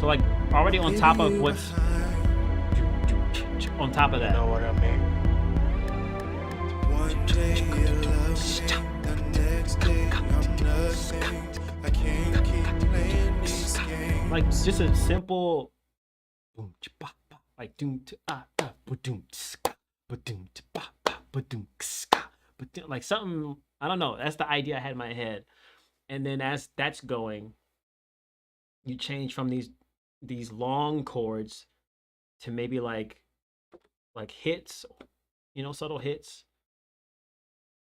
Speaker 1: so like already on top of what's on top of that.
Speaker 10: You know what I mean? One day you love me, the next day I'm nothing. I can't keep playing these games.
Speaker 1: Like just a simple like like something, I don't know. That's the idea I had in my head. And then as that's going, you change from these long chords to maybe like hits, subtle hits.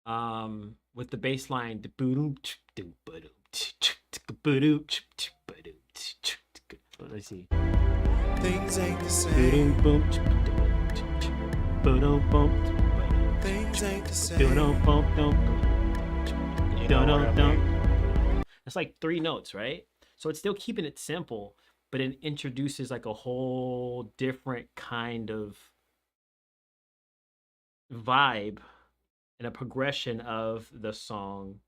Speaker 1: With the bass line, let's see.
Speaker 10: Things ain't the same. Things ain't the same.
Speaker 1: That's like 3 notes, right? So it's still keeping it simple, but it introduces like a whole different kind of vibe and a progression of the song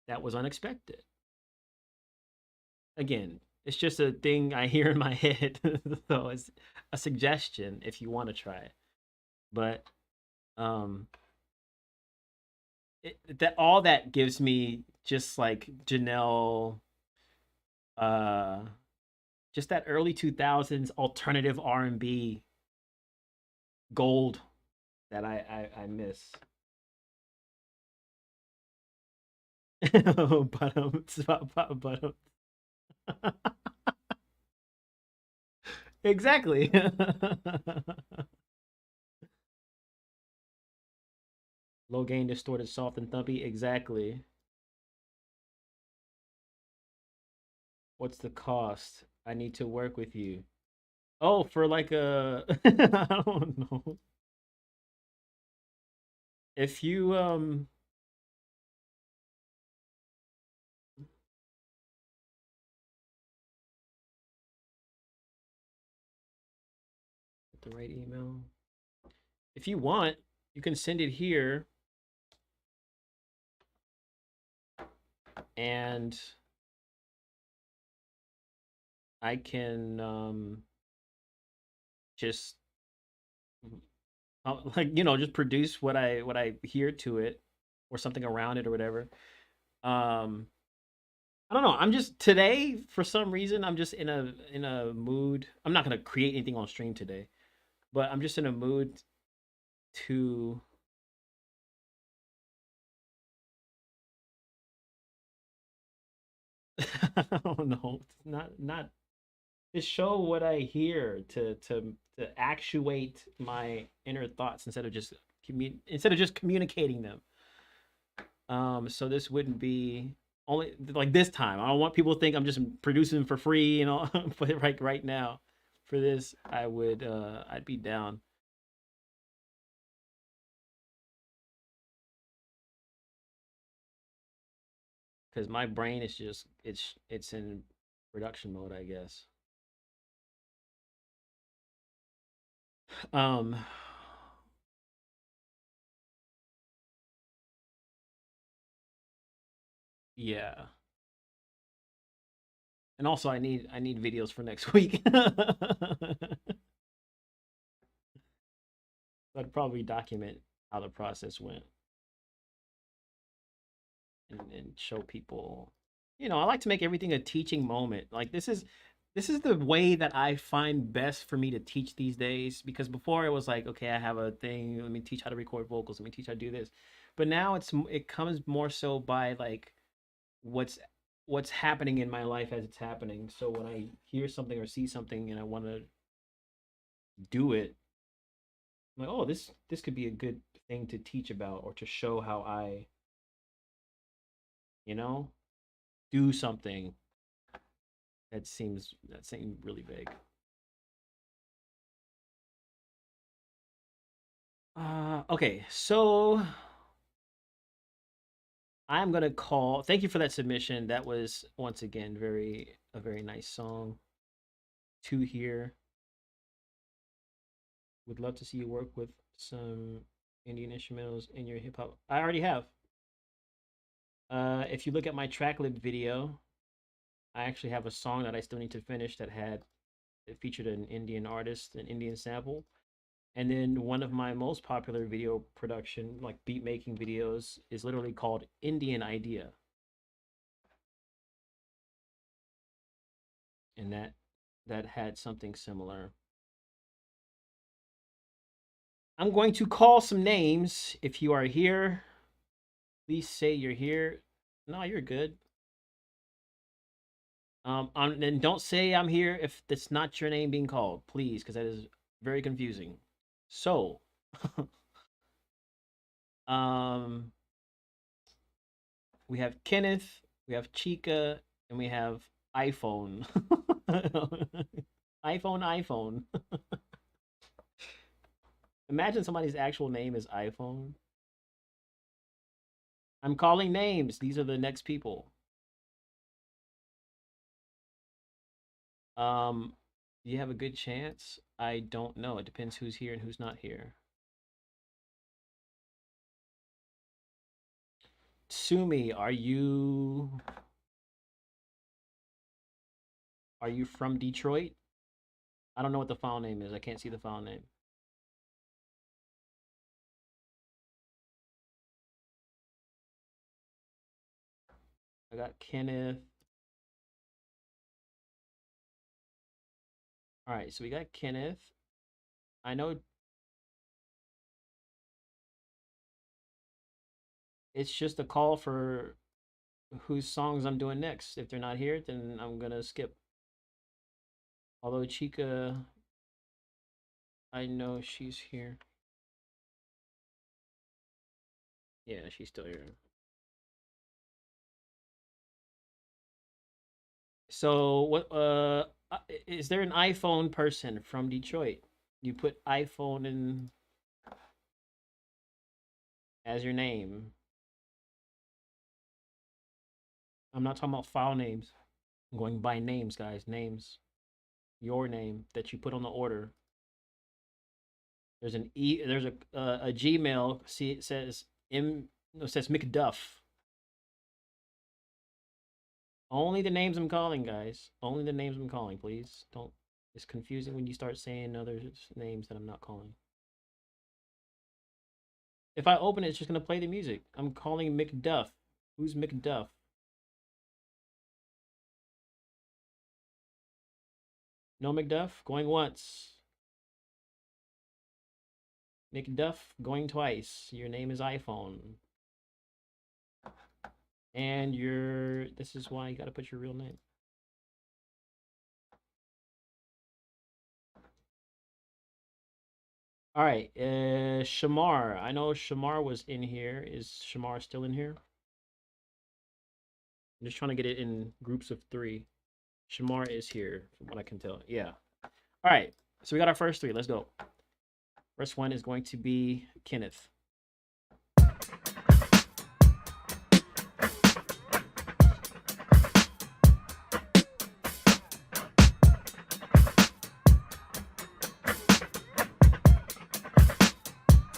Speaker 1: that was unexpected. Again, it's just a thing I hear in my head, so it's a suggestion if you want to try it. But that all that gives me just like Janelle just that early 2000s alternative R&B gold that I miss. But exactly. Low gain, distorted, soft, and thumpy. Exactly. What's the cost? I need to work with you. Oh, for like a I don't know. If you the right email. If you want, you can send it here and I can just like just produce what I hear to it or something around it or whatever. I don't know. I'm just today for some reason I'm just in a mood. I'm not gonna create anything on stream today, but I'm just in a mood to I don't know. Not to show what I hear to actuate my inner thoughts instead of just communicating them. So this wouldn't be only like this time. I don't want people to think I'm just producing for free, but right now, for this, I'd be down. Because my brain is just it's in production mode, I guess. Um, yeah. And also I need videos for next week. I'd probably document how the process went and show people. I like to make everything a teaching moment. Like this is the way that I find best for me to teach these days, because before it was like, okay, I have a thing, let me teach how to record vocals, let me teach how to do this. But now it comes more so by like what's what's happening in my life as it's happening. So when I hear something or see something and I want to do it, I'm like, oh, this could be a good thing to teach about or to show how I, you know, do something that seems really vague. Okay, so I'm gonna call. Thank you for that submission. That was once again a very nice song to hear. Would love to see you work with some Indian instrumentals in your hip hop. I already have. If you look at my tracklib video, I actually have a song that I still need to finish that it featured an Indian artist, an Indian sample. And then one of my most popular video production, like beat making videos, is literally called Indian Idea. And that had something similar. I'm going to call some names. If you are here, please say you're here. No, you're good. And don't say I'm here if that's not your name being called, please, because that is very confusing. So, um, we have Kenneth, we have Chica, and we have iPhone. iPhone. Imagine somebody's actual name is iPhone. I'm calling names. These are the next people. Do you have a good chance? I don't know. It depends who's here and who's not here. Sumi, are you from Detroit? I don't know what the file name is. I can't see the file name. I got Kenneth. All right, so we got Kenneth. I know it's just a call for whose songs I'm doing next. If they're not here, then I'm gonna skip. Although Chica, I know she's here. Yeah, she's still here. So what is there an iPhone person from Detroit? You put iPhone in as your name. I'm not talking about file names. I'm going by names, guys. Names. Your name that you put on the order. There's an there's a Gmail. See, it says it says McDuff. Only the names I'm calling, guys. Only the names I'm calling, please. Don't. It's confusing when you start saying other names that I'm not calling. If I open it, it's just gonna play the music. I'm calling McDuff. Who's McDuff? No McDuff? Going once. McDuff going twice. Your name is iPhone. And this is why you gotta put your real name. All right, Shamar. I know Shamar was in here. Is Shamar still in here? I'm just trying to get it in groups of 3. Shamar is here, from what I can tell. Yeah. All right, so we got our first 3. Let's go. First one is going to be Kenneth.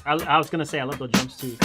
Speaker 1: I was gonna say I love those jumps too.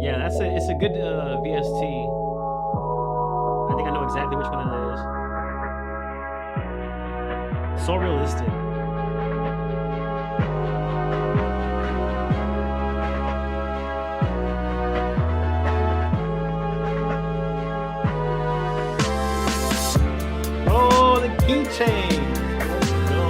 Speaker 1: Yeah, it's a good VST. I think I know exactly which one it is. So realistic. Oh, the keychain. Let's go.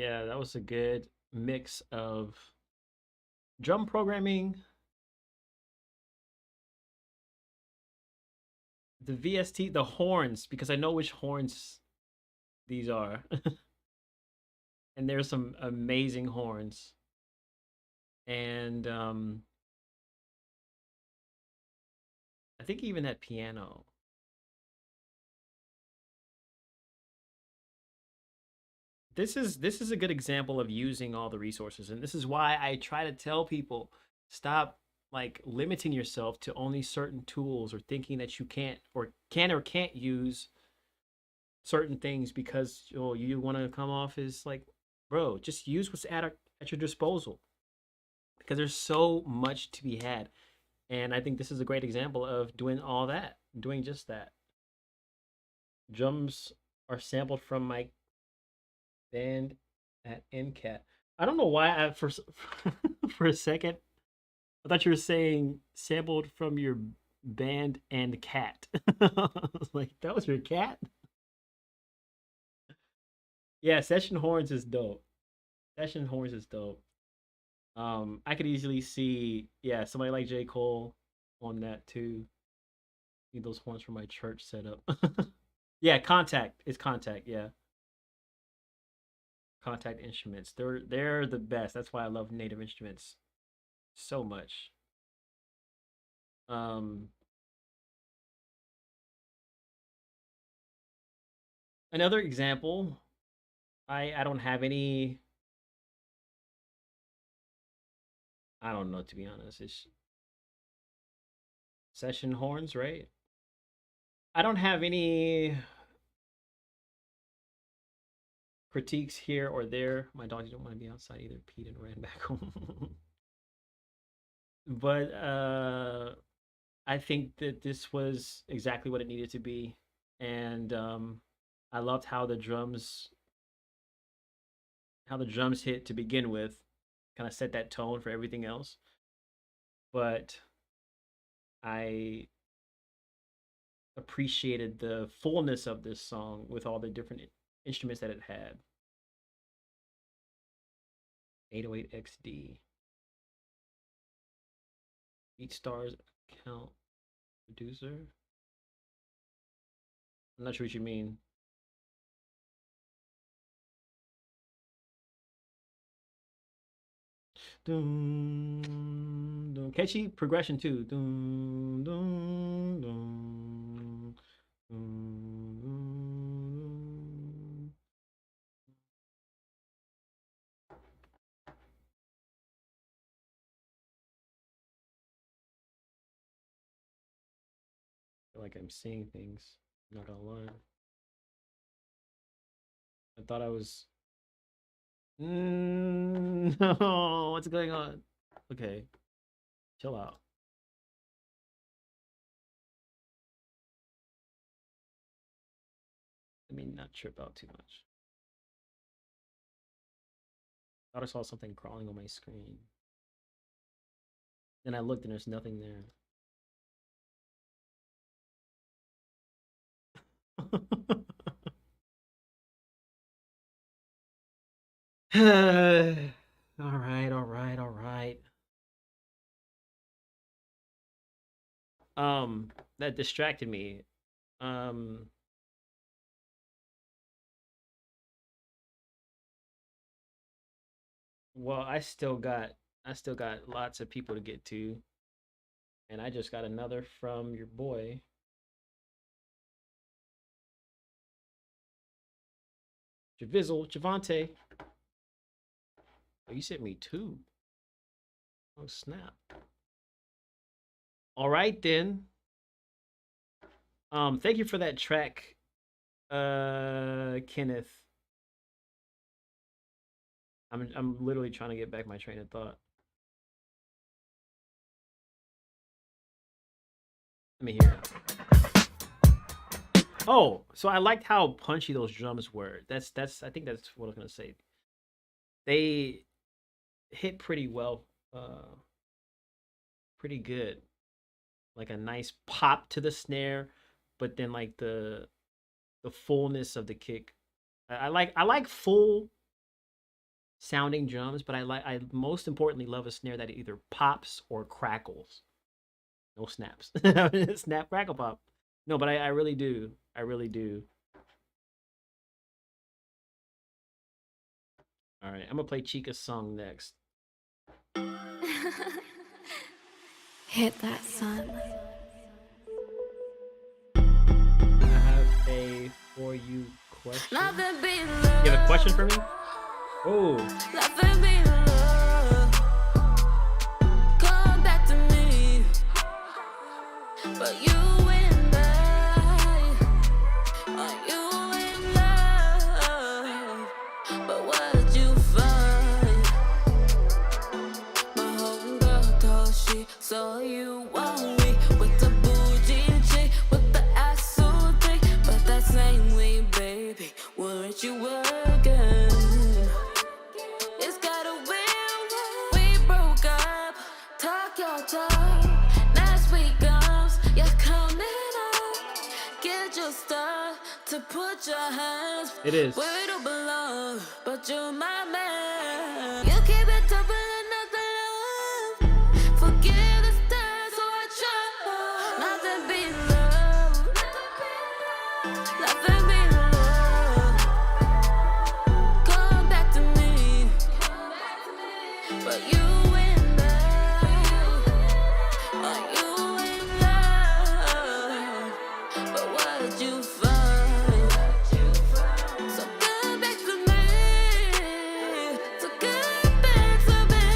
Speaker 1: Yeah, that was a good mix of drum programming, the VST, the horns, because I know which horns these are. And there's some amazing horns. And I think even that piano. This is a good example of using all the resources, and this is why I try to tell people, stop like limiting yourself to only certain tools or thinking that you can't or can't use certain things because you want to come off as like, bro, just use what's at your disposal, because there's so much to be had. And I think this is a great example of doing all that, doing just that. Drums are sampled from my band at NCAT. I don't know why I for for a second I thought you were saying sampled from your band and cat. I was like, that was your cat? Yeah, session horns is dope. Session horns is dope. I could easily see, yeah, somebody like J. Cole on that too. Need those horns for my church setup. Yeah, Contact. It's Contact, yeah. Contact Instruments. They're the best. That's why I love Native Instruments so much. Another example, I don't have any, I don't know, to be honest. It's session horns, right? I don't have any critiques here or there. My dogs don't want to be outside either. Pete and ran back home. But I think that this was exactly what it needed to be. And I loved how the drums hit to begin with, kind of set that tone for everything else. But I appreciated the fullness of this song with all the different instruments that it had. 808XD. BeatStars account producer. I'm not sure what you mean. Dun, dun. Catchy progression too. Dun, dun, dun, dun, dun. I feel like I'm seeing things. I'm not gonna lie. I thought I was. No, what's going on? Okay, chill out. Let me not trip out too much. Thought I saw something crawling on my screen. Then I looked and there's nothing there. All right, all right, all right. That distracted me. Well, I still got lots of people to get to. And I just got another from your boy. Javonte. Oh, you sent me two. Oh, snap. All right, then. Thank you for that track, Kenneth. I'm literally trying to get back my train of thought. Let me hear it. Oh, so I liked how punchy those drums were. That's I think that's what I was gonna say. They hit pretty well, pretty good. Like a nice pop to the snare, but then like the fullness of the kick. I like full sounding drums, but I most importantly love a snare that either pops or crackles. No snaps. Snap, crackle, pop. No, but I really do. I really do. All right, I'm gonna play Chica's song next.
Speaker 3: Hit that, son.
Speaker 1: I have a for you question. You have a question for me? Oh.
Speaker 3: Nothing be love. Come back to me. But you and I, are you in love? But what'd you find? My homegirl told she saw you one week with the bougie chick with the ass so thick. But that same week, baby, weren't you working? It's got a will. We broke up. Talk your talk. Next week comes, you're coming up. Get your stuff to put your hands.
Speaker 1: It is.
Speaker 3: Where it don't belong, but you're my man. You keep it double and nothing love. Forget the stars, so I try. Nothing be love. Nothing be love. Come back to me. But you and I, are you in love? But what'd you find? So come back to me. So come back to me.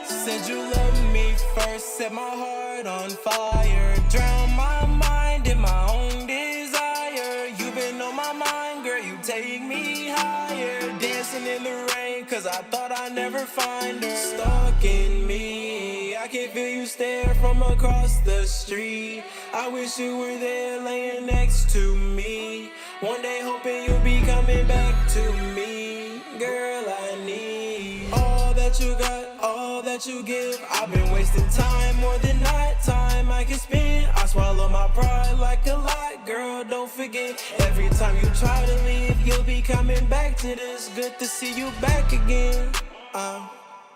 Speaker 4: Said you love me first, set my heart on fire. Drown my mind in my own desire. You've been on my mind, girl, you take me higher. Dancing in the rain, cause I thought I'd never find her. Stalking me, I can feel you stare from across the street. I wish you were there laying next to me. One day hoping you'll be coming back to me. Girl, I need all that you got, all that you give. I've been wasting time more than night time I can spend. I swallow my pride like a lot, girl, don't forget. Every time you try to leave, you'll be coming back to this. Good to see you back again.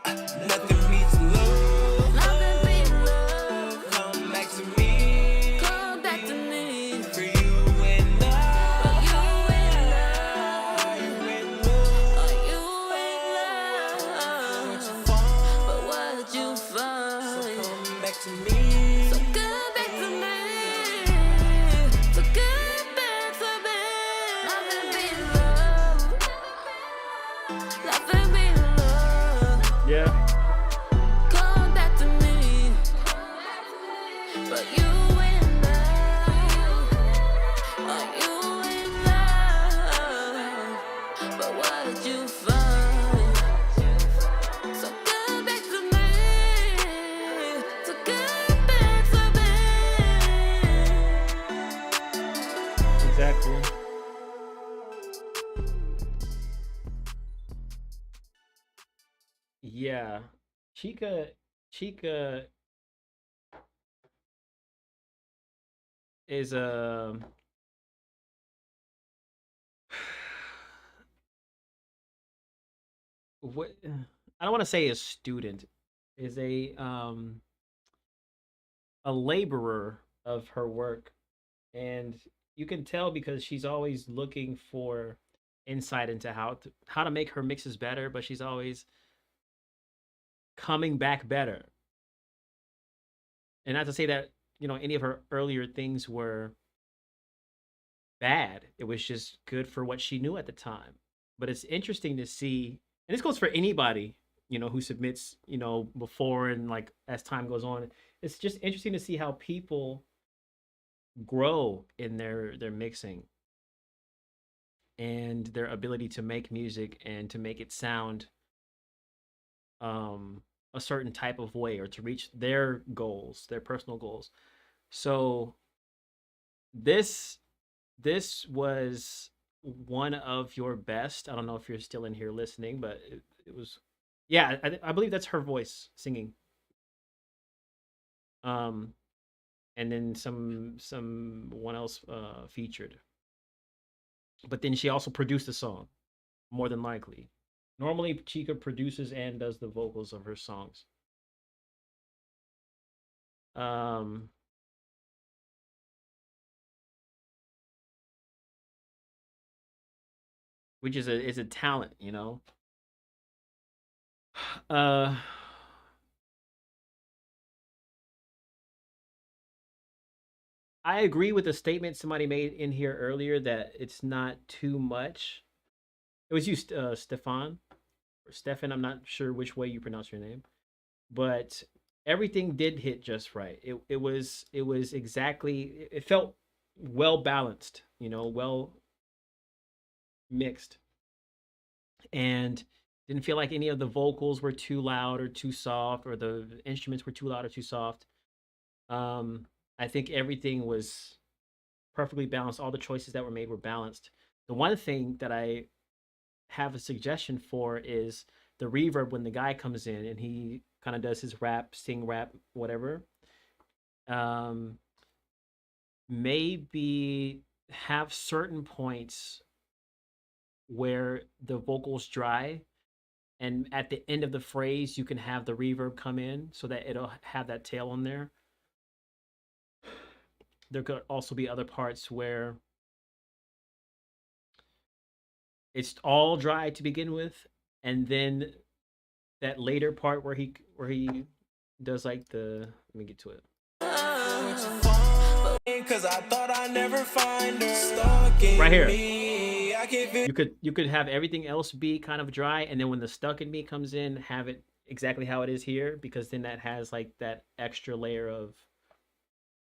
Speaker 4: Nothing beats love.
Speaker 3: Nothing beats love.
Speaker 4: Come back to me.
Speaker 3: Come back to me.
Speaker 4: For you and I.
Speaker 3: Are you in love?
Speaker 4: Are you in love?
Speaker 3: Are you in love? But what'd you find?
Speaker 4: Come back to me.
Speaker 3: So come back to me. So come back to me. Nothing beats love. Nothing beats love.
Speaker 1: Yeah.
Speaker 3: Come back to me. But you and I, are you in love? But what'd you find? So come back to me. So come back to me.
Speaker 1: Exactly. Yeah. Chica is a what I don't want to say a student, is a laborer of her work, and you can tell because she's always looking for insight into how to make her mixes better, but she's always coming back better. And not to say that, any of her earlier things were bad. It was just good for what she knew at the time. But it's interesting to see, and this goes for anybody, who submits, before and like as time goes on. It's just interesting to see how people grow in their mixing and their ability to make music and to make it sound a certain type of way, or to reach their goals, their personal goals. So this was one of your best. I don't know if you're still in here listening, but it was, yeah, I believe that's her voice singing. And then someone else featured. But then she also produced the song, more than likely. Normally, Chica produces and does the vocals of her songs. Which is a talent, you know. I agree with the statement somebody made in here earlier that it's not too much. It was you, Stefan, or Stefan. I'm not sure which way you pronounce your name, but everything did hit just right. It was exactly. It felt well balanced, you know, well mixed, and didn't feel like any of the vocals were too loud or too soft, or the instruments were too loud or too soft. I think everything was perfectly balanced. All the choices that were made were balanced. The one thing that I have a suggestion for is the reverb when the guy comes in and he kind of does his rap, sing rap, whatever. Maybe have certain points where the vocals dry, and at the end of the phrase you can have the reverb come in so that it'll have that tail on there. There could also be other parts where it's all dry to begin with, and then that later part where he does like the, let me get to it.
Speaker 4: Cause I thought I'd never find her.
Speaker 1: Right here. You could have everything else be kind of dry, and then when the stuck in me comes in, have it exactly how it is here, because then that has like that extra layer of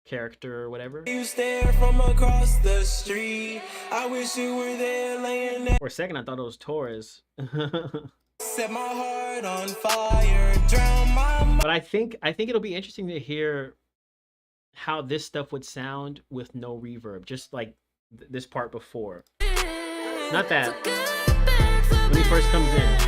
Speaker 1: character or whatever.
Speaker 4: You stare from across the street. I wish you were there laying there.
Speaker 1: For a second I thought it was Torres.
Speaker 4: Set my heart on fire, drown my mind.
Speaker 1: But I think it'll be interesting to hear how this stuff would sound with no reverb, just like this part before. Not that. When he first comes in.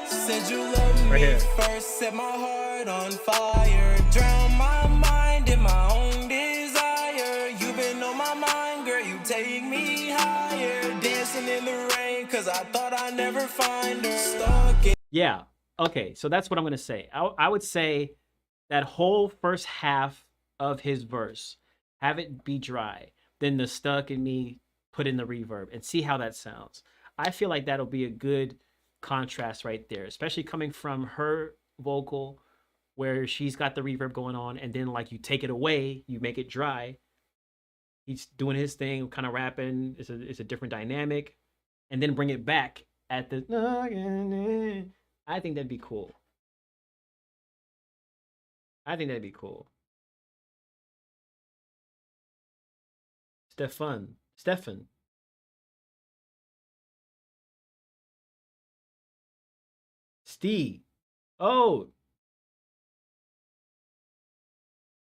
Speaker 4: Said you love
Speaker 1: right
Speaker 4: me
Speaker 1: here.
Speaker 4: First, set my heart on fire, drown my mind in my own desire. You've been on my mind, girl, you take me higher. Dancing in the rain, cause I thought I'd never find her. Stalking.
Speaker 1: Yeah, okay, so that's what I'm gonna say. I would say that whole first half of his verse, have it be dry, then the stuck in me put in the reverb, and see how that sounds. I feel like that'll be a good contrast right there, especially coming from her vocal where she's got the reverb going on, and then like you take it away, you make it dry. He's doing his thing, kind of rapping. It's a different dynamic, and then bring it back at the. I think that'd be cool. I think that'd be cool. Stefan. Steve. Oh.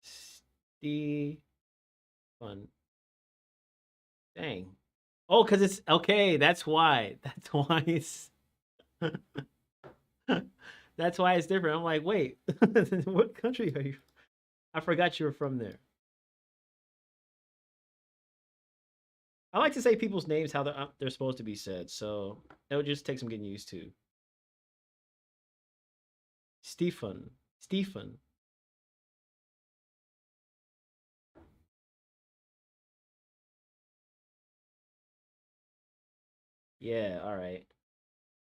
Speaker 1: Steve. Fun. Dang. Oh, because it's okay. That's why. That's why it's. That's why it's different. I'm like, wait, what country are you? I forgot you were from there. I like to say people's names how they're supposed to be said, so it'll just take some getting used to. Stephen. Yeah, all right.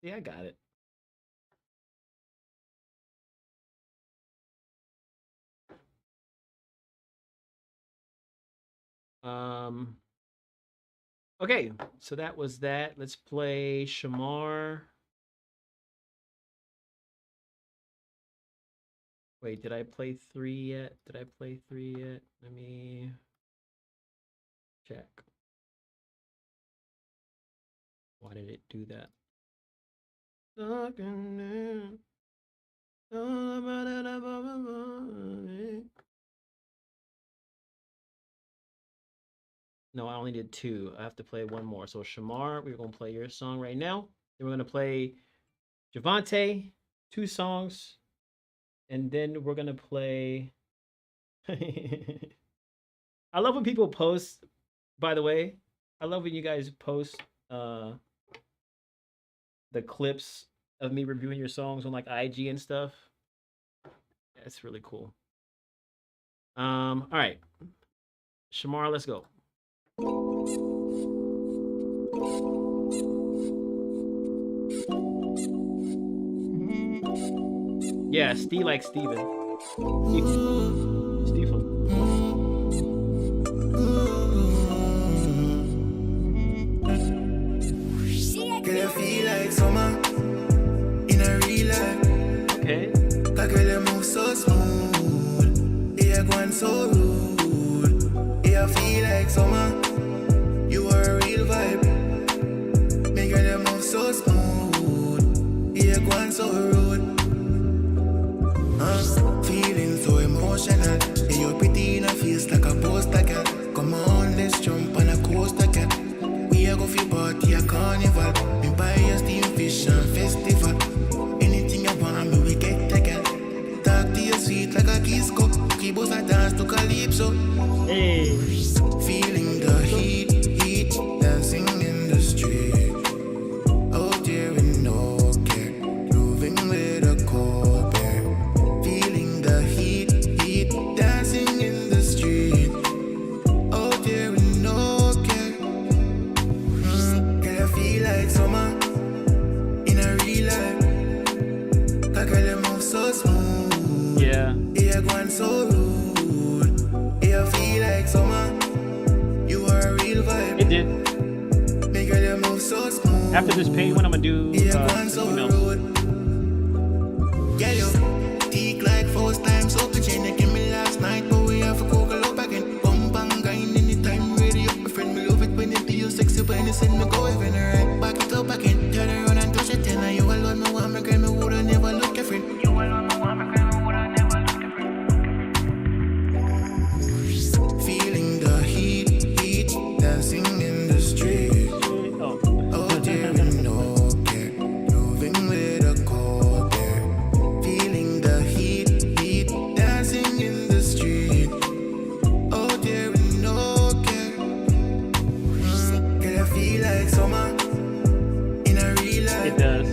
Speaker 1: Yeah, I got it. Okay, so that was that. Let's play Shamar. Wait, did I play 3 yet? Let me check. Why did it do that? No, I only did 2. I have to play 1 more. So Shamar, we're gonna play your song right now. Then we're gonna play Javonte, 2 songs, and then we're gonna play. I love when people post. By the way, I love when you guys post the clips of me reviewing your songs on like IG and stuff. That's really cool. All right, Shamar, let's go. Yeah, Steve like Steven. Steve.
Speaker 10: Can you feel like summer in a real life?
Speaker 1: Okay.
Speaker 10: Like you move so smooth, yeah, going so rude. Yeah, feel like summer, you are a real vibe. Make you move so smooth, yeah, going so rude. Feeling so emotional, yeah, you're pretty in a face like a poster girl. Come on, let's jump on a coaster girl. We are go for party, a carnival. Me buy a steam fish and festival. Anything you want, me we get a girl. Talk to you sweet like a kiss cup. Keep us a dance to calypso.
Speaker 1: Hey.
Speaker 10: Feeling the heat, dancing in the street. Out there in no care, moving with a cold bear. Feeling the heat, dancing in the street. Out there in no care. Can you feel like summer in a real life? Like I move so smooth.
Speaker 1: Yeah.
Speaker 10: Yeah, going so rude. Yeah, feel like summer. You are a real vibe.
Speaker 1: It did.
Speaker 10: Make her move so smooth.
Speaker 1: After this pay one, I'm gonna do emails.
Speaker 10: Yeah, yo, teak like first time, so the chain they give me last night, but we have a cocoa up again. Bum bang grind anytime, ready up, my friend, me love it when it be sexy, when you send me go even right. Back it up again, turn around and touch it, and you alone know I'm a girl, me woulda never look your friend. You alone know I'm a girl, me woulda never look your friend. Feeling the heat, dancing in the street. Out there in no care, moving with a cold bear. Feeling the heat, dancing in the street. Out there in no care. Can you feel like summer in a real life?
Speaker 1: It does.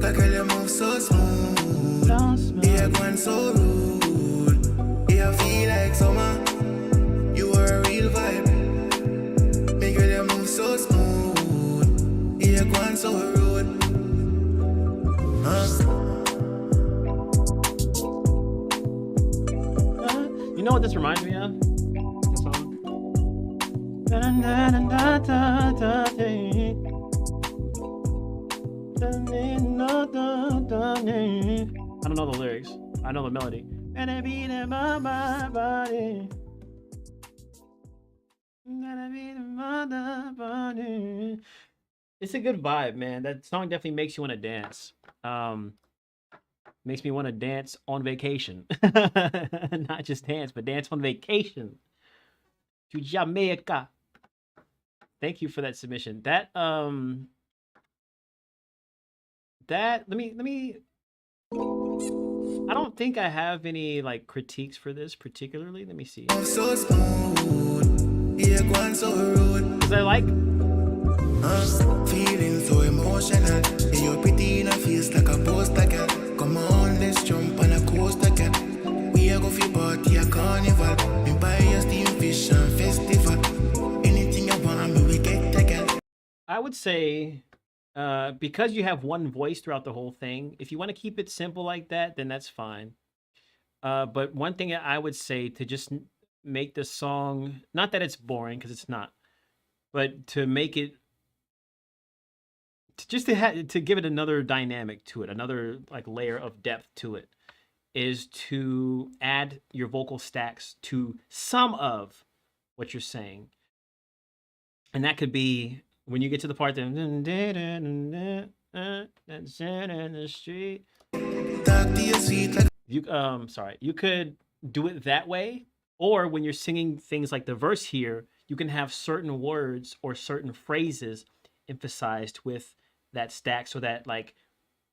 Speaker 10: Like you move so smooth. Yeah, going so rude. Yeah, feel like summer. You are a real vibe. Make you move so smooth. Yeah, going so rude.
Speaker 1: You know what this reminds me of? This song. I don't know the lyrics. I know the melody. It's a good vibe, man. That song definitely makes you want to dance. Makes me want to dance on vacation. Not just dance, but dance on vacation to Jamaica. Thank you for that submission. Let me I don't think I have any like critiques for this particularly. Let me see.
Speaker 10: So smooth. Yeah, going so rude.
Speaker 1: Cause I like
Speaker 10: feeling so emotional. Yeah, you're pretty in a face like a poster girl. Come on, let's jump on a coaster girl. We are go for party, a carnival. Me buy a steam fish and festival. Anything you want, me we get a girl.
Speaker 1: I would say because you have one voice throughout the whole thing, if you want to keep it simple like that, then that's fine. But one thing I would say to just make the song, not that it's boring, because it's not, but to make it, to give it another dynamic to it, another like layer of depth to it, is to add your vocal stacks to some of what you're saying. And that could be when you get to the part that in the street. You could do it that way, or when you're singing things like the verse here, you can have certain words or certain phrases emphasized with that stack, so that like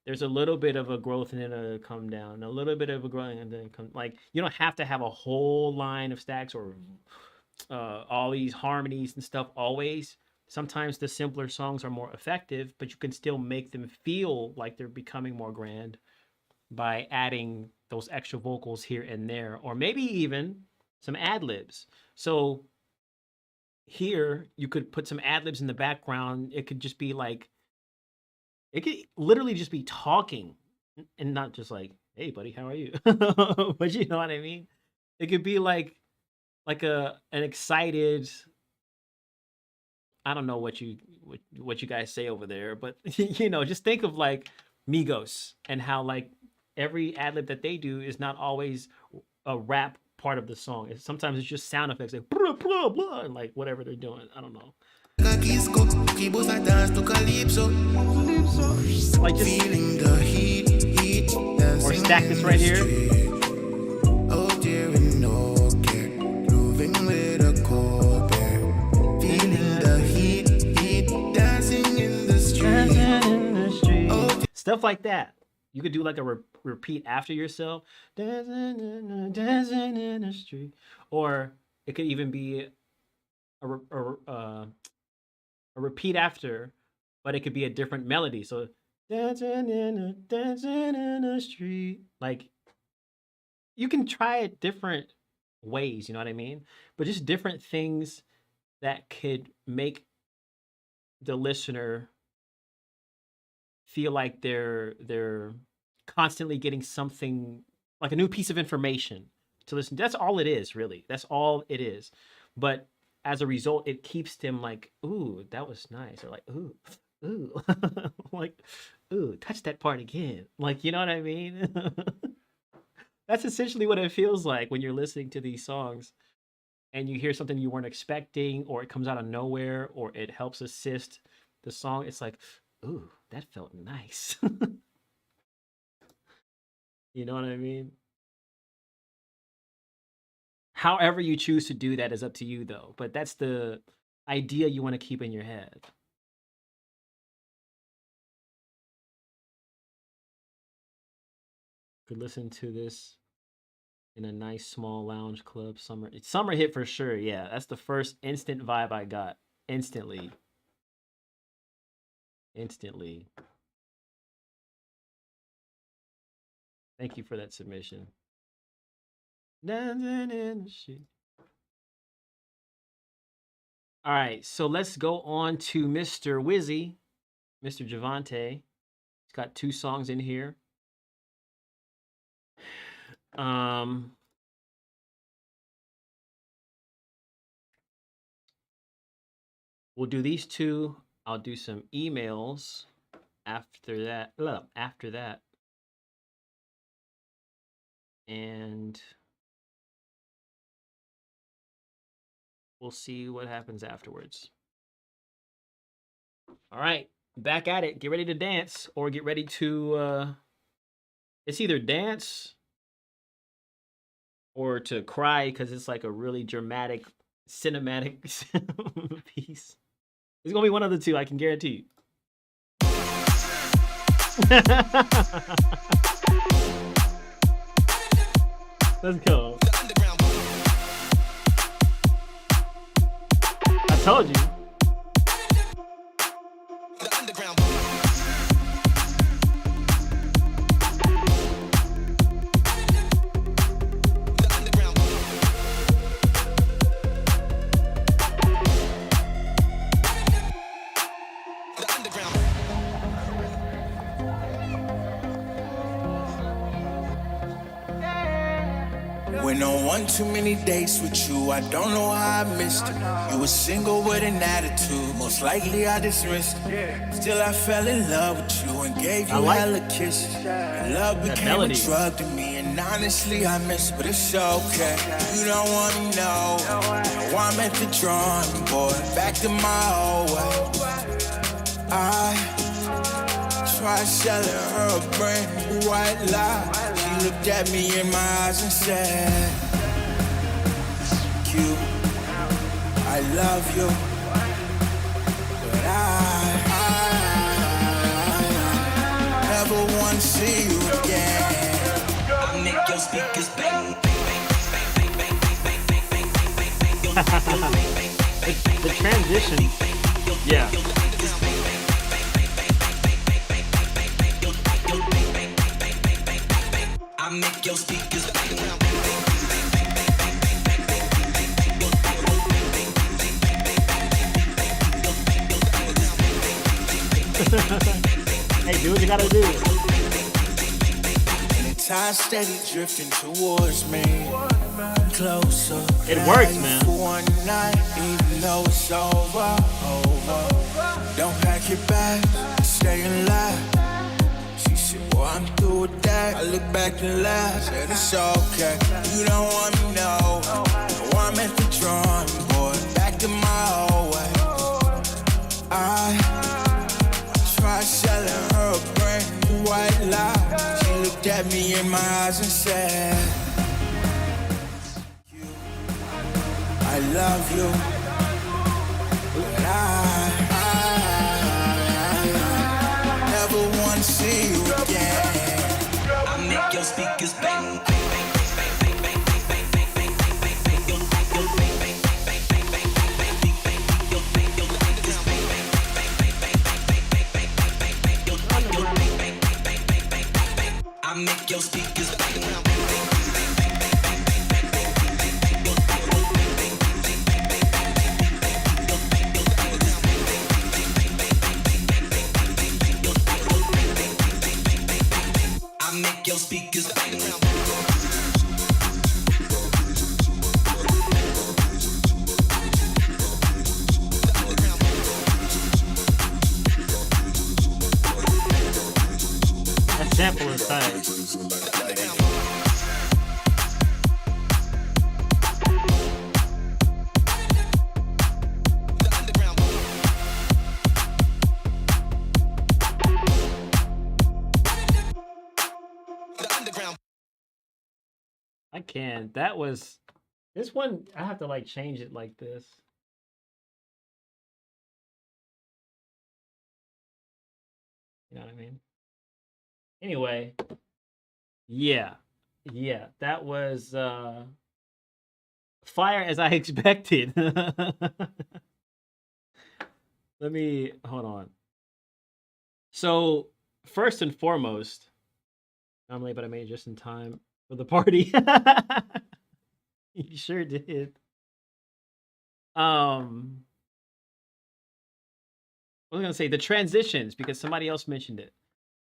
Speaker 1: there's a little bit of a growth and then a come down, a little bit of a growing and then come. Like you don't have to have a whole line of stacks or all these harmonies and stuff always. sometimes the simpler songs are more effective, but you can still make them feel like they're becoming more grand by adding those extra vocals here and there, or maybe even some ad-libs. So here you could put some ad-libs in the background. It could just be like, it could literally just be talking and not just like, hey buddy, how are you? But you know what I mean? It could be like an excited, I don't know what you guys say over there, but you know, just think of like Migos and how like every ad-lib that they do is not always a rap part of the song. Sometimes it's just sound effects, like blah, blah, blah, and like whatever they're doing. I don't know. Like just
Speaker 11: feeling the heat,
Speaker 1: or stack this right here.
Speaker 11: Oh dear, no care, grooving with a cold bear. Feeling the heat, dancing in the street. Oh,
Speaker 1: Stuff like that. You could do like a repeat after yourself. Dancing in the street. Or it could even be a repeat after, but it could be a different melody. So dancing in the street. Like, you can try it different ways, you know what I mean? But just different things that could make the listener feel like they're constantly getting something, like a new piece of information to listen. That's all it is, really. That's all it is. But as a result, it keeps them like, ooh, that was nice. Or like, ooh, like, ooh, touch that part again. Like, you know what I mean? That's essentially what it feels like when you're listening to these songs and you hear something you weren't expecting, or it comes out of nowhere, or it helps assist the song. It's like, ooh, that felt nice. You know what I mean? However you choose to do that is up to you, though. But that's the idea you want to keep in your head. Could listen to this in a nice small lounge club. Summer hit for sure. Yeah, that's the first instant vibe I got. Instantly. Thank you for that submission. Dancing in the street. All right, so let's go on to Mr. Wizzy, Mr. Javonte. He's got 2 songs in here. We'll do these 2. I'll do some emails after that. And we'll see what happens afterwards. All right, back at it. Get ready to dance, or get ready to, it's either dance or to cry, because it's like a really dramatic, cinematic piece. It's going to be one of the 2, I can guarantee you. Let's go. I told you.
Speaker 11: Went on one too many dates with you, I don't know how I missed it. You were single with an attitude, most likely I dismissed it. Still I fell in love with you and gave you hella kisses. Your love became a drug to me, and honestly I miss it, but it's okay. You don't want me, no. I'm at the drawing board, back to my old way. I tried selling her a brand new white lie. She looked at me in my eyes and said, Q, I love you, but I never want to see you again. I make your speakers bang,
Speaker 1: the transition. Yeah.
Speaker 11: I make your speakers
Speaker 1: Hey, do what you gotta do.
Speaker 11: and the time steady drifting towards me. Closer.
Speaker 1: It works, man.
Speaker 11: For one night, even though it's over. Don't pack your bags, stay alive. She said, well, I'm through with that. I look back and laugh, said it's okay. You don't want me, no. Oh, I'm at the drawing board, back to my old way. I tried selling her a brand new white lie. She looked at me in my eyes and said, I love you, but I never want to see you again. I make your speakers bang. I make your speakers bang. Make your speakers bang.
Speaker 1: That sample is tight. I can. That was this one. I have to like change it like this. You know what I mean? Anyway, yeah, that was fire as I expected. Let me hold on. So first and foremost, I'm late, but I made it just in time for the party. You sure did. What was I gonna say? The transitions, because somebody else mentioned it.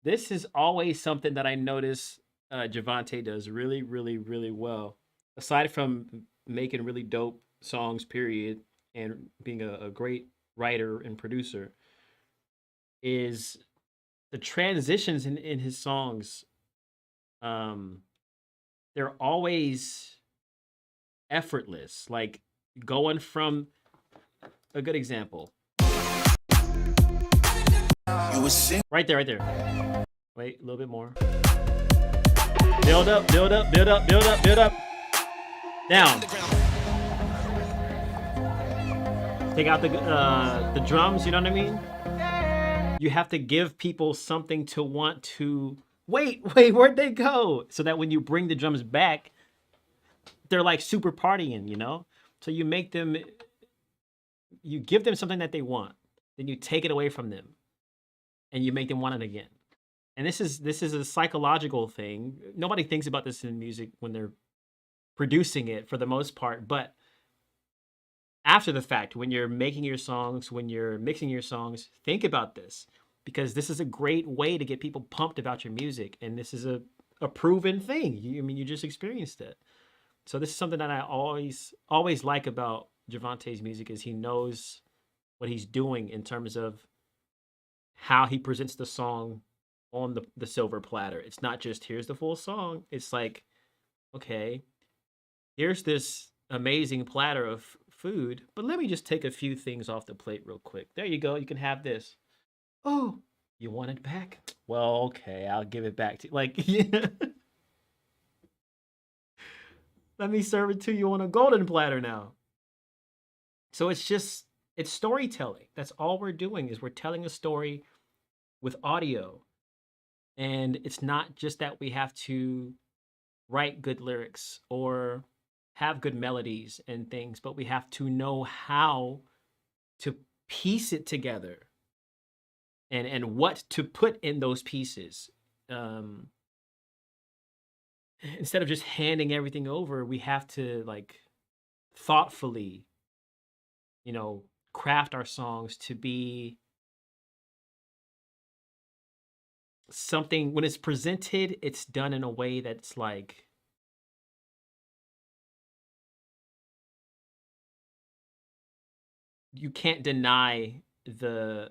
Speaker 1: This is always something that I notice Javonte does really, really, really well. Aside from making really dope songs, period, and being a great writer and producer, is the transitions in his songs. They're always effortless. Like going from a good example. Right there. Wait, a little bit more. Build up, build up, build up, build up, build up. Down. Take out the drums, you know what I mean? You have to give people something to want to wait, where'd they go? So that when you bring the drums back, they're like super partying, you know? So you make them, you give them something that they want, then you take it away from them and you make them want it again. And this is a psychological thing. Nobody thinks about this in music when they're producing it for the most part, but after the fact, when you're making your songs, when you're mixing your songs, think about this, because this is a great way to get people pumped about your music. And this is a proven thing. You just experienced it. So this is something that I always like about Javonte's music, is he knows what he's doing in terms of how he presents the song on the silver platter. It's not just, here's the full song. It's like, okay, here's this amazing platter of food, but let me just take a few things off the plate real quick. There you go. You can have this. Oh, you want it back? Well, okay, I'll give it back to you. Like, yeah. Let me serve it to you on a golden platter now. So it's storytelling. That's all we're doing, is we're telling a story with audio. And it's not just that we have to write good lyrics or have good melodies and things, but we have to know how to piece it together and what to put in those pieces. Instead of just handing everything over, we have to like thoughtfully, you know, craft our songs to be something. When it's presented, it's done in a way that's like you can't deny the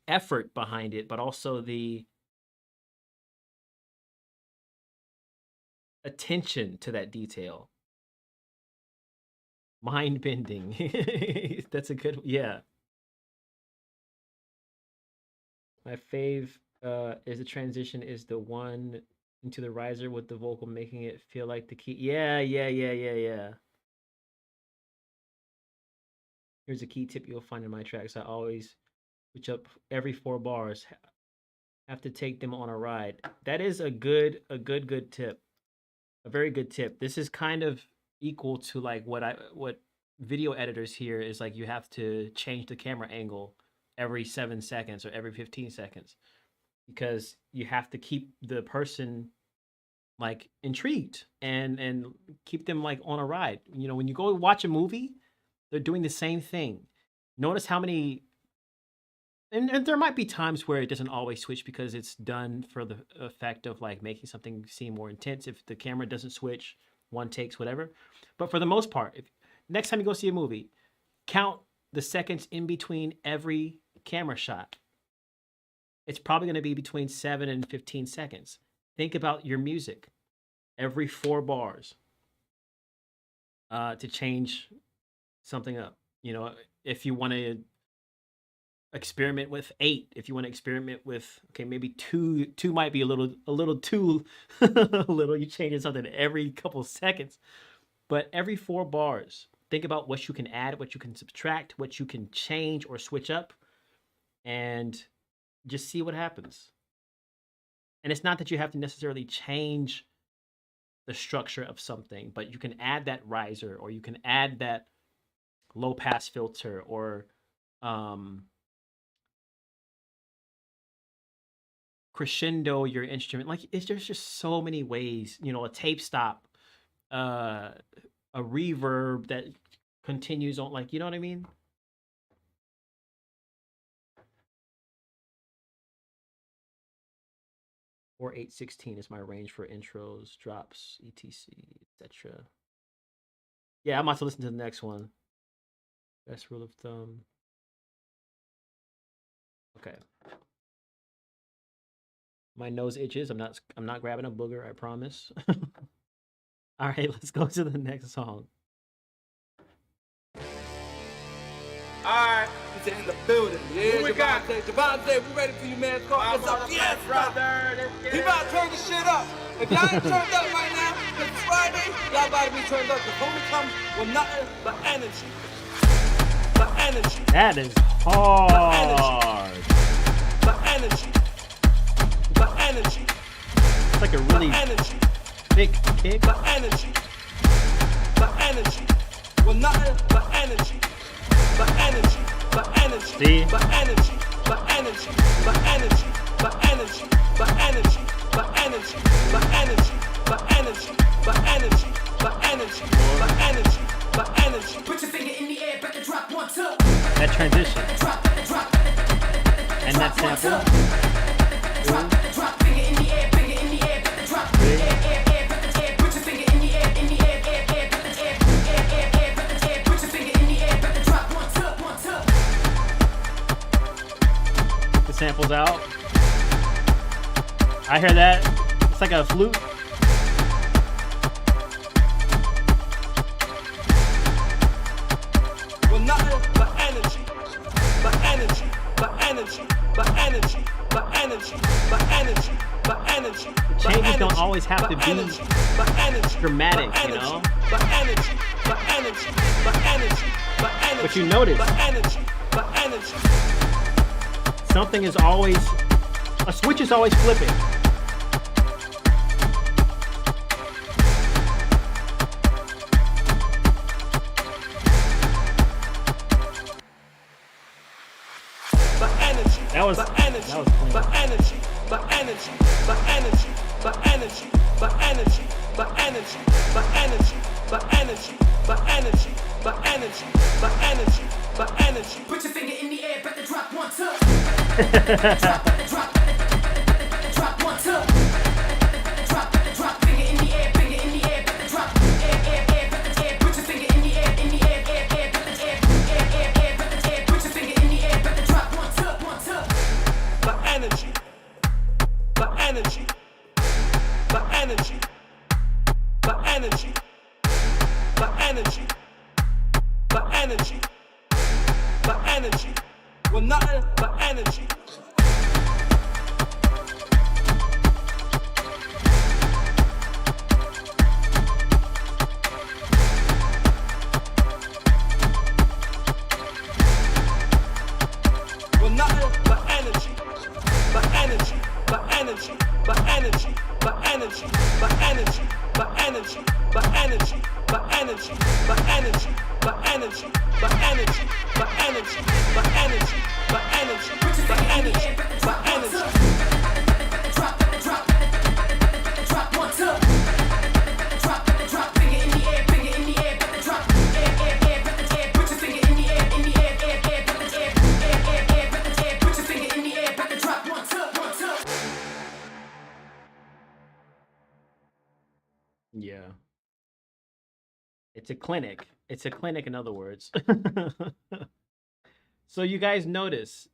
Speaker 1: effort behind it, but also the attention to that detail. Mind bending. That's a good, yeah. My fave is the transition is the one into the riser with the vocal making it feel like the key. Yeah. Here's a key tip you'll find in my tracks. I always switch up every 4 bars. Have to take them on a ride. That is a good tip. A very good tip. This is kind of equal to like what video editors hear is like you have to change the camera angle every 7 seconds or every 15 seconds because you have to keep the person like intrigued and keep them like on a ride. You know, when you go watch a movie, they're doing the same thing. Notice how many, and there might be times where it doesn't always switch because it's done for the effect of like making something seem more intense. If the camera doesn't switch, one takes, whatever. But for the most part, if next time you go see a movie, count the seconds in between every camera shot. It's probably going to be between 7 and 15 seconds. Think about your music. Every 4 bars to change something up. You know, if you want to experiment with 8, if you want to experiment with, okay, maybe 2 might be a little too little. You changing something every couple seconds, but every 4 bars, think about what you can add, what you can subtract, what you can change or switch up, and just see what happens. And it's not that you have to necessarily change the structure of something, but you can add that riser, or you can add that low pass filter, or crescendo your instrument. Like there's just so many ways, you know, a tape stop, a reverb that continues on, like, you know what I mean? Or 8/16 is my range for intros, drops, etc, etc. Yeah, I'm about to listen to the next one. Best rule of thumb. Okay. My nose itches. I'm not grabbing a booger, I promise. All right, let's go to the next song.
Speaker 12: Alright, he's in the building. Yeah, we got Javonte, we ready for you, man. What's up? Yes, brother. He about to turn this shit up. If y'all ain't turned up right now, it's Friday, y'all about to be turned up. Because homie comes with nothing but energy. But energy.
Speaker 1: That is hard.
Speaker 12: But energy. But energy.
Speaker 1: It's like a really big kick.
Speaker 12: But energy. But energy. With nothing but energy. But energy. But energy.
Speaker 1: See?
Speaker 12: But energy. But energy. But energy. But energy. But energy. But energy. But energy. But energy. But energy. But energy. But energy. But energy. Put your finger in the air, back and drop 1, 2.
Speaker 1: That transition. And that sample. Drop finger in the air, finger in the air, back and drop. Air, put your finger in the air, in the air, air, air, put your finger in the air, back and drop 1, 2. The sample's out. I hear that. It's like a flute.
Speaker 12: Well, nothing but energy. But energy. But energy. But energy. But energy. But energy. But energy.
Speaker 1: Changes don't always have to be dramatic, you know?
Speaker 12: But energy. But energy. But energy. But energy.
Speaker 1: But you notice.
Speaker 12: But energy. But energy.
Speaker 1: Something is always, a switch is always flipping. was
Speaker 12: but energy,
Speaker 1: that was clean.
Speaker 12: but energy, but energy, but energy, but energy, but energy, but energy, but energy, but energy, but energy, but energy, but energy, but energy. Put your finger in the air, better drop one two. Drop one two. Drop finger in the air, finger in the air, better drop air. Put your finger in the air, in the air, air, air. Put your finger in the air, better drop one two. But energy, but energy, but energy, but energy, but energy, but energy, but energy. Well, nothing but energy. Well, nothing but energy, but energy, but energy, but energy, but energy, but energy, but energy, but energy, but energy, but energy, but energy, but energy, but energy, but energy, but energy, but energy, but energy. Drop one two. Drop finger in the air, finger in the air, drop air. Put your finger in the air, in the air, air. Put your finger in the air, drop one two.
Speaker 1: Yeah. It's a clinic. It's a clinic, in other words. So you guys notice,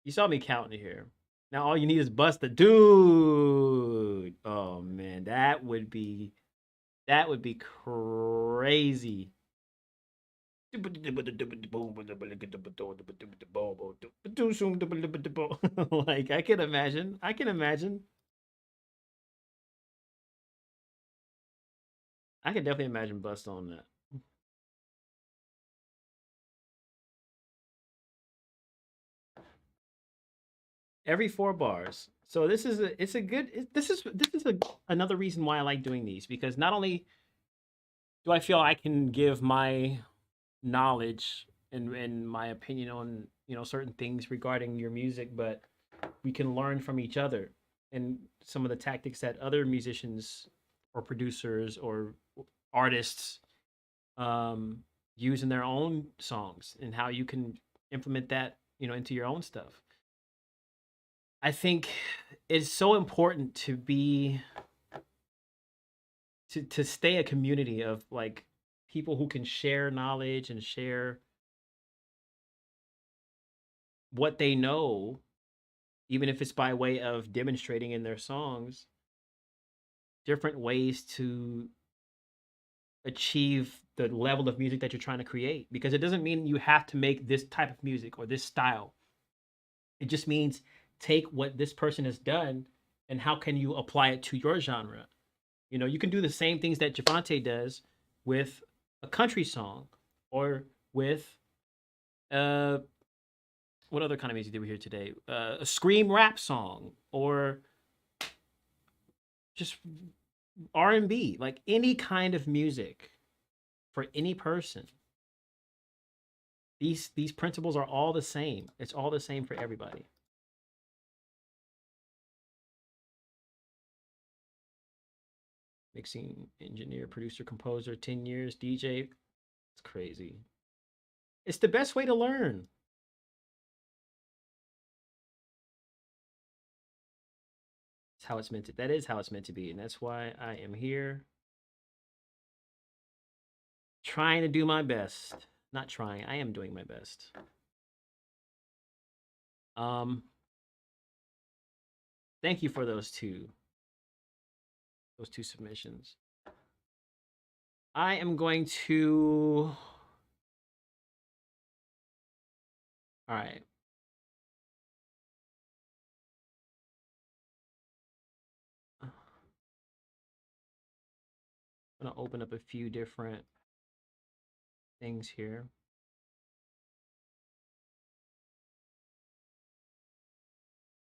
Speaker 1: you saw me counting here. Now all you need is Busta. Dude. Oh man, that would be crazy. Like I can imagine. I can definitely imagine Busta on that. Every 4 bars. So this is another reason why I like doing these, because not only do I feel I can give my knowledge and my opinion on, you know, certain things regarding your music, but we can learn from each other and some of the tactics that other musicians or producers or artists use in their own songs, and how you can implement that, you know, into your own stuff. I think it's so important to be to stay a community of like people who can share knowledge and share what they know, even if it's by way of demonstrating in their songs different ways to achieve the level of music that you're trying to create. Because it doesn't mean you have to make this type of music or this style. It just means take what this person has done and how can you apply it to your genre. You know, you can do the same things that Javonte does with a country song, or with what other kind of music did we hear today? A scream rap song, or just R&B, like any kind of music for any person. These principles are all the same. It's all the same for everybody. Mixing engineer, producer, composer, 10 years, DJ. It's crazy. It's the best way to learn. It's how it's meant to. That is how it's meant to be, and that's why I am here, trying to do my best. Not trying. I am doing my best. Thank you for those two submissions. I am going to. All right. I'm gonna open up a few different things here.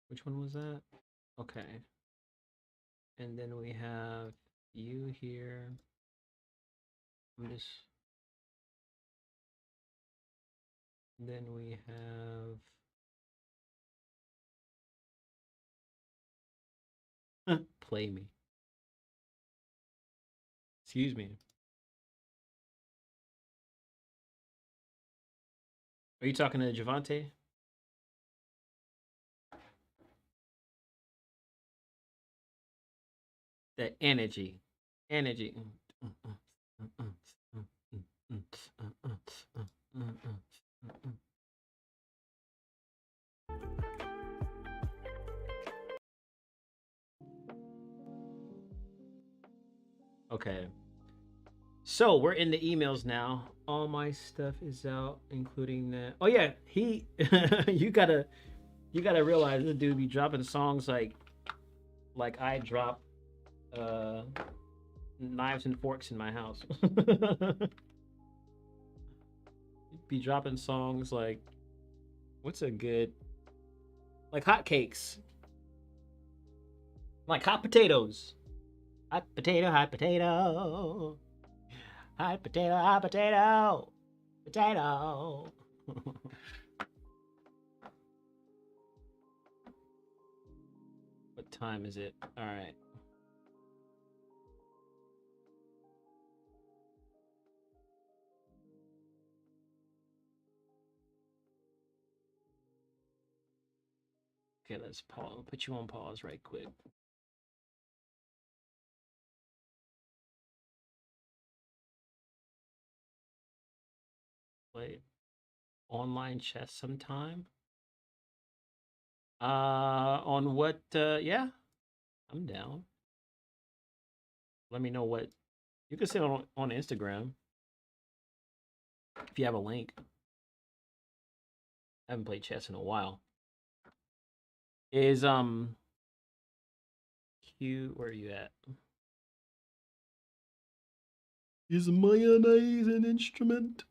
Speaker 1: Which one was that? Okay. And then we have you here. Then we have Play me. Excuse me. Are you talking to Javonte? That energy. Energy. Okay. So we're in the emails now. All my stuff is out, including that. Oh yeah, he you gotta realize this dude be dropping songs like I drop knives and forks in my house. Be dropping songs like what's a good like hotcakes. Like hot potatoes. Hot potato, hot potato. Hot potato, hot potato. Potato. What time is it? All right. Okay, let's pause. I'll put you on pause right quick. Play online chess sometime. On what? Yeah, I'm down. Let me know what you can say on Instagram if you have a link. I haven't played chess in a while. Is Q? Where are you at? Is mayonnaise an instrument?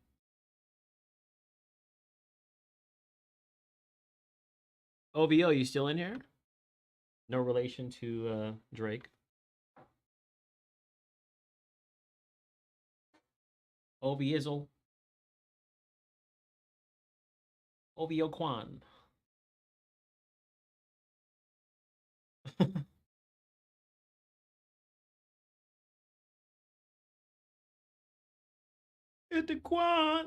Speaker 1: OVO, you still in here? No relation to Drake. OVIzzle. OVO Quan. It's the Quan.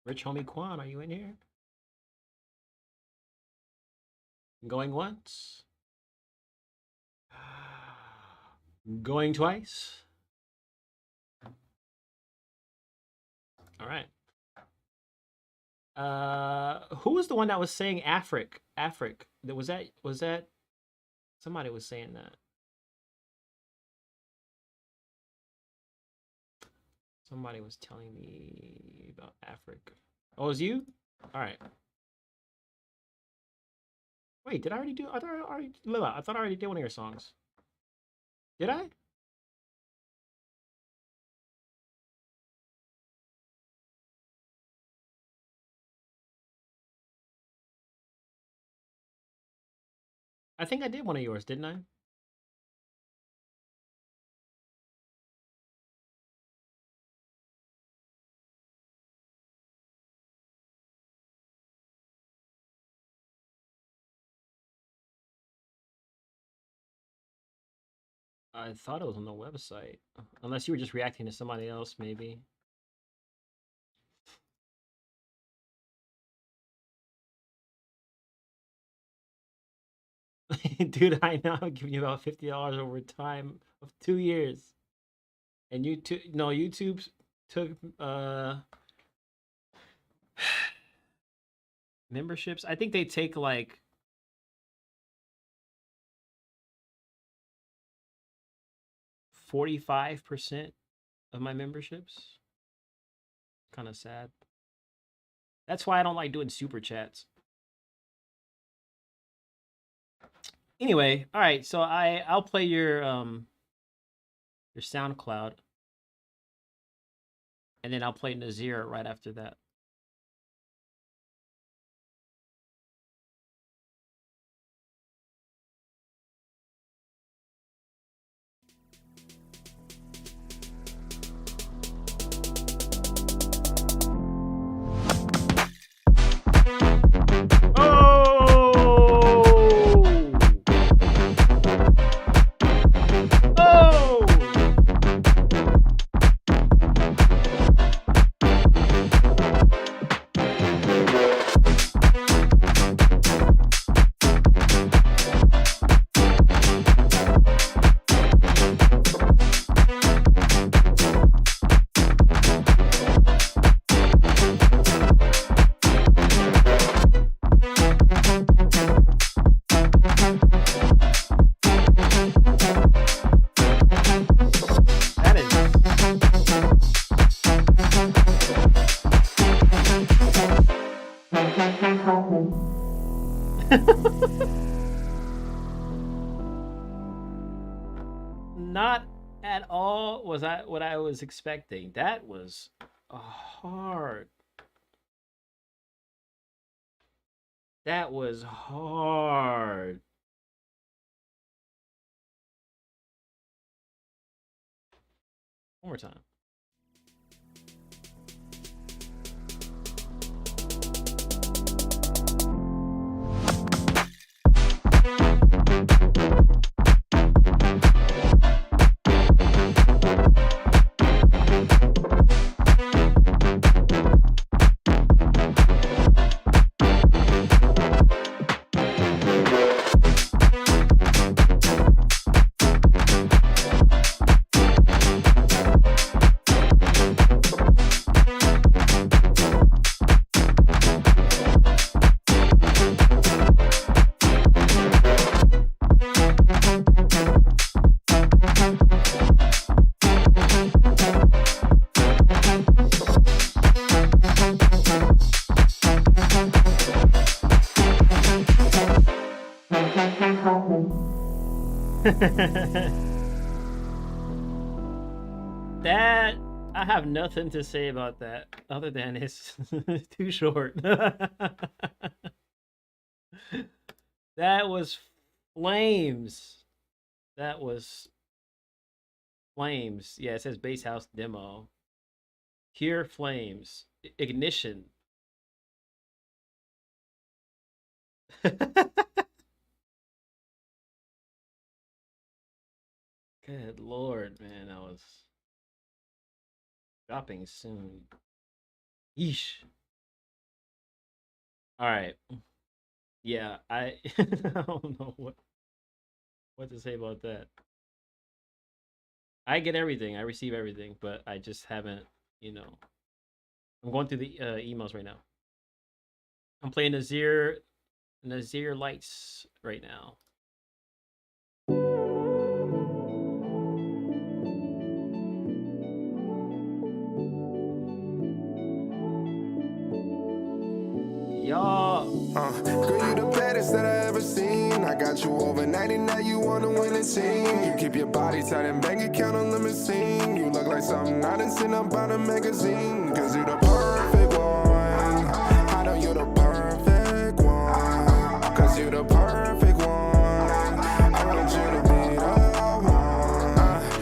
Speaker 1: Rich homie Quan, are you in here? Going once? Going twice? All right. Who was the one that was saying Afric? Was that somebody was saying that? Somebody was telling me about Afric. Oh, it was you? All right. Wait, did I already do? I thought I already did one of your songs. Did I? I think I did one of yours, didn't I? I thought it was on the website. Unless you were just reacting to somebody else, maybe. Dude, I know I'm giving you about $50 over time of 2 years. And YouTube took memberships. I think they take like 45% of my memberships. Kind of sad. That's why I don't like doing super chats. Anyway, all right, so I'll play your SoundCloud, and then I'll play Nazir right after that. not what I was expecting. That was hard. That was hard. One more time. That I have nothing to say about that other than it's too short. That was flames. That was flames. Yeah, it says base house demo. Pure flames. Ignition. Good Lord, man, I was dropping soon. Yeesh. All right. Yeah, I don't know what to say about that. I get everything. I receive everything, but I just haven't, you know. I'm going through the emails right now. I'm playing Nazir Lights right now.
Speaker 13: Girl, you the baddest that I ever seen. I got you over 90, now you wanna win a team. You keep your body tight and bank account on limousine. You look like something I done seen up on a magazine. Cause you the perfect one. I know you the perfect one. Cause you the perfect one. I want you to be the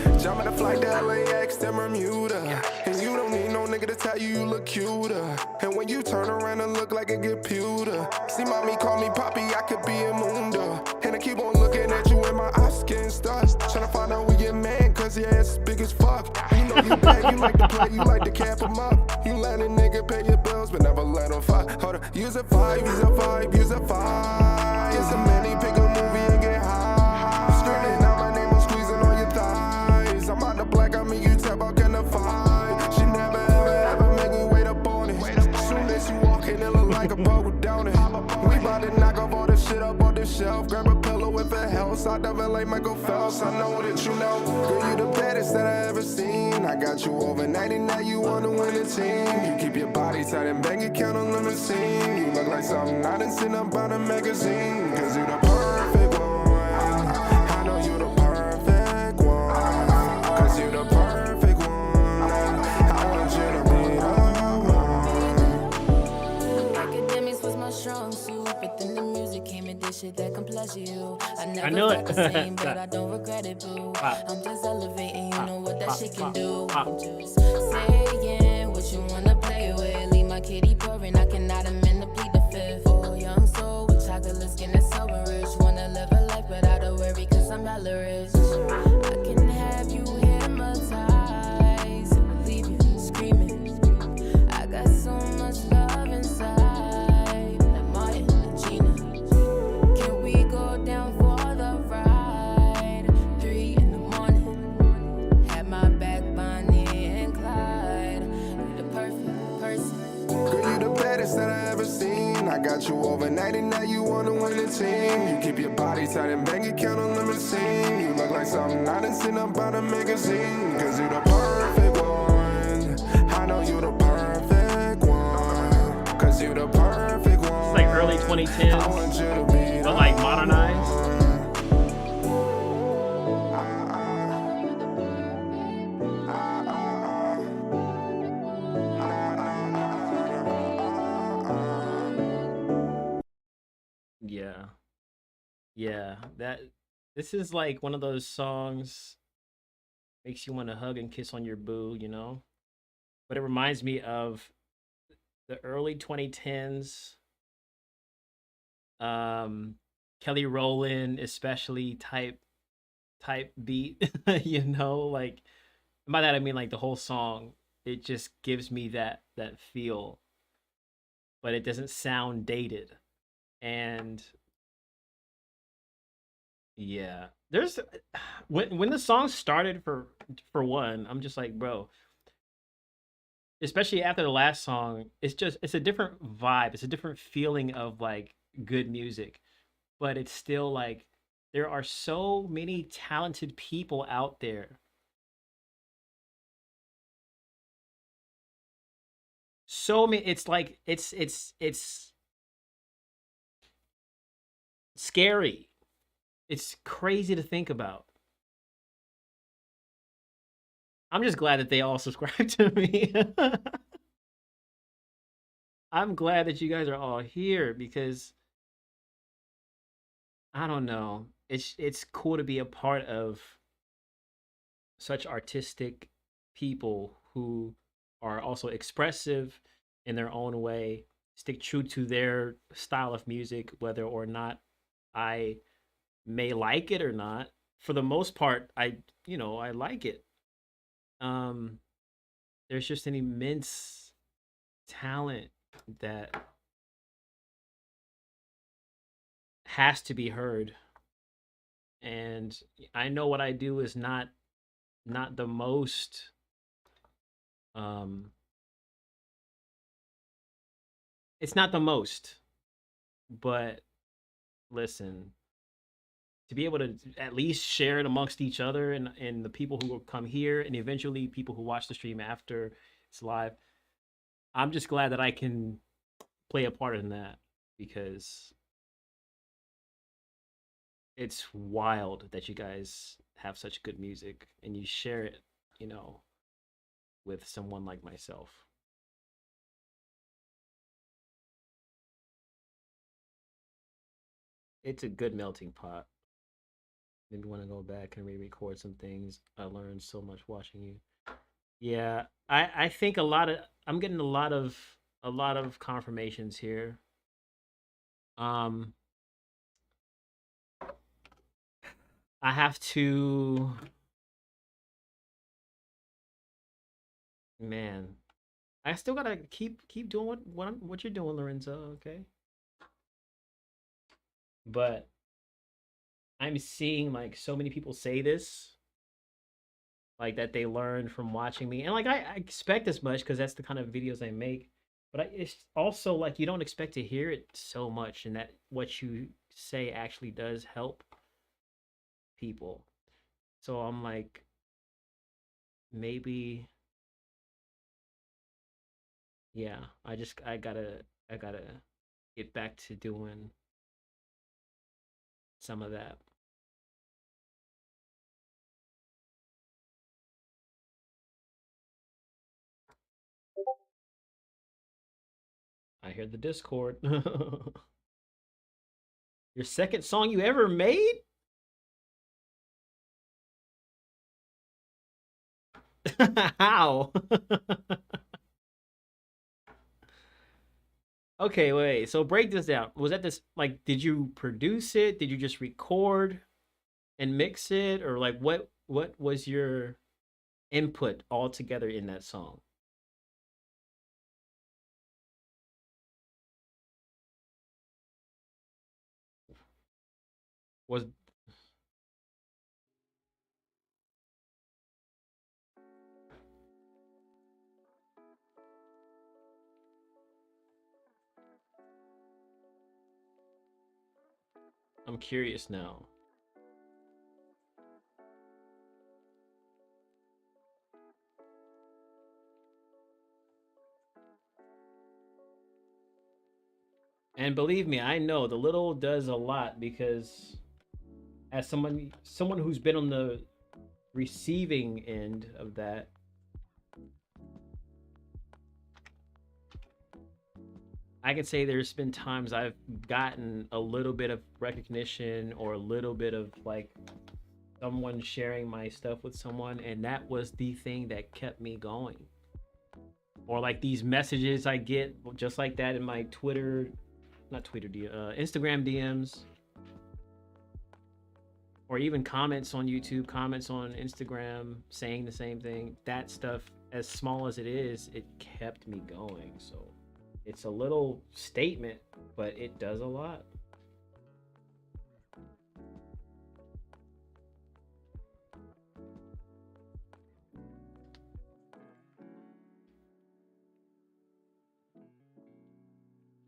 Speaker 13: one. Jump in the flight to LAX to Bermuda. And you don't need no nigga to tell you look cuter. And when you turn around and look like a computer. See mommy call me poppy, I could be a mundo. And I keep on looking at you and my eyes getting stars. Tryna find out we your man, cause your ass is big as fuck. You know you bad, you like to play, you like to cap him up. You let a nigga pay your bills, but never let him fight. Hold up, use a vibe, use a vibe, use a vibe. Use a mini, pick a movie and get high. Screaming out my name, I'm squeezing on your thighs. I'm out the black, I mean you tap out, can I fight? She never ever make me wait up on it. Soon as you walk in, it look like a bubble down it. We bout to knock off all this shit up on the shelf. Grab a pillow if it helps. I never like Michael Phelps. I know that you know. Girl, you the baddest that I ever seen. I got you over 90, now you wanna win a team. You keep your body tight and bank account on limousine. You look like something I done seen up on a magazine. Cause you the perfect one. I know you the perfect one. Cause you the perfect one. I want you to be the one.
Speaker 3: Academics was my strong suit, but then the music came and did shit that can pleasure you. I never
Speaker 1: knew
Speaker 3: felt
Speaker 1: it.
Speaker 3: the same, but I don't regret it, boo. I'm just elevating, you know what that shit can do. I'm just saying what you wanna play with. Leave my kitty purring, I cannot amend to plead the fifth. Oh, young soul with chocolate skin that's so rich. Wanna live a life without a worry, cause I'm hella rich. I can have you hypnotized and leave you screaming. I got so much love inside. Can we go down for the ride? 3 in the morning. Have my back, Bonnie and Clyde. You're the perfect person.
Speaker 13: Girl, you the baddest that I ever seen. I got you over 90, now you wanna win a team. You keep your body tight and bank account on limousine. You look like something I done seen up on a magazine. Cause you the perfect one. I know you the perfect one. Cause you the perfect one.
Speaker 1: It's like early 2010s, but like modernized. Yeah, this is like one of those songs makes you want to hug and kiss on your boo, you know? But it reminds me of the early 2010s, Kelly Rowland especially type beat, you know, like by that I mean like the whole song. It just gives me that feel, but it doesn't sound dated. And yeah, there's when the song started for one, I'm just like, bro, especially after the last song, it's a different vibe. It's a different feeling of like good music, but it's still like there are so many talented people out there. So many, it's like it's scary. It's crazy to think about. I'm just glad that they all subscribe to me. I'm glad that you guys are all here because I don't know. It's cool to be a part of such artistic people who are also expressive in their own way, stick true to their style of music, whether or not I may like it or not. For the most part, I like it. There's just an immense talent that has to be heard. And I know what I do is not the most it's not the most, but listen, to be able to at least share it amongst each other and the people who will come here and eventually people who watch the stream after it's live, I'm just glad that I can play a part in that because it's wild that you guys have such good music and you share it, with someone like myself. It's a good melting pot. Maybe want to go back and re-record some things. I learned so much watching you. Yeah, I think I'm getting a lot of confirmations here. I have to, man. I still gotta keep doing what you're doing, Lorenzo. Okay, but I'm seeing like so many people say this, like that they learned from watching me, and like I expect as much because that's the kind of videos I make. But it's also like you don't expect to hear it so much, and that what you say actually does help people. So I'm like, maybe, yeah. I gotta get back to doing some of that. I hear the Discord. Your second song you ever made? How? Okay, wait. So break this down. Was that this like did you produce it? Did you just record and mix it or like what was your input all together in that song? Was I'm curious now. And believe me, I know the little does a lot because as someone who's been on the receiving end of that, I can say there's been times I've gotten a little bit of recognition or a little bit of like someone sharing my stuff with someone, and that was the thing that kept me going. Or like these messages I get just like that in my Instagram DMs, or even comments on YouTube, comments on Instagram saying the same thing. That stuff, as small as it is, it kept me going. So it's a little statement, but it does a lot.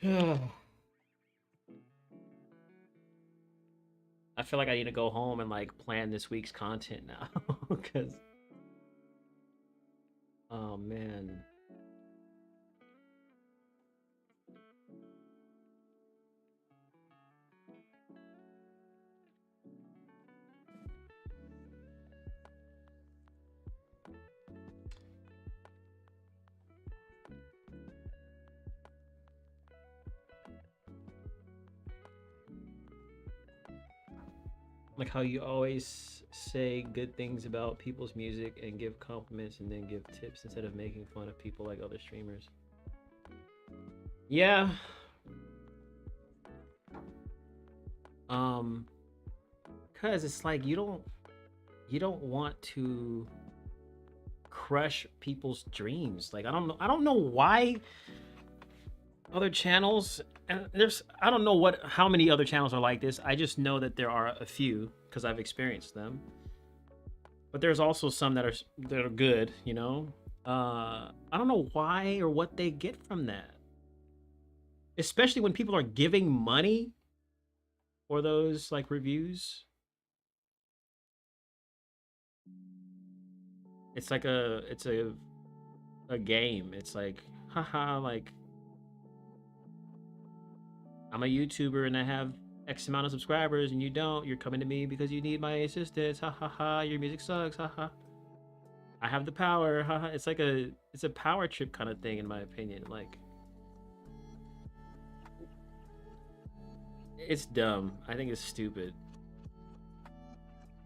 Speaker 1: I feel like I need to go home and like plan this week's content now because oh man. Like how you always say good things about people's music and give compliments and then give tips instead of making fun of people like other streamers. Yeah. Cause it's like you don't want to crush people's dreams. Like I don't know why other channels, and I don't know how many other channels are like this. I just know that there are a few because I've experienced them. But there's also some that are good, you know. I don't know why or what they get from that. Especially when people are giving money for those like reviews. It's like a game. It's like, haha, like I'm a YouTuber and I have X amount of subscribers and you don't. You're coming to me because you need my assistance. Ha ha ha. Your music sucks. Ha ha. I have the power. Ha ha. It's like it's a power trip kind of thing in my opinion. Like it's dumb. I think it's stupid.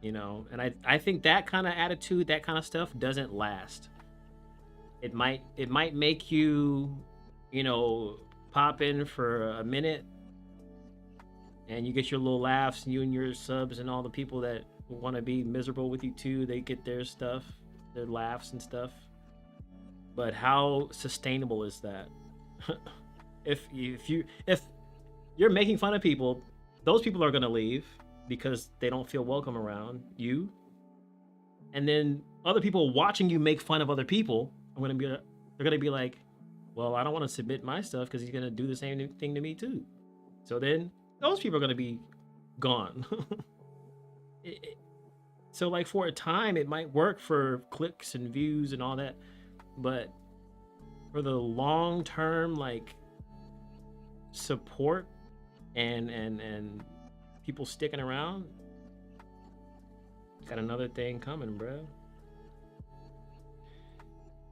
Speaker 1: You know, and I think that kind of attitude, that kind of stuff doesn't last. It might make you, you know, pop in for a minute and you get your little laughs, and you and your subs and all the people that want to be miserable with you too, they get their stuff, their laughs and stuff. But how sustainable is that? if you're making fun of people, those people are going to leave because they don't feel welcome around you. And then other people watching you make fun of other people they're going to be like, well, I don't want to submit my stuff because he's going to do the same thing to me too. So then those people are going to be gone. So like for a time, it might work for clicks and views and all that. But for the long term, like support and people sticking around, got another thing coming, bro.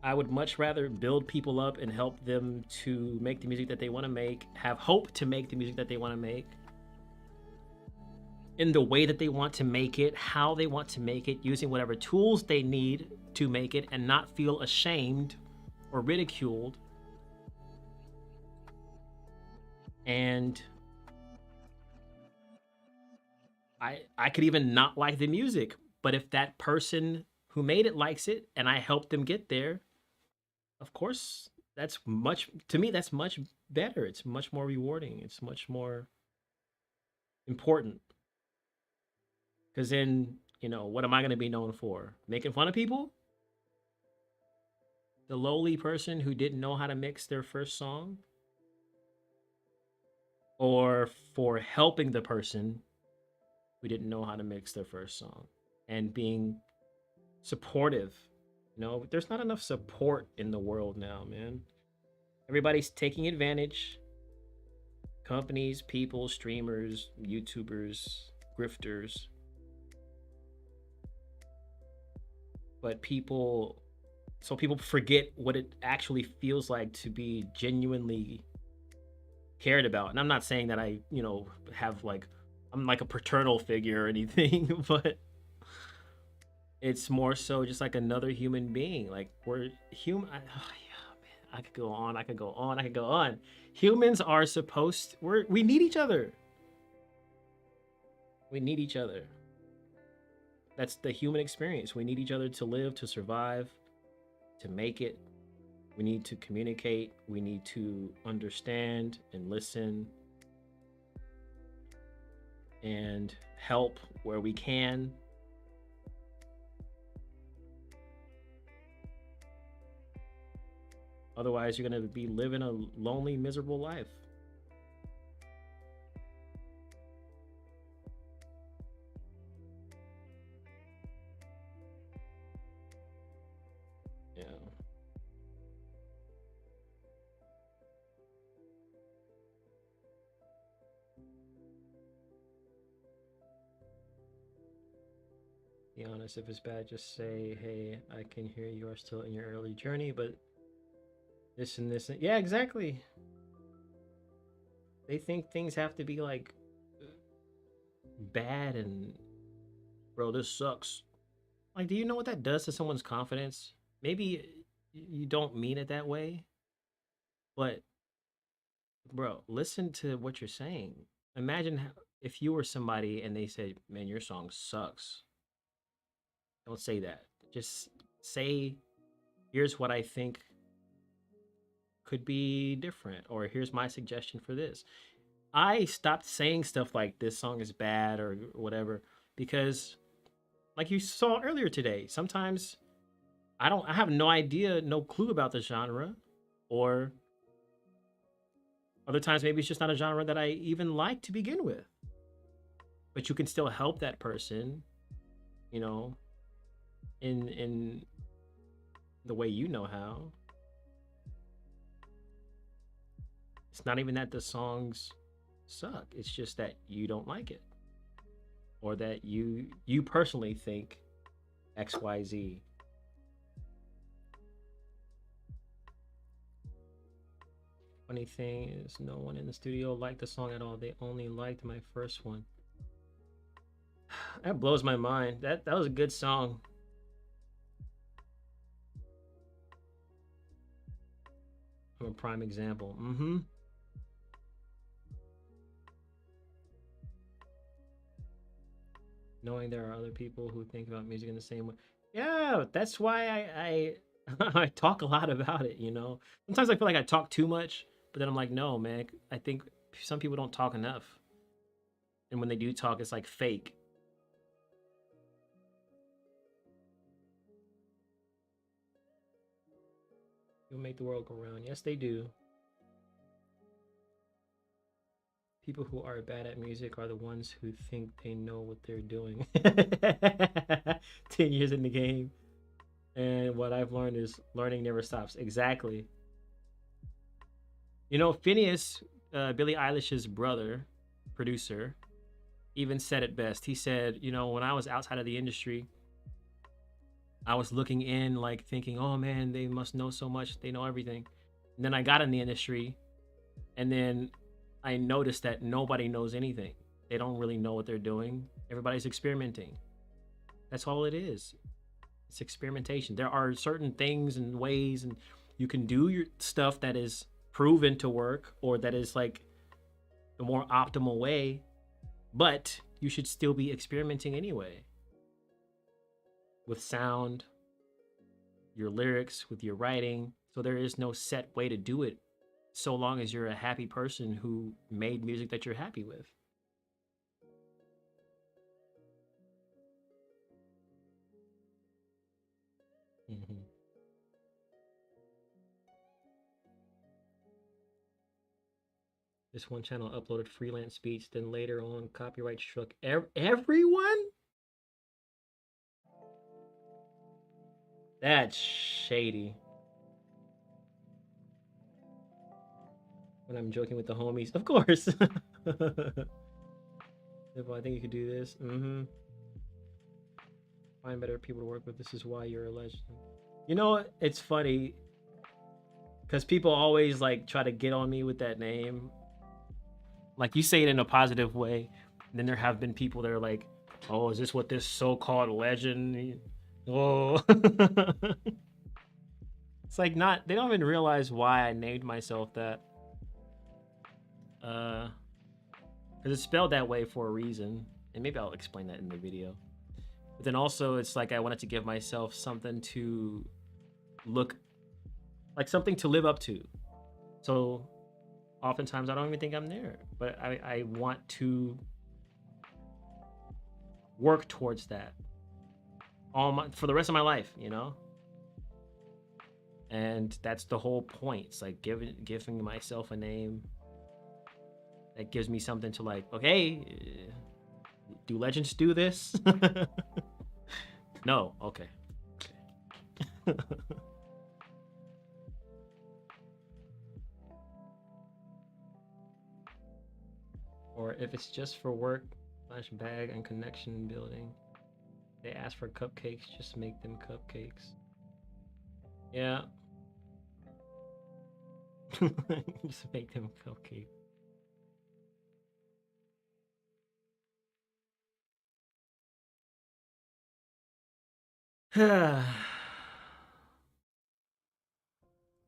Speaker 1: I would much rather build people up and help them to make the music that they want to make, have hope to make the music that they want to make, in the way that they want to make it, how they want to make it, using whatever tools they need to make it, and not feel ashamed or ridiculed. And I could even not like the music, but if that person who made it likes it and I helped them get there, of course, to me, that's much better. It's much more rewarding. It's much more important. Because then, you know, what am I going to be known for? Making fun of people? The lowly person who didn't know how to mix their first song? Or for helping the person who didn't know how to mix their first song and being supportive? You know, there's not enough support in the world now, man. Everybody's taking advantage. Companies, people, streamers, YouTubers, grifters. But people forget what it actually feels like to be genuinely cared about. And I'm not saying that I, you know, have like, I'm like a paternal figure or anything, but it's more so just like another human being. Like we're human. Oh, yeah, man, I could go on. I could go on. I could go on. Humans are supposed. We need each other. We need each other. That's the human experience. We need each other to live, to survive, to make it. We need to communicate. We need to understand and listen and help where we can. Otherwise, you're going to be living a lonely, miserable life. Yeah. Be honest, if it's bad, just say, hey, I can hear you are still in your early journey, but this and this. Yeah, exactly. They think things have to be like bad and, bro, this sucks. Like, do you know what that does to someone's confidence? Maybe you don't mean it that way, but bro, listen to what you're saying. Imagine if you were somebody and they said, man, your song sucks. Don't say that. Just say, here's what I think could be different, or here's my suggestion for this. I stopped saying stuff like this song is bad or whatever, because like you saw earlier today, sometimes I have no idea, no clue about the genre, or other times maybe it's just not a genre that I even like to begin with. But you can still help that person, you know, in the way you know how. It's not even that the songs suck. It's just that you don't like it, or that you personally think XYZ. Funny thing is, no one in the studio liked the song at all. They only liked my first one. That blows my mind. That was a good song. I'm a prime example. Knowing there are other people who think about music in the same way. Yeah, that's why I I talk a lot about it, you know. Sometimes I feel like I talk too much, but then I'm like, no, man, I think some people don't talk enough. And when they do talk, it's like fake. You'll make the world go round. Yes, they do. People who are bad at music are the ones who think they know what they're doing. 10 years in the game. And what I've learned is learning never stops. Exactly. You know, Phineas, Billie Eilish's brother, producer, even said it best. He said, you know, when I was outside of the industry, I was looking in, like thinking, oh man, they must know so much. They know everything. And then I got in the industry, and then I noticed that nobody knows anything. They don't really know what they're doing. Everybody's experimenting. That's all it is. It's experimentation. There are certain things and ways, and you can do your stuff that is proven to work, or that is like the more optimal way, but you should still be experimenting anyway. With sound, your lyrics, with your writing. So there is no set way to do it, so long as you're a happy person who made music that you're happy with. This one channel uploaded freelance beats, then later on copyright struck everyone? That's shady. When I'm joking with the homies, of course. If I think you could do this. Find better people to work with. This is why you're a legend. You know, it's funny because people always like try to get on me with that name, Like, you say it in a positive way, and then there have been people that are like, oh, is this what this so-called legend? Oh. It's like, not, they don't even realize why I named myself that. Because it's spelled that way for a reason. And maybe I'll explain that in the video. But then also, it's like I wanted to give myself something to look, like something to live up to. So oftentimes I don't even think I'm there, but I want to work towards that for the rest of my life, you know? And that's the whole point. It's like giving myself a name that gives me something to like, okay, do legends do this? No, okay. Or if it's just for work, /bag and connection building. They ask for cupcakes, just make them cupcakes. Yeah. Just make them cupcakes.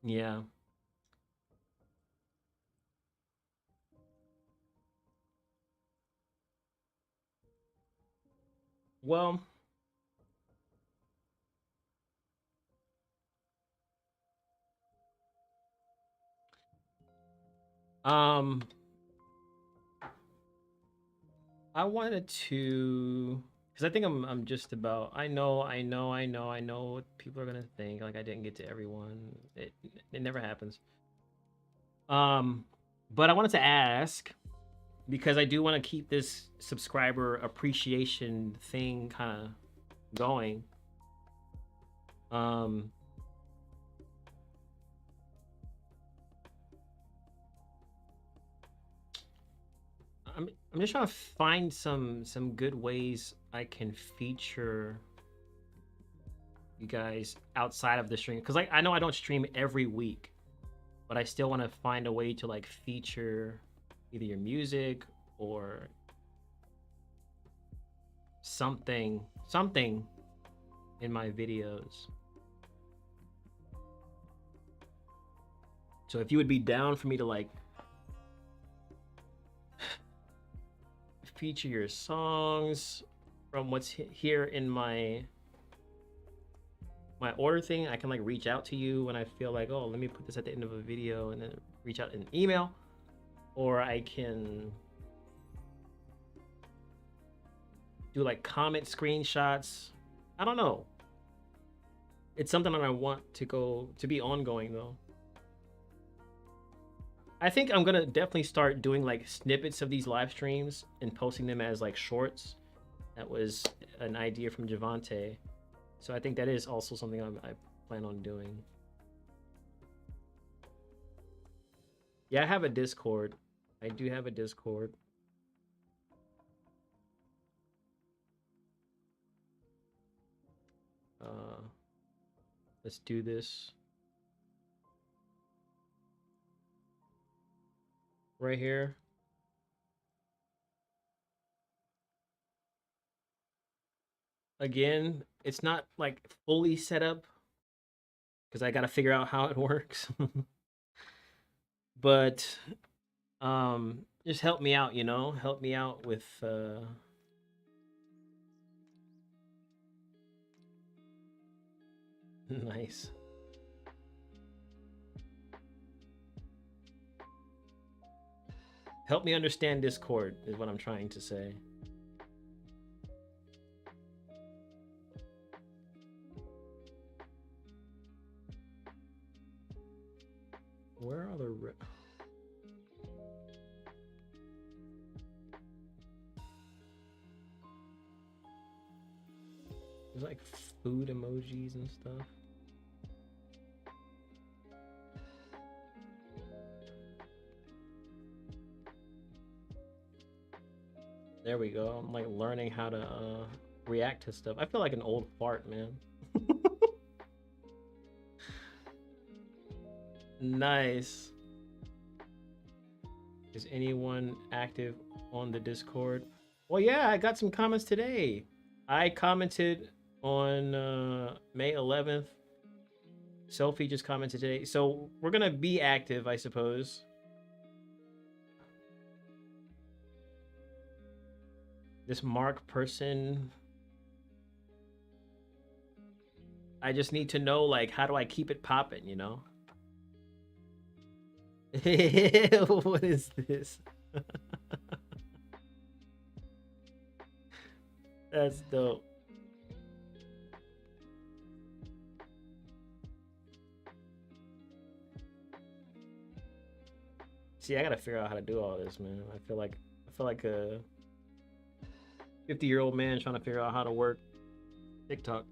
Speaker 1: Yeah. Well, I wanted to, because I think I'm just about, I know what people are gonna think. Like, I didn't get to everyone. It never happens. But I wanted to ask, because I do want to keep this subscriber appreciation thing kind of going. I'm just trying to find some good ways I can feature you guys outside of the stream, because I know I don't stream every week, but I still want to find a way to like feature either your music or something in my videos. So if you would be down for me to like feature your songs from what's here in my order thing, I can like reach out to you when I feel like, oh, let me put this at the end of a video, and then reach out in an email, or I can do like comment screenshots. I don't know. It's something that I want to be ongoing though. I think I'm gonna definitely start doing like snippets of these live streams and posting them as like shorts. That was an idea from Javonte. So I think that is also something I plan on doing. Yeah, I have a Discord. I do have a Discord. Let's do this. Right here. Again, it's not like fully set up because I got to figure out how it works. But just help me out, you know? Help me out with nice. Help me understand Discord is what I'm trying to say. Where are the... There's like food emojis and stuff. There we go. I'm like learning how to react to stuff. I feel like an old fart, man. Nice. Is anyone active on the Discord? Well, yeah, I got some comments today. I commented on May 11th. Selfie just commented today. So we're going to be active, I suppose. This Mark person, I just need to know, like, how do I keep it popping, you know? What is this? That's dope. See, I gotta figure out how to do all this, man. I feel like a 50-year-old man trying to figure out how to work TikTok.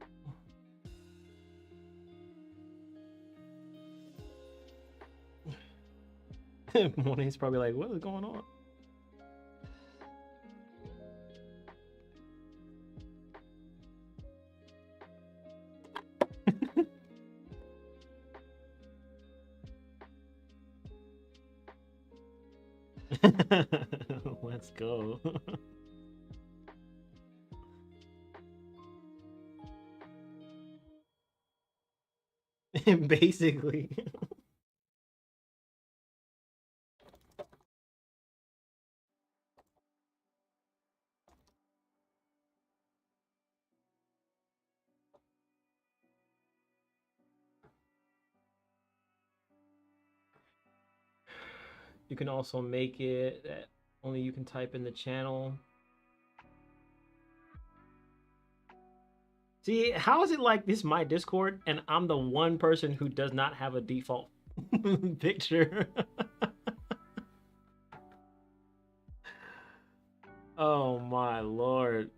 Speaker 1: Money's probably like, what is going on? Let's go. Basically. You can also make it that only you can type in the channel. See, how is it like this is my Discord and I'm the one person who does not have a default picture? Oh my lord.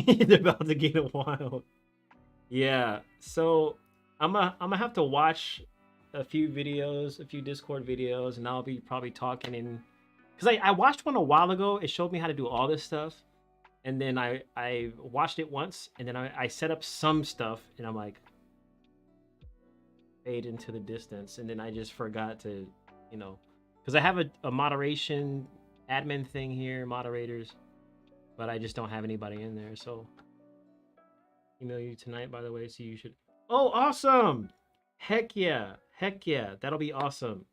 Speaker 1: They're about to get wild. Yeah, so I'm gonna have to watch a few videos, a few Discord videos, and I'll be probably talking in, because I watched one a while ago. It showed me how to do all this stuff, and then I watched it once, and then I set up some stuff, and I'm like, fade into the distance, and then I just forgot to, you know, because I have a moderation admin thing here, moderators, but I just don't have anybody in there. So email you tonight, by the way, so you should. Oh, awesome! Heck yeah, that'll be awesome.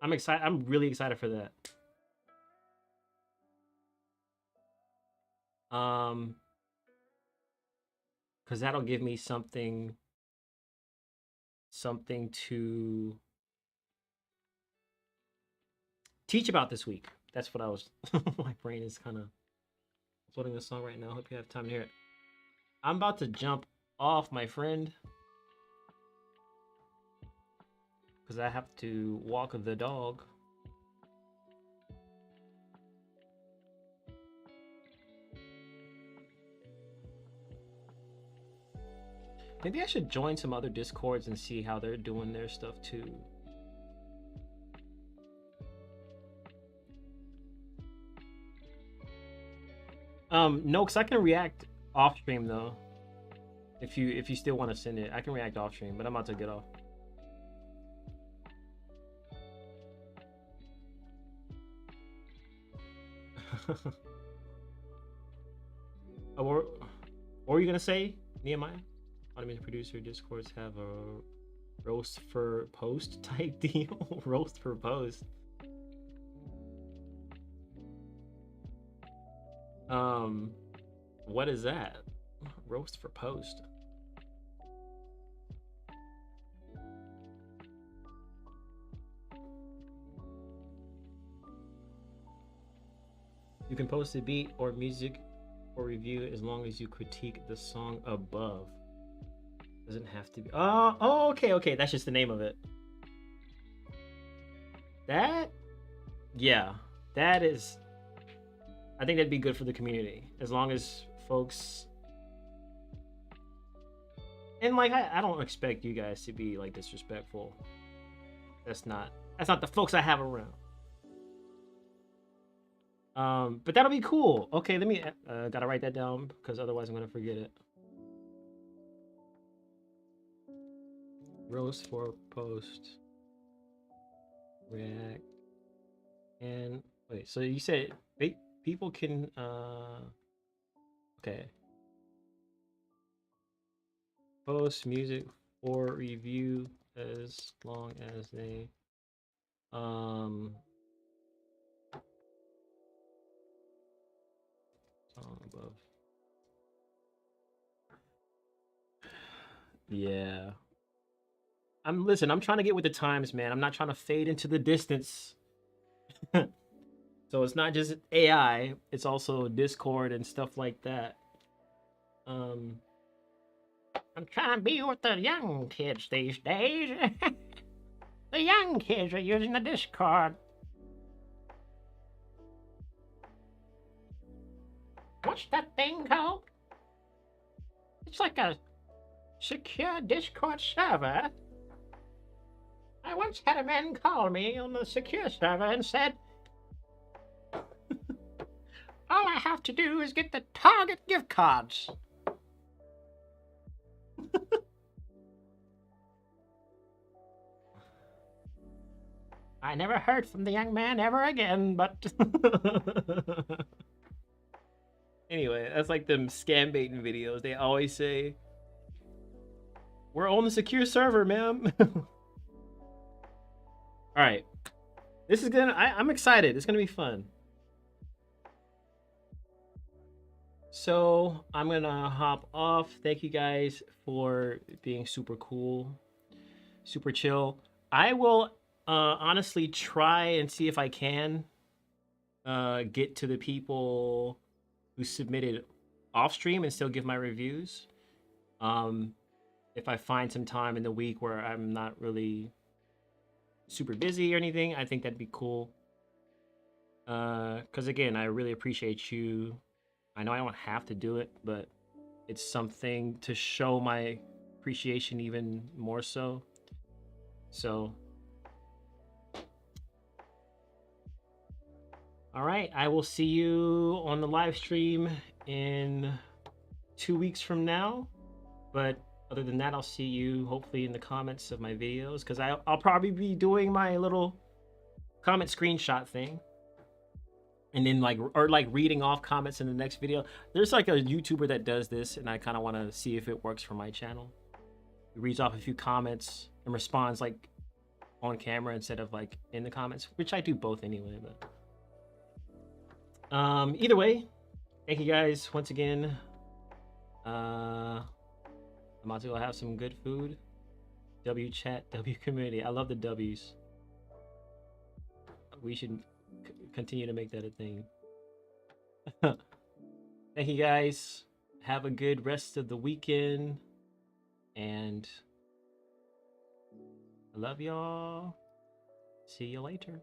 Speaker 1: I'm excited. I'm really excited for that. Because that'll give me something to teach about this week. That's what I was. My brain is kind of floating the song right now. Hope you have time to hear it. I'm about to jump off, my friend, because I have to walk the dog. Maybe I should join some other Discords and see how they're doing their stuff too. No, because I can react off stream though. If you still want to send it, I can react off stream, but I'm about to get off. Or what were you gonna say, Nehemiah? Automated producer Discords have a roast for post type deal. Roast for post. What is that? Roast for post. You can post a beat or music or review as long as you critique the song above. Doesn't have to be. Oh, okay. That's just the name of it. That, yeah, that is. I think that'd be good for the community as long as folks. And like, I don't expect you guys to be like disrespectful. That's not the folks I have around. But that'll be cool. Okay, let me gotta write that down because otherwise I'm gonna forget it. roast for post. React. And wait, so you said people can okay. Post music for review as long as they song above. Yeah. I'm trying to get with the times, man. I'm not trying to fade into the distance. So it's not just AI, it's also Discord and stuff like that. I'm trying to be with the young kids these days. The young kids are using the Discord. What's that thing called? It's like a secure Discord server. I once had a man call me on the secure server and said, all I have to do is get the Target gift cards. I never heard from the young man ever again, but... Anyway, that's like them scam baiting videos. They always say, we're on the secure server, ma'am. Alright. This is gonna... I'm excited. It's gonna be fun. So, I'm gonna hop off. Thank you guys for being super cool. Super chill. I will... honestly try and see if I can get to the people who submitted off stream and still give my reviews. If I find some time in the week where I'm not really super busy or anything, I think that'd be cool. Because again, I really appreciate you. I know I don't have to do it, but it's something to show my appreciation even more so. So all right, I will see you on the live stream in 2 weeks from now. But other than that, I'll see you hopefully in the comments of my videos, because I'll probably be doing my little comment screenshot thing. And then like reading off comments in the next video. There's like a YouTuber that does this, and I kind of want to see if it works for my channel. He reads off a few comments and responds like on camera instead of like in the comments, which I do both anyway, but... either way, thank you guys once again. I'm about to go have some good food. W chat, W community. I love the W's. We should continue to make that a thing. Thank you guys. Have a good rest of the weekend. And I love y'all. See you later.